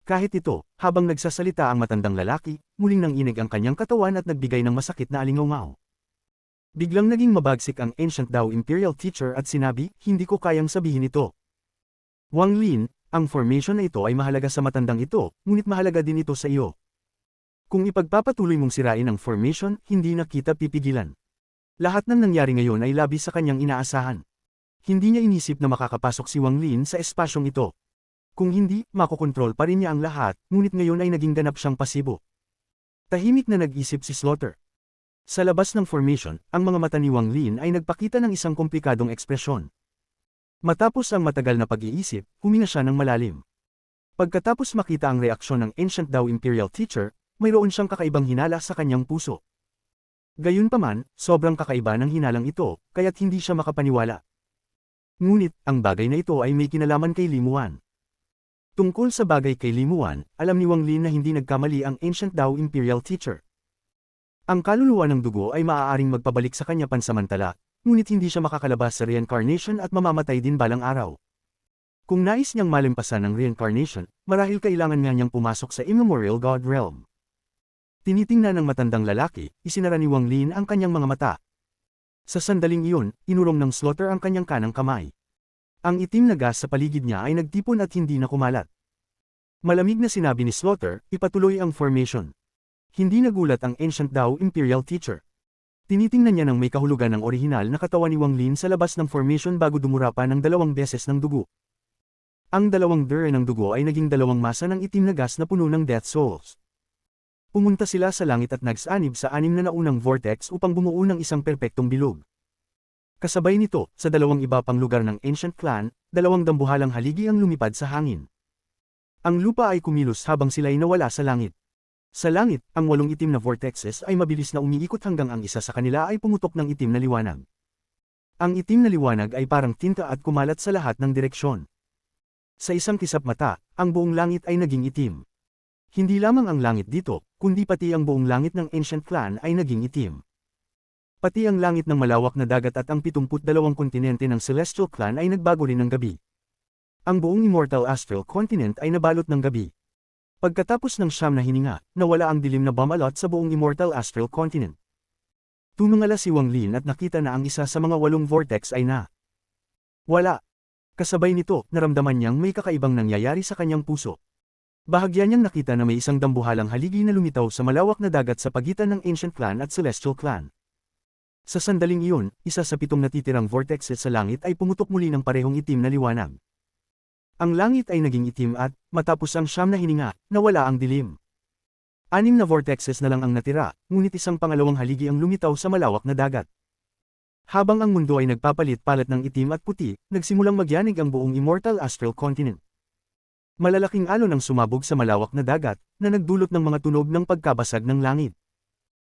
Kahit ito, habang nagsasalita ang matandang lalaki, muling nanginig ang kanyang katawan at nagbigay ng masakit na alingaw. Biglang naging mabagsik ang Ancient Dao Imperial Teacher at sinabi, "Hindi ko kayang sabihin ito." Wang Lin, ang formation na ito ay mahalaga sa matandang ito, ngunit mahalaga din ito sa iyo. Kung ipagpapatuloy mong sirain ang formation, hindi na kita pipigilan. Lahat ng nangyari ngayon ay labis sa kanyang inaasahan. Hindi niya inisip na makakapasok si Wang Lin sa espasyong ito. Kung hindi, makokontrol pa rin niya ang lahat, ngunit ngayon ay naging ganap siyang pasibo. Tahimik na nag-isip si Slaughter. Sa labas ng formation, ang mga mata ni Wang Lin ay nagpakita ng isang komplikadong ekspresyon. Matapos ang matagal na pag-iisip, huminga siya ng malalim. Pagkatapos makita ang reaksyon ng Ancient Dao Imperial Teacher, mayroon siyang kakaibang hinala sa kanyang puso. Gayunpaman, sobrang kakaiba ng hinalang ito, kaya't hindi siya makapaniwala. Ngunit, ang bagay na ito ay may kinalaman kay Limuan. Tungkol sa bagay kay Limuan, alam ni Wang Lin na hindi nagkamali ang Ancient Dao Imperial Teacher. Ang kaluluwa ng dugo ay maaaring magpabalik sa kanya pansamantala, ngunit hindi siya makakalabas sa reincarnation at mamamatay din balang araw. Kung nais niyang malimpasan ng reincarnation, marahil kailangan nga niyang pumasok sa Immemorial God Realm. Tinitingnan ng matandang lalaki, isinara ni Wang Lin ang kanyang mga mata. Sa sandaling iyon, inurong ng Slaughter ang kanyang kanang kamay. Ang itim na gas sa paligid niya ay nagtipon at hindi na kumalat. Malamig na sinabi ni Slaughter, ipatuloy ang formation. Hindi nagulat ang Ancient Dao Imperial Teacher. Tinitingnan niya ng may kahulugan ng orihinal na katawan ni Wang Lin sa labas ng formation bago dumura pa ng 2 beses ng dugo. Ang 2 dure ng dugo ay naging 2 masa ng itim na gas na puno ng Death Souls. Pumunta sila sa langit at nagsanib sa 6 na naunang vortex upang bumuo ng isang perpektong bilog. Kasabay nito, sa 2 iba pang lugar ng Ancient Clan, 2 dambuhalang haligi ang lumipad sa hangin. Ang lupa ay kumilos habang sila'y nawala sa langit. Sa langit, ang 8 itim na vortexes ay mabilis na umiikot hanggang ang isa sa kanila ay pumutok ng itim na liwanag. Ang itim na liwanag ay parang tinta at kumalat sa lahat ng direksyon. Sa isang kisap mata, ang buong langit ay naging itim. Hindi lamang ang langit dito, kundi pati ang buong langit ng Ancient Clan ay naging itim. Pati ang langit ng malawak na dagat at ang 72 kontinente ng Celestial Clan ay nagbago rin ng gabi. Ang buong Immortal Astral Continent ay nabalot ng gabi. Pagkatapos ng 9 na hininga, nawala ang dilim na bumalot sa buong Immortal Astral Continent. Tumingala si Wang Lin at nakita na ang isa sa mga 8 vortex ay wala. Kasabay nito, naramdaman niyang may kakaibang nangyayari sa kanyang puso. Bahagya niyang nakita na may isang dambuhalang haligi na lumitaw sa malawak na dagat sa pagitan ng Ancient Clan at Celestial Clan. Sa sandaling iyon, isa sa 7 natitirang vortexes sa langit ay pumutok muli ng parehong itim na liwanag. Ang langit ay naging itim at, matapos ang 9 na hininga, nawala ang dilim. 6 na vortexes na lang ang natira, ngunit isang pangalawang haligi ang lumitaw sa malawak na dagat. Habang ang mundo ay nagpapalit-palit ng itim at puti, nagsimulang magyanig ang buong Immortal Astral Continent. Malalaking alon ang sumabog sa malawak na dagat, na nagdulot ng mga tunog ng pagkabasag ng langit.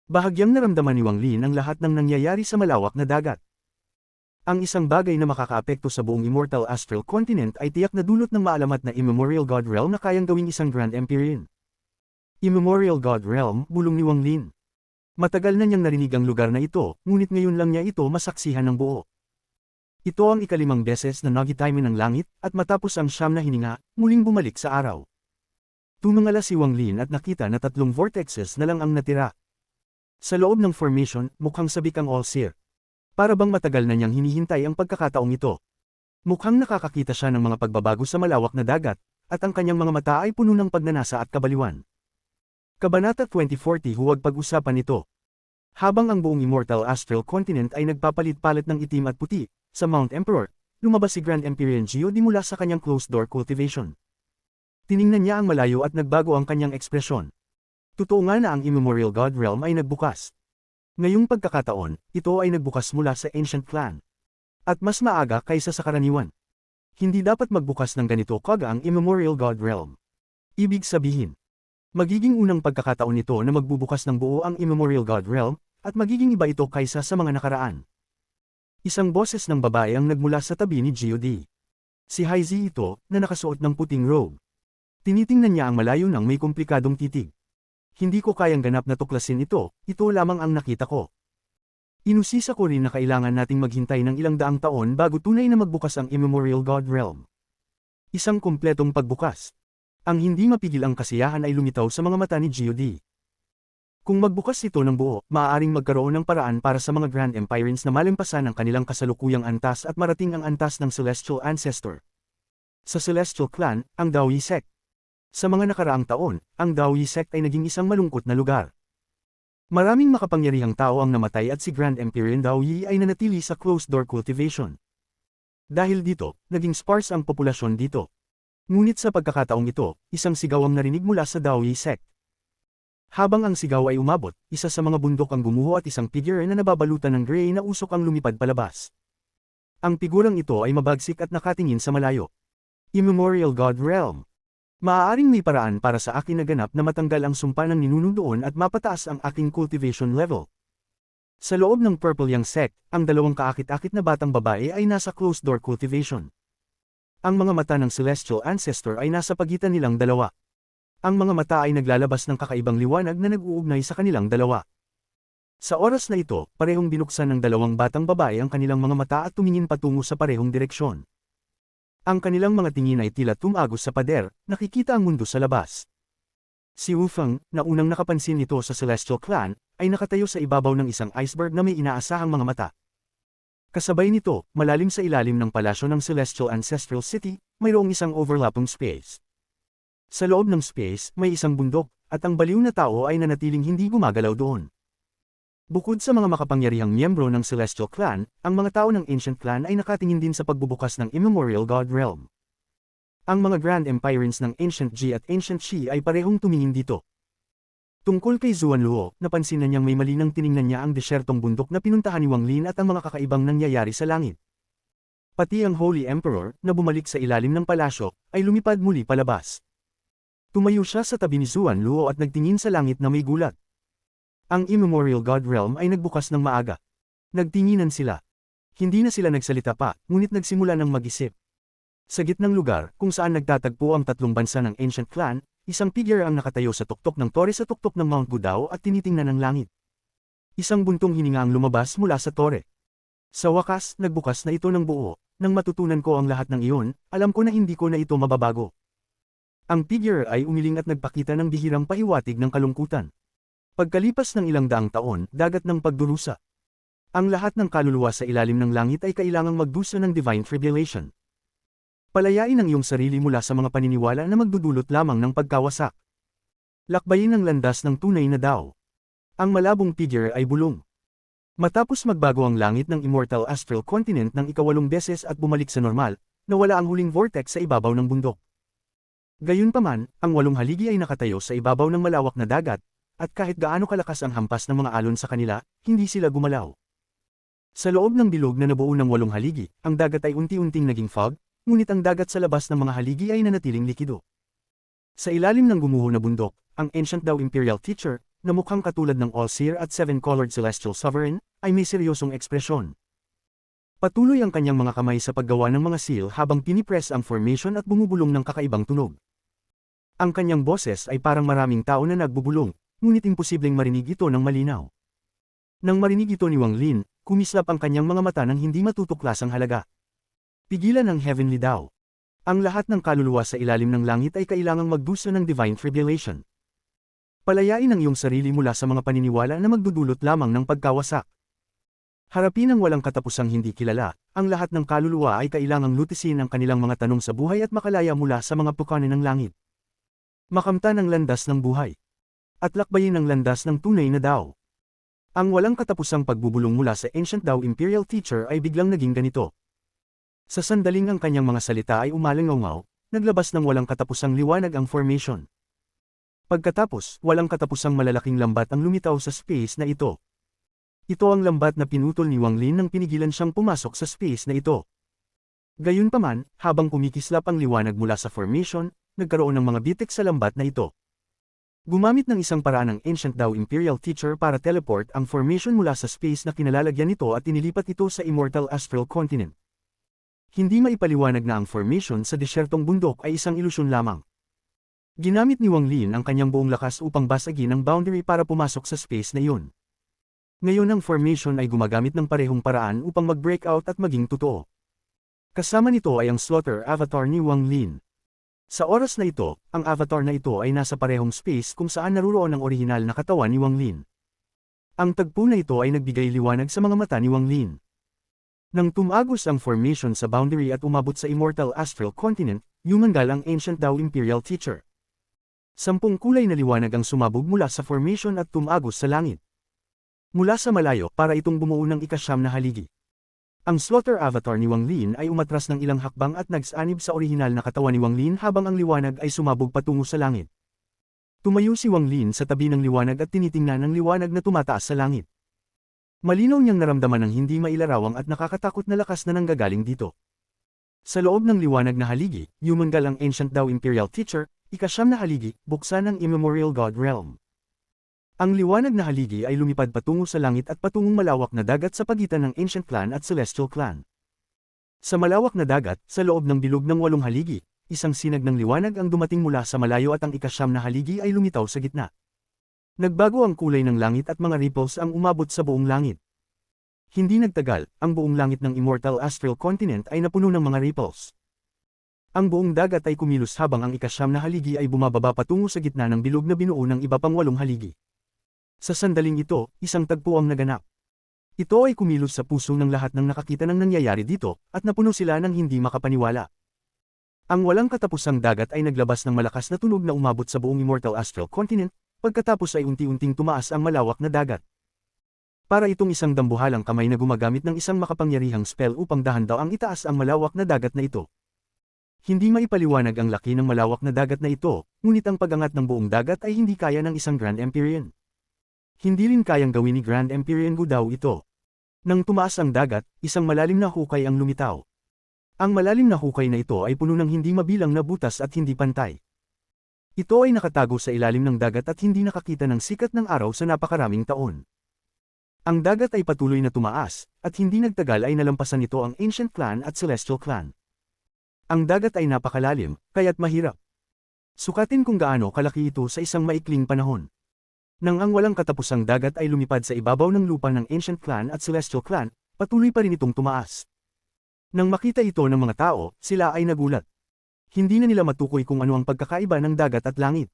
Bahagyang naramdaman ni Wang Lin ang lahat ng nangyayari sa malawak na dagat. Ang isang bagay na makakaapekto sa buong Immortal Astral Continent ay tiyak na dulot ng maalamat na Immemorial God Realm na kayang gawing isang Grand Empyrean. Immemorial God Realm, bulong ni Wang Lin. Matagal na niyang narinig ang lugar na ito, ngunit ngayon lang niya ito masaksihan ng buo. Ito ang ika-5 beses na nagitaymin ng langit, at matapos ang 9 na hininga, muling bumalik sa araw. Tumingala si Wang Lin at nakita na 3 vortexes na lang ang natira. Sa loob ng formation, mukhang sabik ang All-Seer. Para bang matagal na niyang hinihintay ang pagkakataong ito. Mukhang nakakakita siya ng mga pagbabago sa malawak na dagat, at ang kanyang mga mata ay puno ng pagnanasa at kabaliwan. Kabanata 2040 Huwag pag-usapan ito. Habang ang buong Immortal Astral Continent ay nagpapalit-palit ng itim at puti, sa Mount Emperor, lumabas si Grand Empyrean Geo di mula sa kanyang closed-door cultivation. Tiningnan niya ang malayo at nagbago ang kanyang ekspresyon. Totoo nga na ang Immemorial God Realm ay nagbukas. Ngayong pagkakataon, ito ay nagbukas mula sa Ancient Clan. At mas maaga kaysa sa karaniwan. Hindi dapat magbukas ng ganito kaga ang Immemorial God Realm. Ibig sabihin, magiging unang pagkakataon nito na magbubukas ng buo ang Immemorial God Realm, at magiging iba ito kaysa sa mga nakaraan. Isang boses ng babae ang nagmula sa tabi ni God. Si Haizi ito, na nakasuot ng puting robe. Tinitingnan niya ang malayo ng may komplikadong titig. Hindi ko kayang ganap na tuklasin ito lamang ang nakita ko. Inusisa ko rin na kailangan nating maghintay ng ilang daang taon bago tunay na magbukas ang Immemorial God Realm. Isang kumpletong pagbukas. Ang hindi mapigil ang kasiyahan ay lumitaw sa mga mata ni God. Kung magbukas ito ng buo, maaaring magkaroon ng paraan para sa mga Grand Empyreans na malimpasan ang kanilang kasalukuyang antas at marating ang antas ng Celestial Ancestor. Sa Celestial Clan, ang Daoyi Sect. Sa mga nakaraang taon, ang Daoyi Sect ay naging isang malungkot na lugar. Maraming makapangyarihang tao ang namatay at si Grand Empyrean Daoyi ay nanatili sa closed-door cultivation. Dahil dito, naging sparse ang populasyon dito. Ngunit sa pagkakataong ito, isang sigaw ang narinig mula sa Daoyi Sect. Habang ang sigaw ay umabot, isa sa mga bundok ang gumuho at isang figure na nababalutan ng gray na usok ang lumipad palabas. Ang figurang ito ay mabagsik at nakatingin sa malayo. Immemorial God Realm. Maaaring may paraan para sa akin na ganap na matanggal ang sumpa ng ninuno doon at mapataas ang aking cultivation level. Sa loob ng Purple Yang Sect, ang 2 kaakit-akit na batang babae ay nasa closed-door cultivation. Ang mga mata ng Celestial Ancestor ay nasa pagitan nilang 2. Ang mga mata ay naglalabas ng kakaibang liwanag na nag-uugnay sa kanilang 2. Sa oras na ito, parehong binuksan ng 2 batang babae ang kanilang mga mata at tumingin patungo sa parehong direksyon. Ang kanilang mga tingin ay tila tumagos sa pader, nakikita ang mundo sa labas. Si Wu Feng, na unang nakapansin nito sa Celestial Clan, ay nakatayo sa ibabaw ng isang iceberg na may inaasahang mga mata. Kasabay nito, malalim sa ilalim ng palasyo ng Celestial Ancestral City, mayroong isang overlapping space. Sa loob ng space, may isang bundok, at ang baliw na tao ay nanatiling hindi gumagalaw doon. Bukod sa mga makapangyarihang miyembro ng Celestial Clan, ang mga tao ng Ancient Clan ay nakatingin din sa pagbubukas ng Immemorial God Realm. Ang mga Grand Empirines ng Ancient Ji at Ancient Shi ay parehong tumingin dito. Tungkol kay Zuan Luo, napansin na niyang may malinang tiningnan niya ang desyertong bundok na pinuntahan ni Wang Lin at ang mga kakaibang nangyayari sa langit. Pati ang Holy Emperor, na bumalik sa ilalim ng palasyo, ay lumipad muli palabas. Tumayo siya sa tabi ni Zuan Luo at nagtingin sa langit na may gulat. Ang Immemorial God Realm ay nagbukas ng maaga. Nagtinginan sila. Hindi na sila nagsalita pa, ngunit nagsimula ng mag-isip. Sa gitnang lugar, kung saan nagtatagpo ang tatlong bansa ng Ancient Clan, isang figure ang nakatayo sa tuktok ng tore sa tuktok ng Mount Gudao at tinitingnan ang langit. Isang buntong hininga ang lumabas mula sa tore. Sa wakas, nagbukas na ito ng buo. Nang matutunan ko ang lahat ng iyon, alam ko na hindi ko na ito mababago. Ang figure ay umiling at nagpakita ng bihirang pahiwatig ng kalungkutan. Pagkalipas ng ilang daang taon, dagat ng pagdurusa. Ang lahat ng kaluluwa sa ilalim ng langit ay kailangang magdusa ng divine tribulation. Palayain ang iyong sarili mula sa mga paniniwala na magdudulot lamang ng pagkawasak. Lakbayin ang landas ng tunay na Dao. Ang malabong figure ay bulong. Matapos magbago ang langit ng Immortal Astral Continent ng ika-8 beses at bumalik sa normal, nawala ang huling vortex sa ibabaw ng bundok. Gayunpaman, ang 8 haligi ay nakatayo sa ibabaw ng malawak na dagat, at kahit gaano kalakas ang hampas ng mga alon sa kanila, hindi sila gumalaw. Sa loob ng bilog na nabuo ng 8 haligi, ang dagat ay unti-unting naging fog, ngunit ang dagat sa labas ng mga haligi ay nanatiling likido. Sa ilalim ng gumuho na bundok, ang Ancient Dao Imperial Teacher, na mukhang katulad ng All-Seer at 7-colored Celestial Sovereign, ay may seryosong ekspresyon. Patuloy ang kanyang mga kamay sa paggawa ng mga seal habang pinipress ang formation at bumubulong ng kakaibang tunog. Ang kanyang boses ay parang maraming tao na nagbubulong, ngunit imposibleng marinig ito ng malinaw. Nang marinig ito ni Wang Lin, kumislap ang kanyang mga mata ng hindi matutuklasang halaga. Pigilan ang Heavenly Dao. Ang lahat ng kaluluwa sa ilalim ng langit ay kailangang magdusa ng divine tribulation. Palayain ang iyong sarili mula sa mga paniniwala na magdudulot lamang ng pagkawasak. Harapin ang walang katapusang hindi kilala, ang lahat ng kaluluwa ay kailangang lutisin ang kanilang mga tanong sa buhay at makalaya mula sa mga pukanin ng langit. Makamtan ang landas ng buhay. At lakbayin ang landas ng tunay na Dao. Ang walang katapusang pagbubulong mula sa Ancient Dao Imperial Teacher ay biglang naging ganito. Sa sandaling ang kanyang mga salita ay umalingaw, naglabas ng walang katapusang liwanag ang formation. Pagkatapos, walang katapusang malalaking lambat ang lumitaw sa space na ito. Ito ang lambat na pinutol ni Wang Lin nang pinigilan siyang pumasok sa space na ito. Gayunpaman, habang kumikislap ang liwanag mula sa formation, nagkaroon ng mga bitik sa lambat na ito. Gumamit ng isang paraan ng Ancient Dao Imperial Teacher para teleport ang formation mula sa space na kinalalagyan nito at inilipat ito sa Immortal Astral Continent. Hindi maipaliwanag na ang formation sa desyertong bundok ay isang ilusyon lamang. Ginamit ni Wang Lin ang kanyang buong lakas upang basagin ang boundary para pumasok sa space na iyon. Ngayon ang formation ay gumagamit ng parehong paraan upang mag-breakout at maging totoo. Kasama nito ay ang Slaughter Avatar ni Wang Lin. Sa oras na ito, ang avatar na ito ay nasa parehong space kung saan naruroon ang orihinal na katawan ni Wang Lin. Ang tagpo na ito ay nagbigay liwanag sa mga mata ni Wang Lin. Nang tumagos ang formation sa boundary at umabot sa Immortal Astral Continent, yumangal ang Ancient Dao Imperial Teacher. 10 kulay na liwanag ang sumabog mula sa formation at tumagos sa langit. Mula sa malayo para itong bumuo ng ika-9 na haligi. Ang Slaughter Avatar ni Wang Lin ay umatras ng ilang hakbang at nagsanib sa orihinal na katawan ni Wang Lin habang ang liwanag ay sumabog patungo sa langit. Tumayo si Wang Lin sa tabi ng liwanag at tinitingnan ang liwanag na tumataas sa langit. Malinaw niyang naramdaman ng hindi mailarawang at nakakatakot na lakas na nanggagaling dito. Sa loob ng liwanag na haligi, yumangal ang Ancient Dao Imperial Teacher, ika-9 na haligi, buksan ang Immemorial God Realm. Ang liwanag na haligi ay lumipad patungo sa langit at patungong malawak na dagat sa pagitan ng Ancient Clan at Celestial Clan. Sa malawak na dagat, sa loob ng bilog ng 8 haligi, isang sinag ng liwanag ang dumating mula sa malayo at ang ika-9 na haligi ay lumitaw sa gitna. Nagbago ang kulay ng langit at mga ripples ang umabot sa buong langit. Hindi nagtagal, ang buong langit ng Immortal Astral Continent ay napuno ng mga ripples. Ang buong dagat ay kumilos habang ang ika-9 na haligi ay bumababa patungo sa gitna ng bilog na binuo ng iba pang 8 haligi. Sa sandaling ito, isang tagpo ang naganap. Ito ay kumilos sa puso ng lahat ng nakakita ng nangyayari dito, at napuno sila ng hindi makapaniwala. Ang walang katapusang dagat ay naglabas ng malakas na tunog na umabot sa buong Immortal Astral Continent, pagkatapos ay unti-unting tumaas ang malawak na dagat. Para itong isang dambuhalang kamay na gumagamit ng isang makapangyarihang spell upang dahan-daw ang itaas ang malawak na dagat na ito. Hindi maipaliwanag ang laki ng malawak na dagat na ito, ngunit ang pag-angat ng buong dagat ay hindi kaya ng isang Grand Empyrean. Hindi rin kayang gawin ni Grand Empyrean Gu Dao ito. Nang tumaas ang dagat, isang malalim na hukay ang lumitaw. Ang malalim na hukay na ito ay puno ng hindi mabilang na butas at hindi pantay. Ito ay nakatago sa ilalim ng dagat at hindi nakakita ng sikat ng araw sa napakaraming taon. Ang dagat ay patuloy na tumaas, at hindi nagtagal ay nalampasan nito ang Ancient Clan at Celestial Clan. Ang dagat ay napakalalim, kaya't mahirap sukatin kung gaano kalaki ito sa isang maikling panahon. Nang ang walang katapusang dagat ay lumipad sa ibabaw ng lupa ng Ancient Clan at Celestial Clan, patuloy pa rin itong tumaas. Nang makita ito ng mga tao, sila ay nagulat. Hindi na nila matukoy kung ano ang pagkakaiba ng dagat at langit.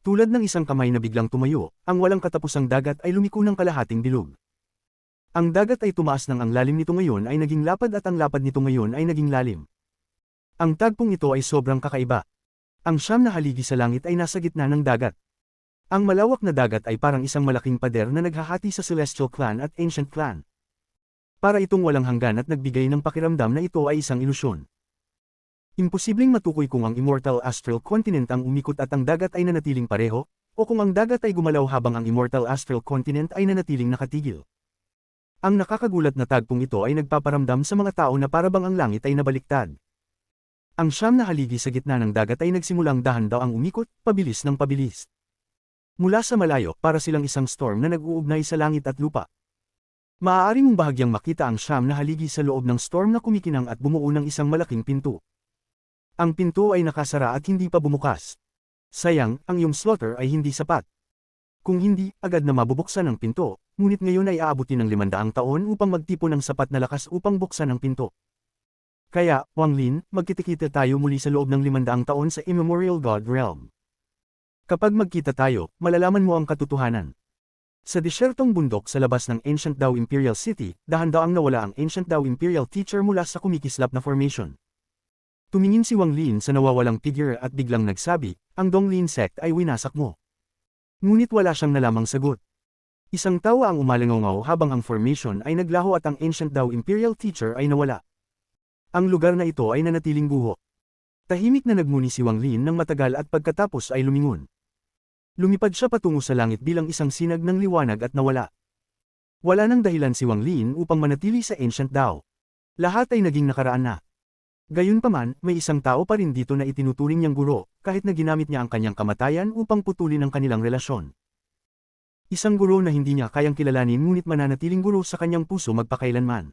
Tulad ng isang kamay na biglang tumayo, ang walang katapusang dagat ay lumiko ng kalahating bilog. Ang dagat ay tumaas nang ang lalim nito ngayon ay naging lapad at ang lapad nito ngayon ay naging lalim. Ang tagpong ito ay sobrang kakaiba. Ang siyam na haligi sa langit ay nasa gitna ng dagat. Ang malawak na dagat ay parang isang malaking pader na naghahati sa Celestial Clan at Ancient Clan. Para itong walang hanggan at nagbigay ng pakiramdam na ito ay isang ilusyon. Imposibleng matukoy kung ang Immortal Astral Continent ang umikot at ang dagat ay nanatiling pareho, o kung ang dagat ay gumalaw habang ang Immortal Astral Continent ay nanatiling nakatigil. Ang nakakagulat na tagpong ito ay nagpaparamdam sa mga tao na parabang ang langit ay nabaliktad. Ang siyam na haligi sa gitna ng dagat ay nagsimulang dahan-daw ang umikot, pabilis ng pabilis. Mula sa malayo, para silang isang storm na nag-uugnay sa langit at lupa. Maaari mong bahagyang makita ang siyam na haligi sa loob ng storm na kumikinang at bumuo ng isang malaking pinto. Ang pinto ay nakasara at hindi pa bumukas. Sayang, ang iyong slaughter ay hindi sapat. Kung hindi, agad na mabubuksan ang pinto, ngunit ngayon ay aabutin ng 500 taon upang magtipon ng sapat na lakas upang buksan ang pinto. Kaya, Wang Lin, magkitikita tayo muli sa loob ng 500 taon sa Immemorial God Realm. Kapag magkita tayo, malalaman mo ang katotohanan. Sa disyertong bundok sa labas ng Ancient Dao Imperial City, dahan-daang nawala ang Ancient Dao Imperial Teacher mula sa kumikislap na formation. Tumingin si Wang Lin sa nawawalang figure at biglang nagsabi, ang Donglin Sect ay winasak mo. Ngunit wala siyang nalamang sagot. Isang tawa ang umalangaw habang ang formation ay naglaho at ang Ancient Dao Imperial Teacher ay nawala. Ang lugar na ito ay nanatiling guho. Tahimik na nagmuni si Wang Lin ng matagal at pagkatapos ay lumingon. Lumipad siya patungo sa langit bilang isang sinag ng liwanag at nawala. Wala nang dahilan si Wang Lin upang manatili sa Ancient Dao. Lahat ay naging nakaraan na. Gayunpaman, may isang tao pa rin dito na itinuturing niyang guro, kahit na ginamit niya ang kanyang kamatayan upang putulin ang kanilang relasyon. Isang guro na hindi niya kayang kilalanin ngunit mananatiling guro sa kanyang puso magpakailanman.